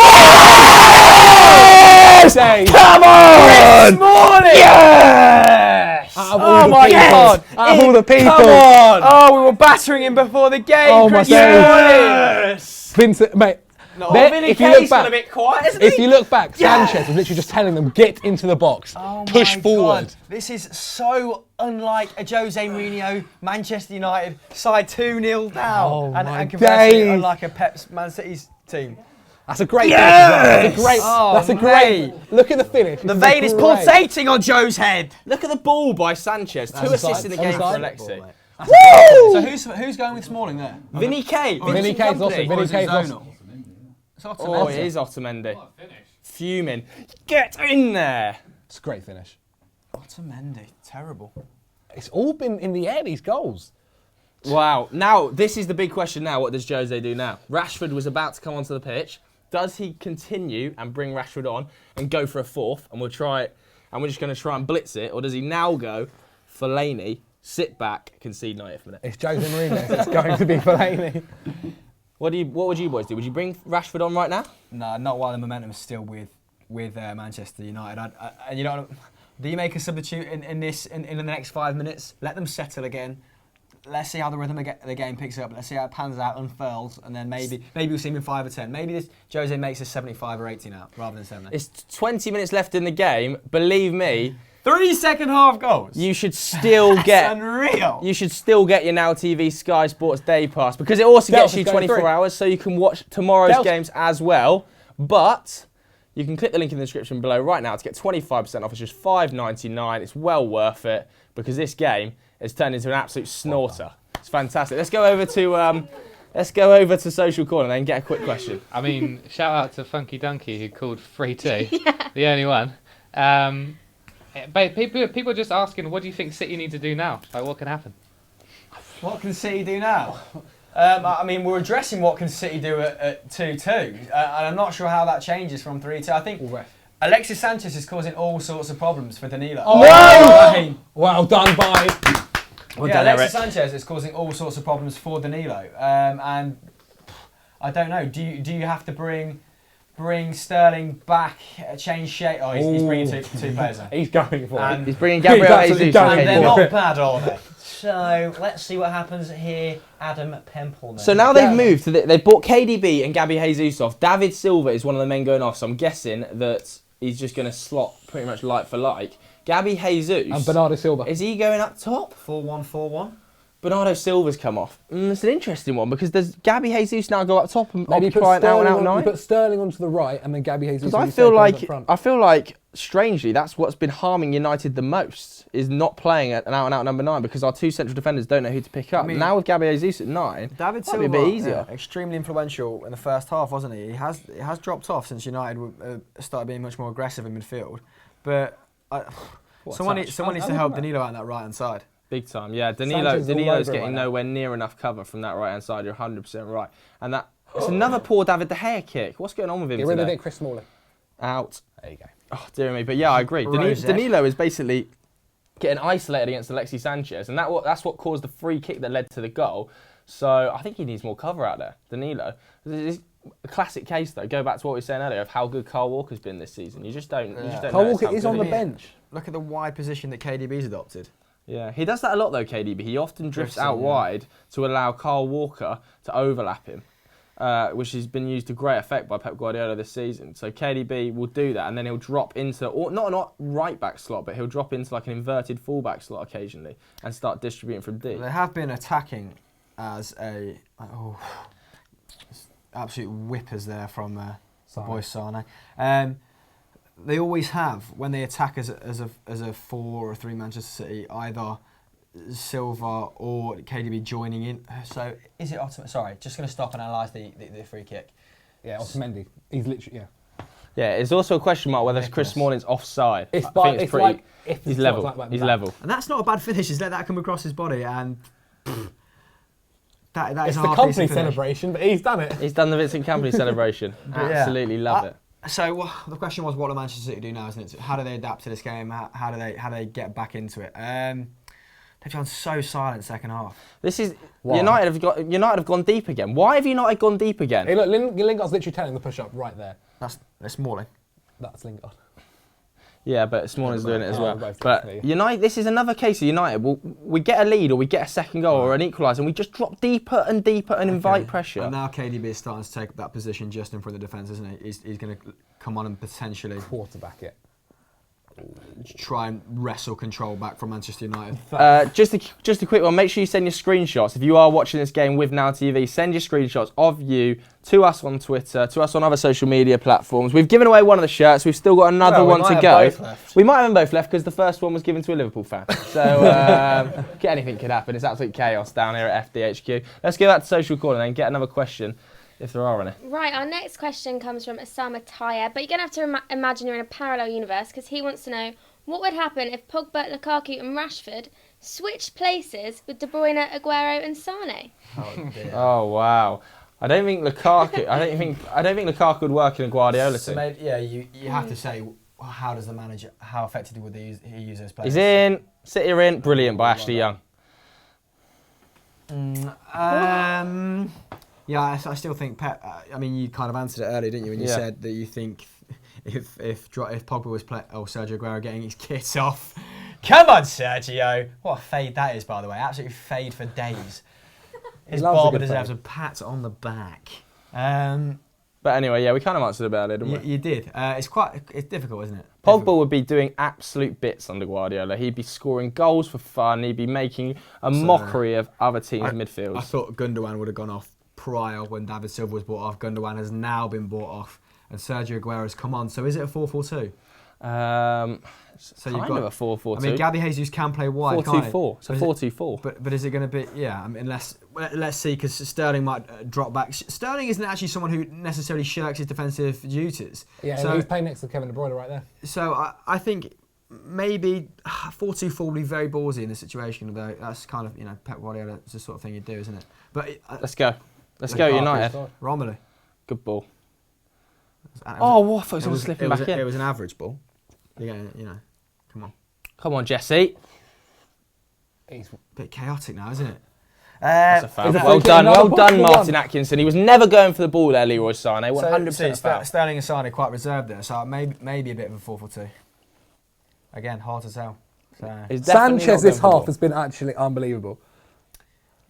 Yes! Come on! Chris Smalling! Yes! Oh my God! Out of all the people! Come on! Oh, we were battering him before the game. Oh Chris my Smalling! Yes! Vincent, mate. No, if you look back, a bit quiet, isn't if you look back, Sanchez was literally just telling them, get into the box, push forward. God. This is so unlike a Jose Mourinho Manchester United side 2-0 down, and compared to unlike a Pep's Man City's team. That's a great finish as well. That's a great. Look at the finish. The vein is pulsating on Joe's head. Look at the ball by Sanchez. 2 assists in the game for Alexis. Woo! So who's going with Smalling there? Vinny K. Vinny K's also. Vinny K's also. Oh, it is Otamendi. Fuming. Get in there. It's a great finish. Otamendi, terrible. It's all been in the air, these goals. Wow. Now, this is the big question now. What does Jose do now? Rashford was about to come onto the pitch. Does he continue and bring Rashford on and go for a fourth, and we'll try it, and we're just going to try and blitz it, or does he now go Fellaini, sit back, concede 90th minute? It's Jose Mourinho. It's going to be Fellaini. What would you boys do? Would you bring Rashford on right now? No, not while the momentum is still with Manchester United. And you know, do you make a substitute in the next 5 minutes? Let them settle again. Let's see how the rhythm of the game picks up. Let's see how it pans out, unfurls, and then maybe we'll see him in 5 or 10. Maybe this Jose makes us 75 or 80 now, rather than 70. It's 20 minutes left in the game. Believe me. 3 second half goals. You should still get. Unreal. You should still get your Now TV Sky Sports Day Pass, because it also gets you 24 hours, so you can watch tomorrow's games as well. But you can click the link in the description below right now to get 25% off. It's just $5.99. It's well worth it, because this game has turned into an absolute snorter. It's fantastic. Let's go over to Social Corner and then get a quick question. I mean, shout out to Funky Donkey who called 3-2, the only one. But people are just asking, what do you think City need to do now? Like, what can happen? What can City do now? I mean, we're addressing what can City do at 2-2, and I'm not sure how that changes from 3-2. I think Alexis Sanchez is causing all sorts of problems for Danilo. Oh, no! Well done by... Alexis Sanchez is causing all sorts of problems for Danilo, and I don't know. Do you have to bring Sterling back, change shape? Oh, he's bringing two players in. He's going for it. He's bringing Gabriel Jesus. And they're not bad, are they? So let's see what happens here, Adam Pempleman. So now they've moved to they've bought KDB and Gabby Jesus off. David Silva is one of the men going off, so I'm guessing that he's just going to slot pretty much like for like. Gabby Jesus and Bernardo Silva. Is he going up top? 4-1-4-1. Bernardo Silva's come off. It's an interesting one because does Gabby Jesus now go up top and maybe occupy an out and out you nine? put Sterling onto the right and then Gabby Jesus. Because I feel like strangely that's what's been harming United the most is not playing at an out and out number 9 because our two central defenders don't know who to pick up. Now with Gabby Jesus at 9, David Silva, might be a bit easier. Yeah, extremely influential in the first half, wasn't he? He has dropped off since United started being much more aggressive in midfield, but someone needs to help Danilo out on that right hand side. Big time, yeah. Danilo's getting nowhere near enough cover from that right hand side. You're 100% right, and it's another poor David De Gea kick. What's going on with him today? Get rid of Chris Smalling. Out. There you go. Oh dear me, but yeah, I agree. Danilo is basically getting isolated against Alexis Sanchez, and that's what caused the free kick that led to the goal. So I think he needs more cover out there, Danilo. It's a classic case though. Go back to what we were saying earlier of how good Kyle Walker's been this season. You just don't. Kyle Walker is on the bench. Look at the wide position that KDB's adopted. Yeah, he does that a lot though, KDB. He often drifts out wide to allow Kyle Walker to overlap him, which has been used to great effect by Pep Guardiola this season. So KDB will do that, and then he'll drop into, or not right back slot, but he'll drop into like an inverted fullback slot occasionally and start distributing from deep. They have been attacking as absolute whippers there from the boy Sane. They always have when they attack as a 4 or 3 Manchester City, either Silva or KDB joining in. So is it Ottoman? Sorry, just going to stop and analyse the free kick. Yeah, Otamendi. He's literally Yeah, it's also a question mark whether Chris Smalling's offside. He's level. He's level. And that's not a bad finish. He's let that come across his body and. That it's is the company celebration, but he's done it. He's done the Vincent Company celebration. Absolutely love it. So the question was, what do Manchester City do now, isn't it? How do they adapt to this game? How do they get back into it? They've gone so silent second half. This is United have gone deep again. Why have United gone deep again? Hey, look, Lingard's literally telling the push up right there. That's Smalling. That's Lingard. Yeah, but Smalling's doing it as well. But United, this is another case of United. We get a lead or we get a second goal or an equaliser and we just drop deeper and deeper and invite pressure. And now KDB is starting to take up that position just in front of the defence, isn't he? He's going to come on and potentially quarterback it. Try and wrestle control back from Manchester United. Just a quick one. Make sure you send your screenshots. If you are watching this game with Now TV, send your screenshots of you to us on Twitter, to us on other social media platforms. We've given away one of the shirts. We've still got another one to go. We might have them both left because the first one was given to a Liverpool fan. So anything could happen. It's absolute chaos down here at FDHQ. Let's go back to Social Corner and get another question. If there are any. Right, our next question comes from Osama Taya, but you're going to have to imagine you're in a parallel universe because he wants to know what would happen if Pogba, Lukaku and Rashford switched places with De Bruyne, Aguero and Sane. Oh dear. Oh wow. I don't think Lukaku would work in a Guardiola team. You have to say, how does the manager, how effectively would he use those players? He's in, City are in, brilliant by Ashley Young. Yeah, I still think Pep. I mean, you kind of answered it earlier, didn't you? When you said that you think if Pogba was Sergio Aguero getting his kit off. Come on, Sergio! What a fade that is, by the way. Absolutely fade for days. His barber deserves a pat on the back. But anyway, yeah, we kind of answered about it, didn't we? You did. It's difficult, isn't it? Pogba would be doing absolute bits under Guardiola. He'd be scoring goals for fun. He'd be making a mockery of other teams' midfields. I thought Gundogan would have gone off prior when David Silva was bought off. Gundogan has now been bought off and Sergio Aguero has come on. So is it a 4-4-2? So you've got a 4-4-2. I mean, Gabby Jesus can play wide. 4-2-4. It's a 4-2-4. But is it going to be? Yeah. I mean, let's see, because Sterling might drop back. Sterling isn't actually someone who necessarily shirks his defensive duties. Yeah, so he's playing next to Kevin De Bruyne right there. So I think maybe 4-2-4 would be very ballsy in this situation. Though that's kind of Pep Guardiola. It's the sort of thing you'd do, isn't it? But let's go. Let's go, United. Romelu. Good ball. What? It was slipping back in. It was an average ball. Come on. Come on, Jesse. He's a bit chaotic now, isn't it? That's a foul. Well done, Martin Atkinson. He was never going for the ball there, Leroy Sane. 100% foul. Sterling and Sane quite reserved there, so maybe a bit of a 4-4-2. Again, hard to tell. He's definitely Sanchez not this going for half has been actually unbelievable.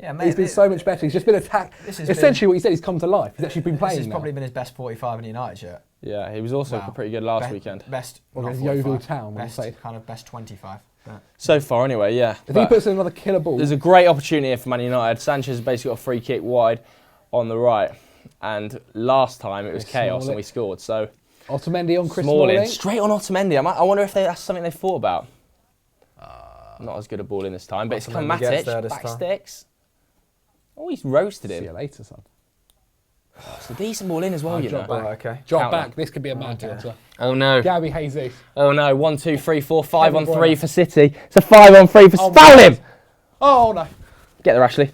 Yeah, mate, He's been so much better. He's just been attacked. Essentially, what you said, he's come to life. He's actually been playing. This has now. probably been his best 45 in the United shirt. Yeah, he was also pretty good last weekend. Best, Against not 45, Yeovil Town, kind of best 25. So far, anyway, yeah. If he puts in another killer ball, there's a great opportunity here for Man United. Sanchez has basically got a free kick wide on the right, and last time it was chaos and we scored. So Otamendi on Chris Smalling. Straight on Otamendi. I wonder if that's something they thought about. Not as good a ball in this time, but it's come Matic, back sticks. Oh, he's roasted him. See you later, son. It's a decent ball in as well, you know. Okay. Drop back. This could be a mad counter. Oh no. Gabby Jesus. Oh no. 1, 2, 3, 4, 5 on 3 for City. It's a 5 on 3 for foul him. Oh no. Get there, Ashley.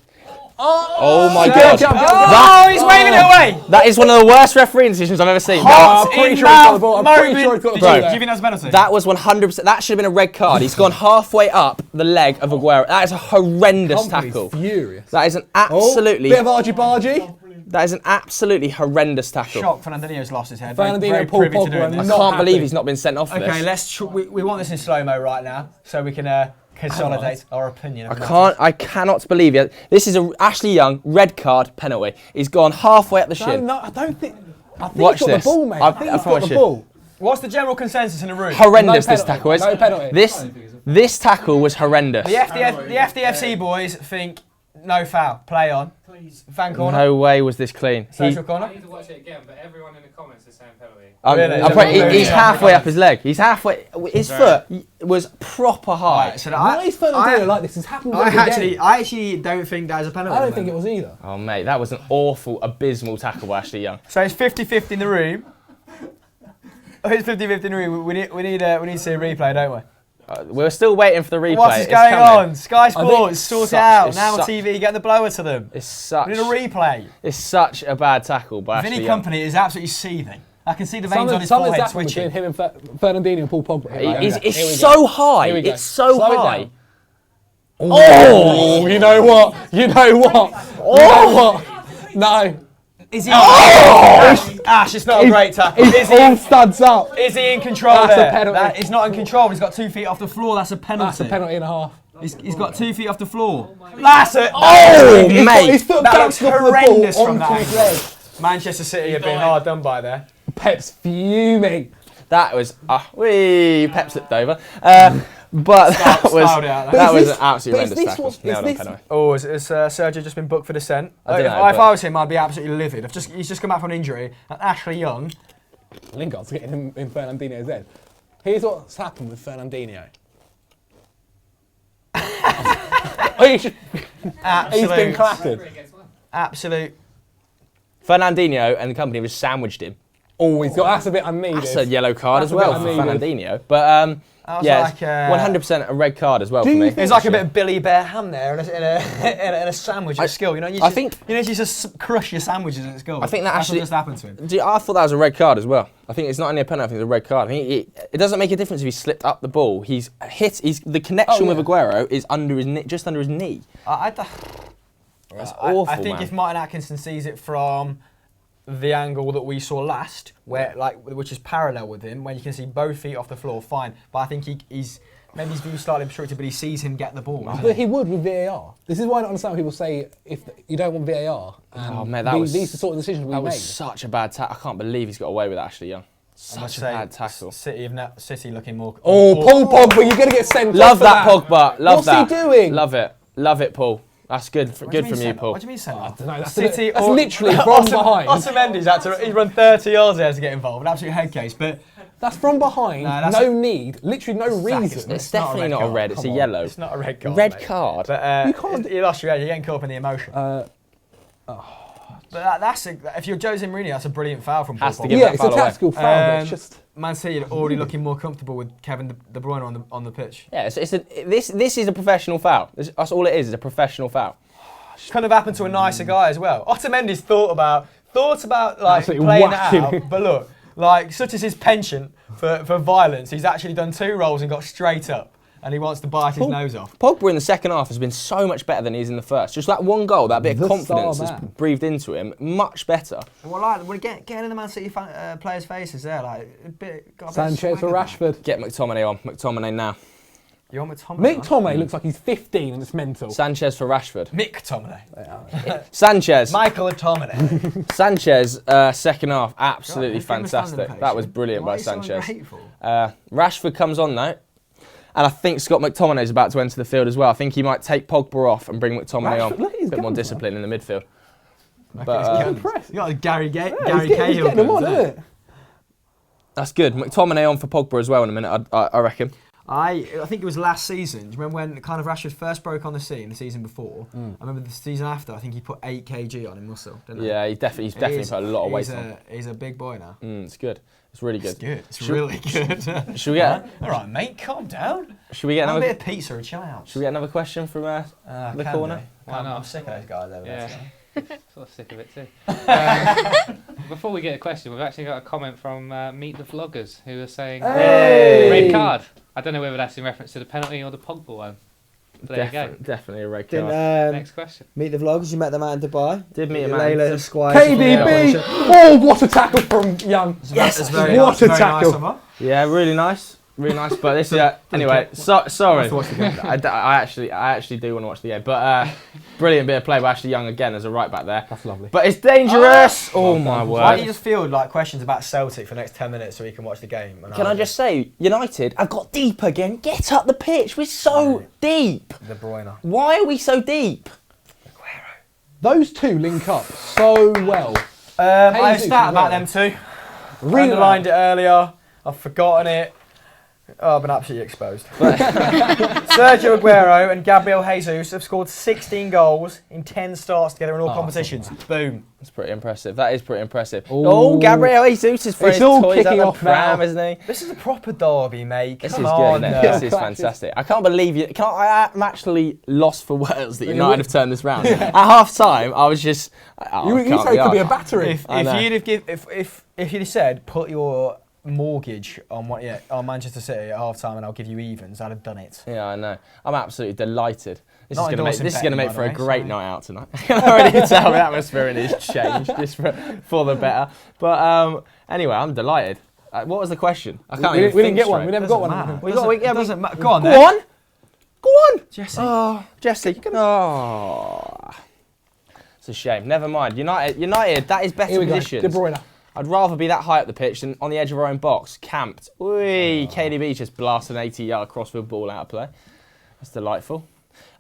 Oh my God. Oh, he's waving it away. That is one of the worst refereeing decisions I've ever seen. I'm pretty sure he's got the ball. I'm pretty sure he's got the ball. Do you think that's a penalty? That was 100%. That should have been a red card. He's gone halfway up the leg of Aguero. That is a horrendous tackle. Furious. That is an absolutely. Bit of argy-bargy. That is an absolutely horrendous tackle. Shock. Fernandinho's lost his head. Fernandinho, Paul Pogba. I can't believe he's not been sent off for Okay, this. we want this in slow-mo right now, so we can consolidate our opinion. I cannot believe it. This is a Ashley Young red card penalty. He's gone halfway up the shin. No, I don't think. I think Watch he's got this. the ball, mate. I think he's got the ball. What's the general consensus in the room? Horrendous No this penalty. tackle is. No penalty. This tackle was horrendous. The FDFC boys think no foul. Play on. Please. Fan corner. No way was this clean. Social corner. I need to watch it again, but everyone in the comments is saying penalty. He's halfway up his leg. He's halfway. His foot was proper high. Right, so Why is Fernandinho like this? This happens every game. I actually don't think that is a penalty. I don't think it was either. Oh mate, that was an awful, abysmal tackle by Ashley Young. So it's 50-50 in the room. It's 50-50 in the room. We need to see a replay, don't we? We're still waiting for the replay. What is going on? Sky Sports, sort it out. Now on such- TV, get the blower to them. It's such. We need a replay. It's such a bad tackle by Ashley Vinny Young. Company is absolutely seething. I can see the veins on his forehead twitching. Between him and Fernandinho and Paul Pogba. It's so high. It's so high. Oh, you know what? You know what? You know what? No. Is he? Ash, it's not a great tackle. He's all studs up. Is he in control That's there? a penalty. He's not in control. He's got 2 feet off the floor. That's a penalty. That's a penalty and a half. He's got 2 feet off the floor. That's it. Oh, mate. His foot That bounced looks off the horrendous ball from onto that his angle. leg. Manchester City have been hard done by there. Pep's fuming. That was Pep slipped over. But that was an absolutely horrendous tackle. Nailed on penalty. Oh, has Sergio just been booked for dissent? I don't If know, I but- was him, I'd be absolutely livid. He's just come back from an injury. And Ashley Young. Lingard's getting him in Fernandinho's head. Here's what's happened with Fernandinho. He's been clattered. Absolute. Fernandinho and the company have sandwiched him. Oh, that's a bit unneeded. That's a yellow card That's as well a for bit Fernandinho. But yeah, like, 100% a red card as well for you me. think- It's like a bit of Billy Bear ham there in a sandwich of skill. You know, you just crush your sandwiches at school. I think that That's actually what just happened to him. I thought that was a red card as well. I think it's not only a penalty; I think it's a red card. I think it doesn't make a difference if he slipped up the ball. He's hit. The connection with Aguero is under his just under his knee. That's awful. I think man. if Martin Atkinson sees it from the angle that we saw last, which is parallel with him, when you can see both feet off the floor, fine. But I think he's maybe his view's slightly obstructed, but he sees him get the ball. But he would with VAR. This is why I don't understand when people say if you don't want VAR. Oh man, these are the sort of decisions we that made. was such a bad tackle. I can't believe he's got away with that, Ashley Young. Such a bad tackle. City looking more. Oh, Paul Pogba, you're going to get sent Love off for that, Pogba. Love What's that. he doing? Love it, Paul. That's good. Good from you, Paul. What do you mean sent off? That's City that's or literally from behind. Otamendi's had to. He's run 30 yards there to get involved. An absolute head case, but. That's from behind, no need, literally no reason. It's definitely not a red. It's a yellow. It's not a red card. Red card. But you lost your head. You're getting caught up in the emotion. But if you're Jose Mourinho, that's a brilliant foul from Paul Has to Pogba. give Yeah, that it's foul a away. tactical foul, but it's just... Man City are already looking more comfortable with Kevin De Bruyne on the pitch. Yeah, this is a professional foul. That's all it is. It's a professional foul. Kind of happened to a nicer guy as well. Otamendi's thought about like Absolutely playing it whacking out, but look, like such as his penchant for violence, he's actually done 2 rolls and got straight up, and he wants to bite his nose off. Pogba in the second half has been so much better than he is in the first. Just that one goal, that bit of The confidence star that's man. breathed into him, much better. Well, we're getting in the Man City players' faces there, like a bit. Got a bit of Sanchez for swagger. Rashford. Get McTominay on. McTominay now. You're McTominay. McTominay looks like he's 15 and it's mental. Sanchez for Rashford. McTominay. Sanchez. Michael Tominay. Sanchez, second half, absolutely fantastic. That was brilliant by Sanchez. Rashford comes on now. And I think Scott McTominay's about to enter the field as well. I think he might take Pogba off and bring McTominay on. A bit more discipline in the midfield. But You got Gary he's Cahill. getting them on, isn't it? That's good. McTominay on for Pogba as well in a minute, I reckon. I think it was last season. Do you remember when kind of Rashford first broke on the scene the season before? I remember the season after. I think he put 8 kg on in muscle. Didn't Yeah, he's definitely put a lot of weight on. He's a big boy now. It's good. It's really good. It's good. It's really good. Should we get? All right, mate, calm down. Should we get Have another? a bit of pizza or chill out. Should we get another question from the corner? Why not? I'm sick of those guys over there. Sort of sick of it too. Before we get a question, we've actually got a comment from Meet the Vloggers who are saying red card. I don't know whether that's in reference to the penalty or the Pogba one. But there you go. Definitely a red card. Next question. Meet the Vloggers. You met them out in Dubai. Did meet him Layla Squire. KDB! Oh, what a tackle from Young. Yes, what a tackle. Yeah, really nice. Really nice, but this anyway. Sorry, I actually do want to watch the game, but brilliant bit of play by Ashley Young again as a right back there. That's lovely. But it's dangerous. Oh my word! Why don't you just field like questions about Celtic for the next 10 minutes so we can watch the game? Can I just say, United have got deep again. Get up the pitch. We're so deep. De Bruyne. Why are we so deep? Those two link up so well. I have a Jesus stat about well. them two. Underlined it earlier. I've forgotten it. Oh, I've been absolutely exposed. Sergio Aguero and Gabriel Jesus have scored 16 goals in 10 starts together in all competitions. Boom. That's pretty impressive. That is pretty impressive. Oh, Gabriel Jesus is throwing his all toys kicking at the off pram, now. isn't he? This is a proper derby, mate. This Come is on, good. This is fantastic. I can't believe you. I'm actually lost for words that United have turned this round. At half time, I was just. You said it could be a battery. If you'd have said put your mortgage on on Manchester City at half time and I'll give you evens, I'd have done it. Yeah, I know. I'm absolutely delighted. This Not is going to make for a betting, by the way, great night out tonight. I can already tell the atmosphere in is changed just for the better. But anyway, I'm delighted. What was the question? I can't even We didn't get straight. one. We never got one. Doesn't matter. Go on, Go then. on. Go on. Jesse. Oh, Jesse. Oh. It's a shame. Never mind. United, that is better Here we go. positions. De Bruyne. I'd rather be that high up the pitch than on the edge of our own box, camped. Oi, KDB just blasted an 80-yard crossfield ball out of play. That's delightful.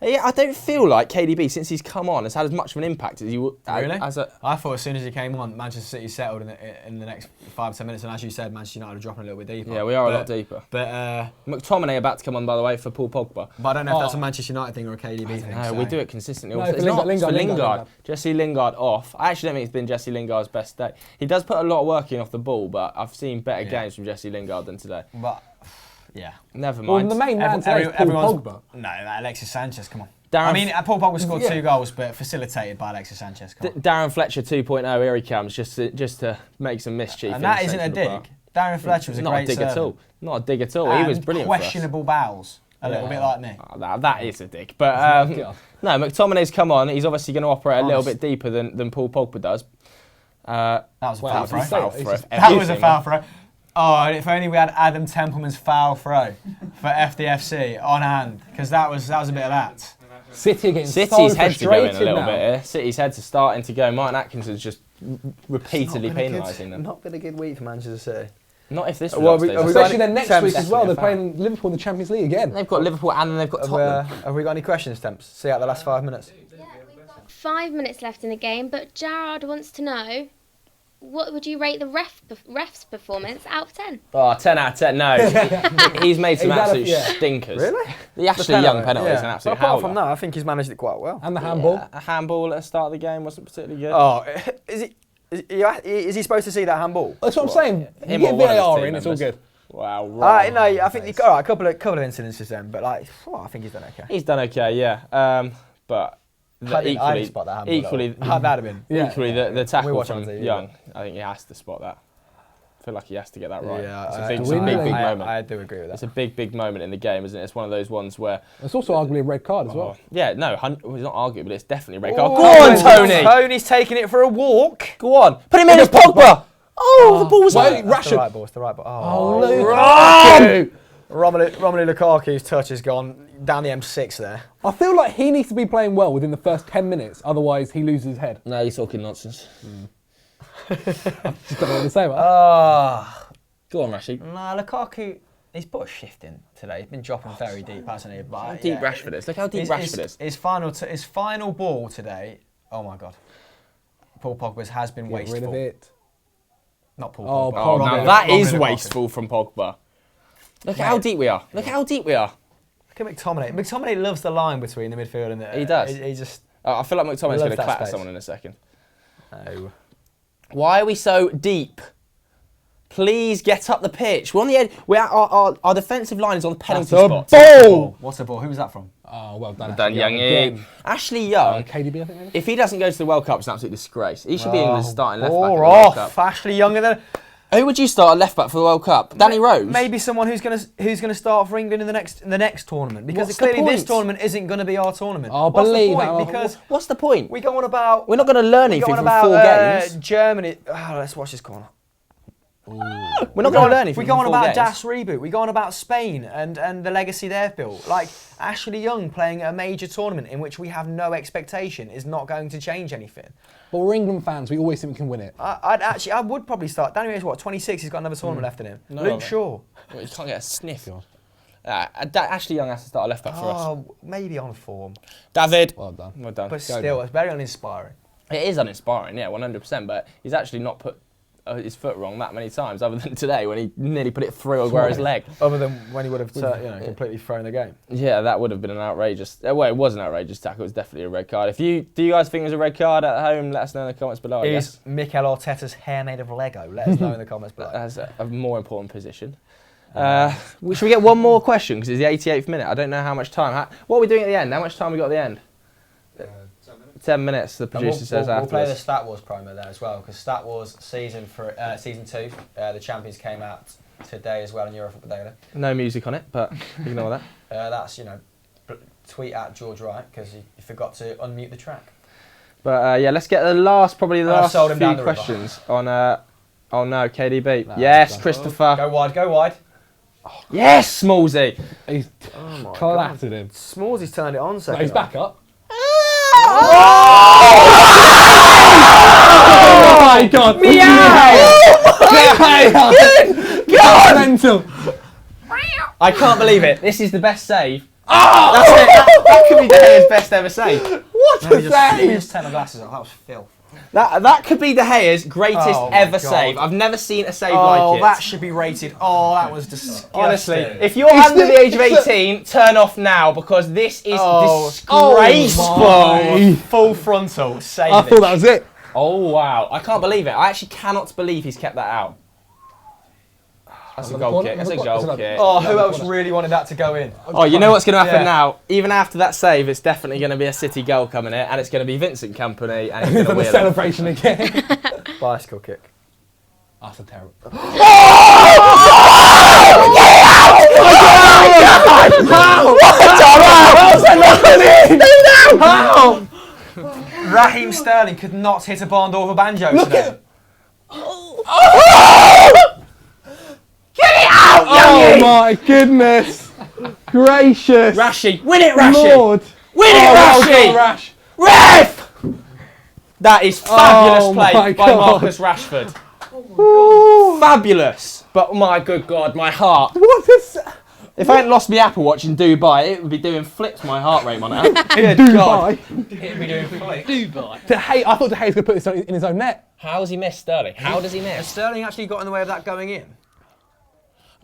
Yeah, I don't feel like KDB, since he's come on, has had as much of an impact as he would. Really? I thought as soon as he came on, Manchester City settled in the next 5-10 minutes, and as you said, Manchester United are dropping a little bit deeper. Yeah, we are a lot deeper. But McTominay about to come on, by the way, for Paul Pogba. But I don't know if that's a Manchester United thing or a KDB thing. No, we do it consistently. No, It's not for Lingard. Jesse Lingard off. I actually don't think it's been Jesse Lingard's best day. He does put a lot of work in off the ball, but I've seen better games from Jesse Lingard than today. But yeah, never Well, mind. the main man today is Paul Pogba. No, Alexis Sanchez, come on. Darren Paul Pogba scored 2 goals, but facilitated by Alexis Sanchez. Darren Fletcher 2.0, here he comes, just to make some mischief. And that isn't a dig. Darren Fletcher was a great dig at all. Not a dig at all. And he was brilliant. Questionable bowels, a little bit like me. That is a dig. But no, McTominay's come on. He's obviously going to operate a little bit deeper than Paul Pogba does. That was a foul throw. That That was a foul throw. Oh, if only we had Adam Templeman's foul throw for FDFC on hand, because that was a bit of that. City's heads are going a little bit here. City's heads are starting to go. Martin Atkinson's just repeatedly penalising them. Not been a good week for Manchester City. Not if this Especially then next week as well. They're playing Liverpool in the Champions League again. They've got Liverpool and then they've got Tottenham. Have we got any questions, Temps? See out the last 5 minutes. Yeah, we've got 5 minutes left in the game, but Gerard wants to know, what would you rate the ref's performance out of 10? Oh, 10 out of 10, no. He's made some absolute stinkers. Really? The Ashley Young penalty is an absolute apart howler. from that, I think he's managed it quite well. And the handball. Yeah, a handball at the start of the game wasn't particularly good. Oh, is he supposed to see that handball? That's what I'm saying. You Him get or one of his VAR team in, it's all members. good. Wow, right. No, I think all right, a couple of incidences then, but I think he's done okay. He's done okay, yeah. But I didn't spot that handball. equally, That'd have been. equally the tackle watch on from TV, Young. I think he has to spot that. I feel like he has to get that right. Yeah, it's a I big moment. I do agree with that. It's a big moment in the game, isn't it? It's one of those ones where. It's also arguably a red card as well. Yeah, no, it's not arguable. It's definitely a red card. Go on, Tony. Tony's taking it for a walk. Go on. Put him in as Pogba. Oh, the ball was Wait, That's Rashford. the right ball. It's the right ball. Oh, Lukaku. Romelu Lukaku's touch has gone down the M6 there. I feel like he needs to be playing well within the first 10 minutes, otherwise he loses his head. No, you're talking nonsense. Just don't know what to say about that. Go on, Rashid. Nah, Lukaku, he's put a shift in today. He's been dropping very deep, hasn't he? But, How deep Rashford is. Look how deep Rashford is. His final ball today, oh my God. Paul Pogba's has been wasteful. Get rid of it. Not Paul Oh, Pogba. Oh, Pogba. now that is Romelu Lukaku. wasteful from Pogba. Look at how deep we are. Look at how deep we are. Look at McTominay. McTominay loves the line between the midfield and the... He does. He just... I feel like McTominay's Loves going to that clatter space. someone in a second. No. Why are we so deep? Please get up the pitch. We're on the edge. Our defensive line is on the penalty spot. Ball! What's the ball? Who was that from? Oh, well done. Done, Ashley Young. again. Ashley Young, KDB, I think maybe? if he doesn't go to the World Cup, it's an absolute disgrace. He should be England's starting left back Ball for the World off. Cup. Ashley Young and then... Who would you start at left back for the World Cup? Danny Rose? Maybe someone who's gonna start for England in the next tournament, because What's the clearly this point? tournament isn't going to be our tournament. Oh, What's believe the that. point? Because What's the point? we go on about We're not going to learn anything from 4 games. Germany. Oh, let's watch this corner. We're not going to learn anything We go from on 4 about games. Das Reboot. We go on about Spain and the legacy they've built. Like Ashley Young playing a major tournament in which we have no expectation is not going to change anything. But we're England fans, we always think we can win it. I would probably start. Danny Rose, what, 26? He's got another tournament left in him. No, Luke mate. Shaw. Well, you can't get a sniff. Ashley Young has to start a left back for us. Oh, maybe on form. David. Well done. Well done. But still, it's very uninspiring. It is uninspiring, yeah, 100%, but he's actually not put his foot wrong that many times, other than today when he nearly put it through Aguero's leg. Other than when he would have completely thrown the game. Yeah, that would have been an outrageous... Well, it was an outrageous tackle. It was definitely a red card. Do you guys think it was a red card at home? Let us know in the comments below, I guess. Is Mikel Arteta's hair made of Lego? Let us know in the comments below. That's a more important position. Should we get one more question? Because it's the 88th minute. I don't know how much time. What are we doing at the end? How much time we got at the end? 10 minutes, the producer says we'll play the afterwards. Stat Wars promo there as well, because Stat Wars season 2, the champions came out today as well in Eurofootball Daily. No music on it, but ignore that. That's, tweet at George Wright, because he forgot to unmute the track. But yeah, let's get the last sold him down few the river. questions on. Oh no, KDB. No, Yes, no. Christopher. Go wide, go wide. Yes, Smallsy. He's clattered him. Smallsy's turned it on, No, he's back up. Oh my God! God! Mental. I can't believe it. This is the best save. That's it. That could be De Gea's best ever save. What a Let me save! just take my glasses off. That was filth. That could be De Gea's greatest Oh my ever God. save. I've never seen a save Oh, like it. that should be rated. Oh, that was disgusting. Honestly, if you're under the age of 18, turn off now, because this is disgraceful. my. Full frontal save. I thought that was it. Oh wow, I can't believe it. I actually cannot believe he's kept that out. That's a goal kick. That's a goal kick. Oh, who else really wanted that to go in? Oh, you know what's going to happen Yeah. now? Even after that save, it's definitely going to be a City goal coming in, and it's going to be Vincent Kompany, and he's going to For the wheel it. celebration again. Bicycle kick. That's a terrible. How? Raheem Sterling could not hit a barn door with a banjo today. Oh my goodness! Gracious! Rashi, win it, Rashi! Lord! Win it, well Rashi! done, Rash! Ref! That is fabulous Oh play my by God. Marcus Rashford. Fabulous. But my good God, my heart. What is If I hadn't lost my Apple Watch in Dubai, it would be doing flips my heart rate monitor. in Dubai? He'd be doing flick. Dubai. I thought De Gea's going to put this in his own net. How has he missed Sterling? How does he Has miss? Sterling actually got in the way of that going in?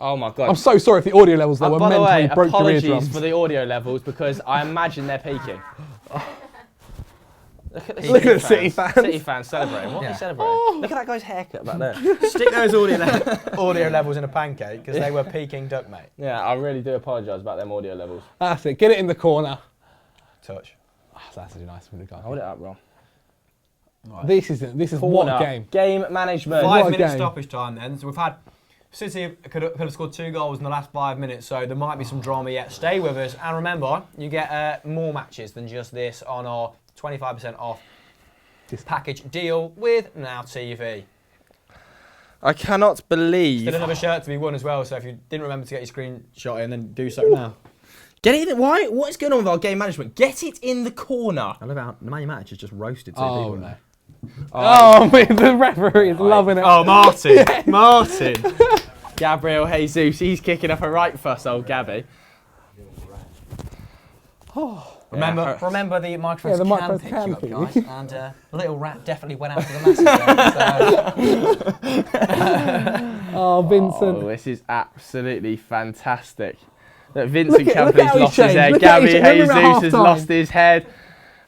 Oh my God. I'm so sorry if the audio levels there were By the mentally way, broke your apologies eardrums. for the audio levels, because I imagine they're peaking. Look at the Look at the City fans. City fans celebrating. What are Yeah. they celebrating? Look at that guy's haircut back there. Stick those audio levels in a pancake, because they were peaking duck, mate. Yeah, I really do apologise about them audio levels. That's it. Get it in the corner. Touch. Oh, that's actually nice from the guy. Hold it up, Ron. This is what Corner. a game. Game management. What a 5 minute game. stoppage time then. So we've had City could have scored 2 goals in the last 5 minutes, so there might be some drama yet. Stay with us, and remember, you get more matches than just this on our 25% off package deal with Now TV. I cannot believe. Still another shirt to be won as well, so if you didn't remember to get your screenshot in, then do so now. Get it in. Why? What is going on with our game management? Get it in the corner. I love how the Man United just roasted two Oh, people no. there. Oh, the referee is loving it. Oh, Martin. Martin. Gabriel Jesus, he's kicking up a right fuss, old Gabby. Remember the microphones the can microphones pick can you up, pick guys. you. And Little Rat definitely went out for the massive there, Oh, Vincent. Oh, this is absolutely fantastic. Look, Vincent Look Kompany's how he lost his changed. head. Look how he Gabby changed. Remember at Jesus has half-time. lost his head.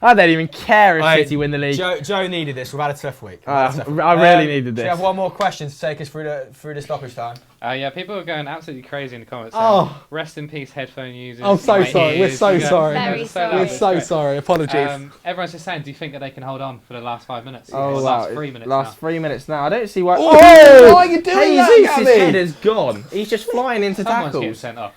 I don't even care if Hey, City win the league. Joe needed this. We've had a tough week. I really needed Do this. you have one more question to take us through the stoppage time? Yeah, people are going absolutely crazy in the comments. Oh. Rest in peace, headphone users. I'm so my sorry. We're ears. so You go, sorry. Very sorry. We're so sorry. Apologies. Everyone's just saying, do you think that they can hold on for the last 5 minutes? Oh, Or wow. last 3 minutes Last now? 3 minutes now. I don't see why. Oh, why are you doing that, Jesus' Gabby? head is gone. He's just flying into Someone's getting tackles. sent off.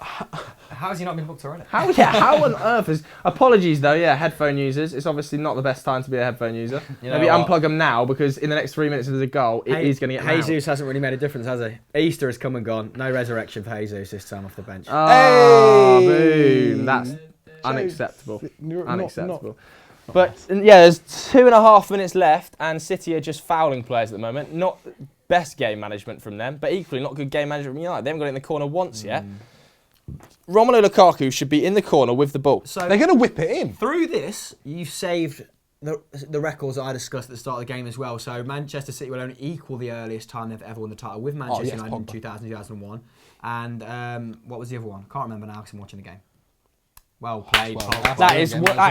How has he not been booked already? How on earth is... Apologies, though, headphone users. It's obviously not the best time to be a headphone user. You know Maybe what? unplug them now, because in the next 3 minutes of the goal, it is going to get out. Jesus hasn't really made a difference, has he? Easter has come and gone. No resurrection for Jesus this time off the bench. Ah, Hey! boom. That's unacceptable. Not- Unacceptable. But, there's 2.5 minutes left, and City are just fouling players at the moment. Not best game management from them, but equally not good game management from United. They haven't got it in the corner once yet. Romelu Lukaku should be in the corner with the ball. So They're going to whip it in. through this, you've saved the records that I discussed at the start of the game as well. So Manchester City will only equal the earliest time they've ever won the title with Manchester yes, United in Pogba. 2000, 2001. And what was the other one? Can't remember now because I'm watching the game. Well played, Pogba. That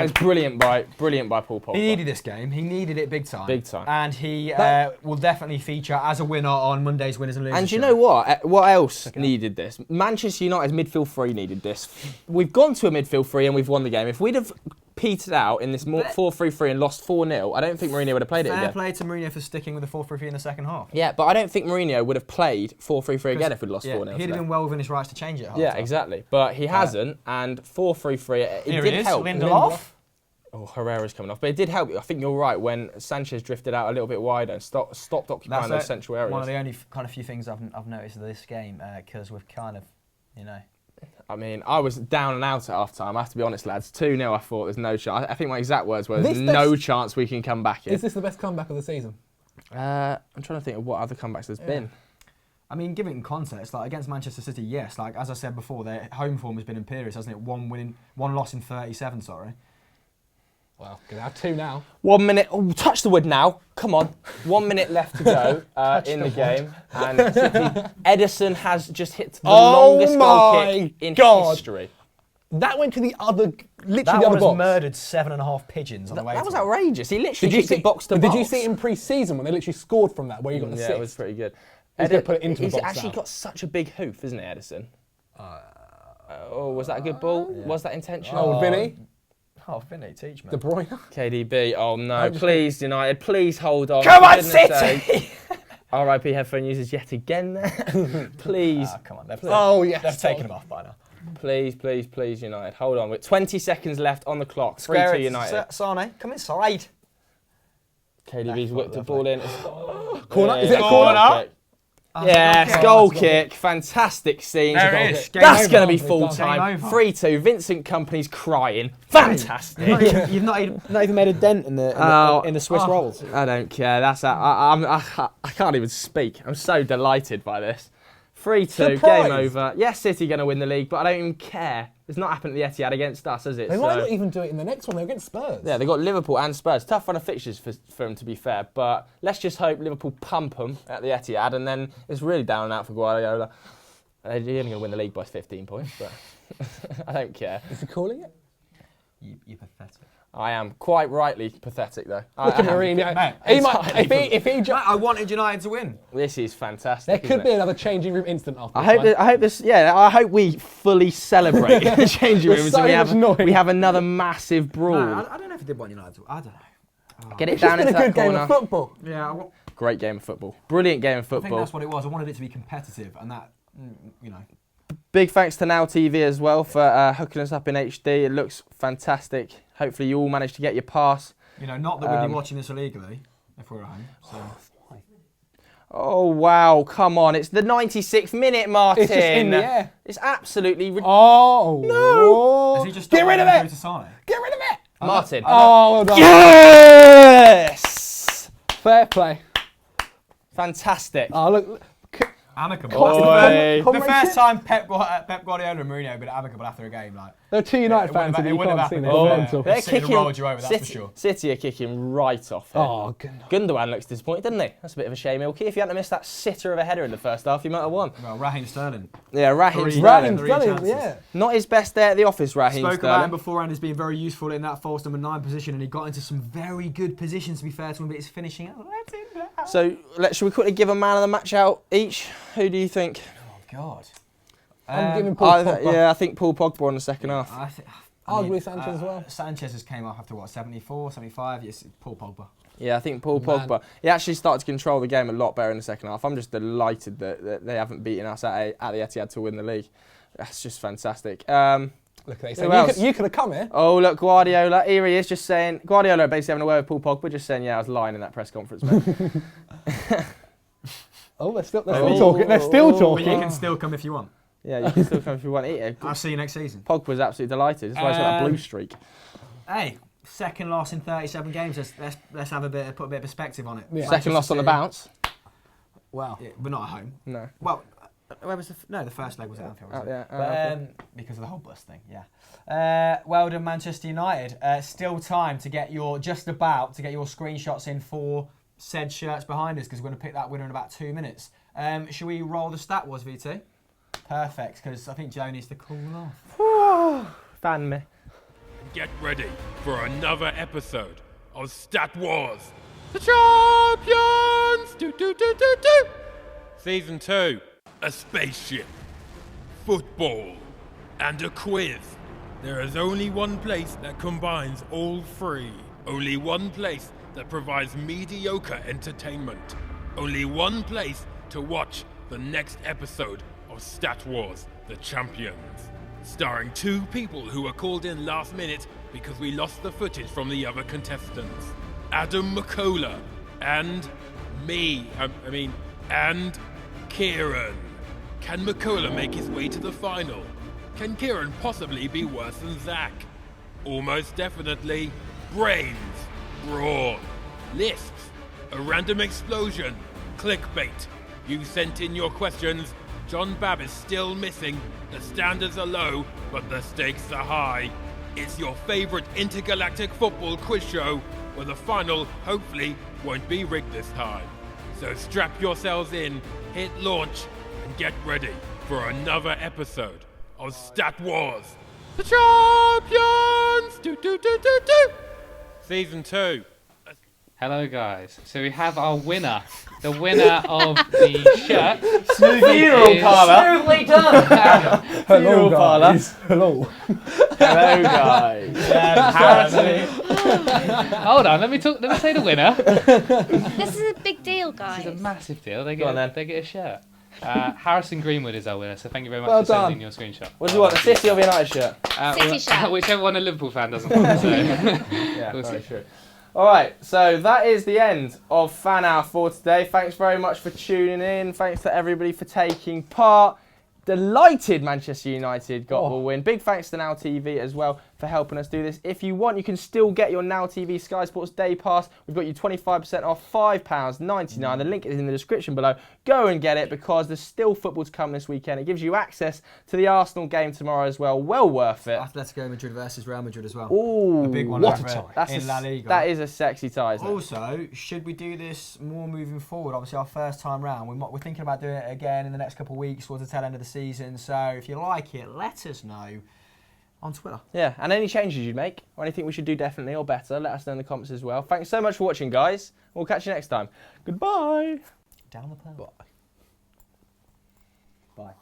is brilliant by Paul Pogba. He needed this game. He needed it big time. Big time. And he will definitely feature as a winner on Monday's Winners and Losers. And do you show. know what? What else needed this? Manchester United's midfield three needed this. We've gone to a midfield three and we've won the game. If we'd have petered out in this 4-3-3 and lost 4-0, I don't think Mourinho would have played it Fair again. play to Mourinho for sticking with the 4-3-3 in the second half. Yeah, but I don't think Mourinho would have played 4-3-3 again if we'd lost 4-0. He'd have been well within his rights to change it at Yeah, half-time. exactly. But he hasn't, and 4-3-3, it Here did it is, help. Lindelof. Oh, Herrera's coming off. But it did help. I think you're right, when Sanchez drifted out a little bit wider and stopped occupying those central areas. One of the only kind of few things I've noticed of this game, because we've kind of, I mean, I was down and out at half-time, I have to be honest, lads. 2-0, I thought there's no chance. I think my exact words were, there's no chance we can come back here. Is this the best comeback of the season? I'm trying to think of what other comebacks there's been. I mean, give it in context, like against Manchester City, yes, like as I said before, their home form has been imperious, hasn't it? One loss in 37, sorry. Well, gonna have two now. 1 minute. Oh, touch the wood now. Come on. 1 minute left to go in the game. And City, Edison has just hit the longest goal kick in history. That went to the other, literally That the other one has box. murdered 7.5 pigeons on the way. That was to it. outrageous. He literally kicked it box to box. Did you see it in pre-season when they literally scored from that, where you got the Yeah, six? it was pretty good. He's gonna put it into the He's box actually now. got such a big hoof, isn't it, Edison? Was that a good ball? Yeah. Was that intentional? Oh, Vinny, Oh, Vinny, teach me. De Bruyne. KDB. Oh no! Please, United. Please hold on. Come For on, goodness City! sake. RIP headphone users yet again. There. Please. Come on, Oh, yes. they've taken him off by now. Please, please, please, United. Hold on. With 20 seconds left on the clock. 3-2 United. Sane, come inside. KDB's whipped the ball in. Corner? Yeah, Is it a corner? kick. Yes, goal kick. Fantastic scenes. There it is. Game That's over. going to be Game full over. time. 3-2. Vincent Kompany's crying. Fantastic. You've not even made a dent in the Swiss rolls. I don't care. That's I can't even speak. I'm so delighted by this. 3-2, Surprised. game over. Yes, City going to win the league, but I don't even care. It's not happened at the Etihad against us, has it? They might not even do it in the next one. They're against Spurs. Yeah, they've got Liverpool and Spurs. Tough run of fixtures for them, to be fair. But let's just hope Liverpool pump them at the Etihad, and then it's really down and out for Guardiola. They're only going to win the league by 15 points, but I don't care. Is he calling it? You're pathetic. I am quite rightly pathetic, though. Look at Mourinho. Mate, He might, if he I wanted United to win. This is fantastic. there isn't could be it? another changing room incident after I hope we fully celebrate in the changing With rooms so and much noise. we have another massive brawl. No, I don't know if he did want United to. I don't know. Get it It's down been into a that good game corner. of football. Yeah, Great game of football. Brilliant game of I think football. that's what it was. I wanted it to be competitive, and that, Big thanks to Now TV as well for hooking us up in HD. It looks fantastic. Hopefully you all managed to get your pass. not that we'd be watching this illegally if we were at home. So. Oh, wow. Come on. It's the 96th minute, Martin. It's just in the air. It's absolutely Oh. No. Has he just Get rid of it. To Sane? Get rid of it. Martin. Oh, well done. Yes! Fair play. Fantastic. Oh, look. Amicable. Oi. The first time Pep Guardiola and Mourinho have been amicable after a game, like. There are two United it fans wouldn't that you have can't see. happened. They're Oh, mental. They're City kicking. rolled you over, that's for sure. City are kicking right off. Here. Oh, goodness. Gundogan looks disappointed, doesn't he? That's a bit of a shame, Ilky. If you hadn't missed that sitter of a header in the first half, you might have won. Well, Raheem Sterling. Yeah, Raheem Sterling. Raheem's Three done it, chances. yeah. Not his best day at the office, Raheem Spoke about him Sterling. beforehand as being very useful in that false number 9 position, and he got into some very good positions, to be fair to him, but his finishing out. So, should we quickly give a man of the match out each? Who do you think? Oh, God. I'm giving Paul Pogba. Yeah, I think Paul Pogba in the second half. Arguably Sanchez as well. Sanchez has came off after what, 74, 75? Yes, Paul Pogba. Yeah, I think Paul Pogba. He actually started to control the game a lot better in the second half. I'm just delighted that they haven't beaten us at the Etihad to win the league. That's just fantastic. Look, they Who else? you could have come here. Oh, look, Guardiola. Here he is just saying... Guardiola basically having a word with Paul Pogba, just saying, yeah, I was lying in that press conference, mate. Oh, they're still talking. They're still talking. But you can still come if you want. Yeah, you can still come if you want. I'll see you next season. Pogba's absolutely delighted. That's why he's got that blue streak. Hey, second loss in 37 games. Let's have put a bit of perspective on it. Yeah. Second loss on the bounce. Wow. Yeah, but not at home. No. Well, where was the first leg was at Anfield. Wasn't it? Because of the whole bus thing. Yeah. Well done, Manchester United. Still time to get your screenshots in for said shirts behind us, because we're going to pick that winner in about 2 minutes. Should we roll the Stat Wars, VT? Perfect, because I think Joe needs to cool off. Fan me. Get ready for another episode of Stat Wars. The champions! Season 2. A spaceship, football, and a quiz. There is only one place that combines all three. Only one place that provides mediocre entertainment. Only one place to watch the next episode of Stat Wars, The Champions. Starring 2 people who were called in last minute because we lost the footage from the other contestants. Adam McCullough and me, and Kieran. Can McCullough make his way to the final? Can Kieran possibly be worse than Zach? Almost definitely. Brains, brawn, lisps, a random explosion, clickbait. You sent in your questions. John Babb is still missing. The standards are low, but the stakes are high. It's your favourite intergalactic football quiz show, where the final, hopefully, won't be rigged this time. So strap yourselves in, hit launch, and get ready for another episode of Stat Wars. The champions! Season 2. Hello, guys. So we have our winner. The winner of the shirt. Funeral parlour. Smoothly done! Hello, parlour. guys. Hello. Hello, guys. Hold on, let me say the winner. This is a big deal, This guys. is a massive deal. They Go on, get a shirt. Harrison Greenwood is our winner, so thank you very much Well for sending done. in your screenshot. What do you want, the City or the United shirt? City shirt. Whichever one a Liverpool fan doesn't want. So. Yeah, We'll very see. true. All right, so that is the end of Fan Hour for today. Thanks very much for tuning in. Thanks to everybody for taking part. Delighted Manchester United got the win. Big thanks to Now TV as well for helping us do this. If you want, you can still get your Now TV Sky Sports Day Pass. We've got you 25% off, £5.99. The link is in the description below. Go and get it, because there's still football to come this weekend. It gives you access to the Arsenal game tomorrow as well. Well worth it. Atletico Madrid versus Real Madrid as well. Ooh, A big one what a over tie. That's in La Liga. That is a sexy tie, isn't it? Also, should we do this more moving forward? Obviously, our first time round. We're thinking about doing it again in the next couple of weeks towards the tail end of the season. So if you like it, let us know on Twitter. Yeah, and any changes you'd make, or anything we should do differently or better, let us know in the comments as well. Thanks so much for watching, guys. We'll catch you next time. Goodbye. Down the path. Bye.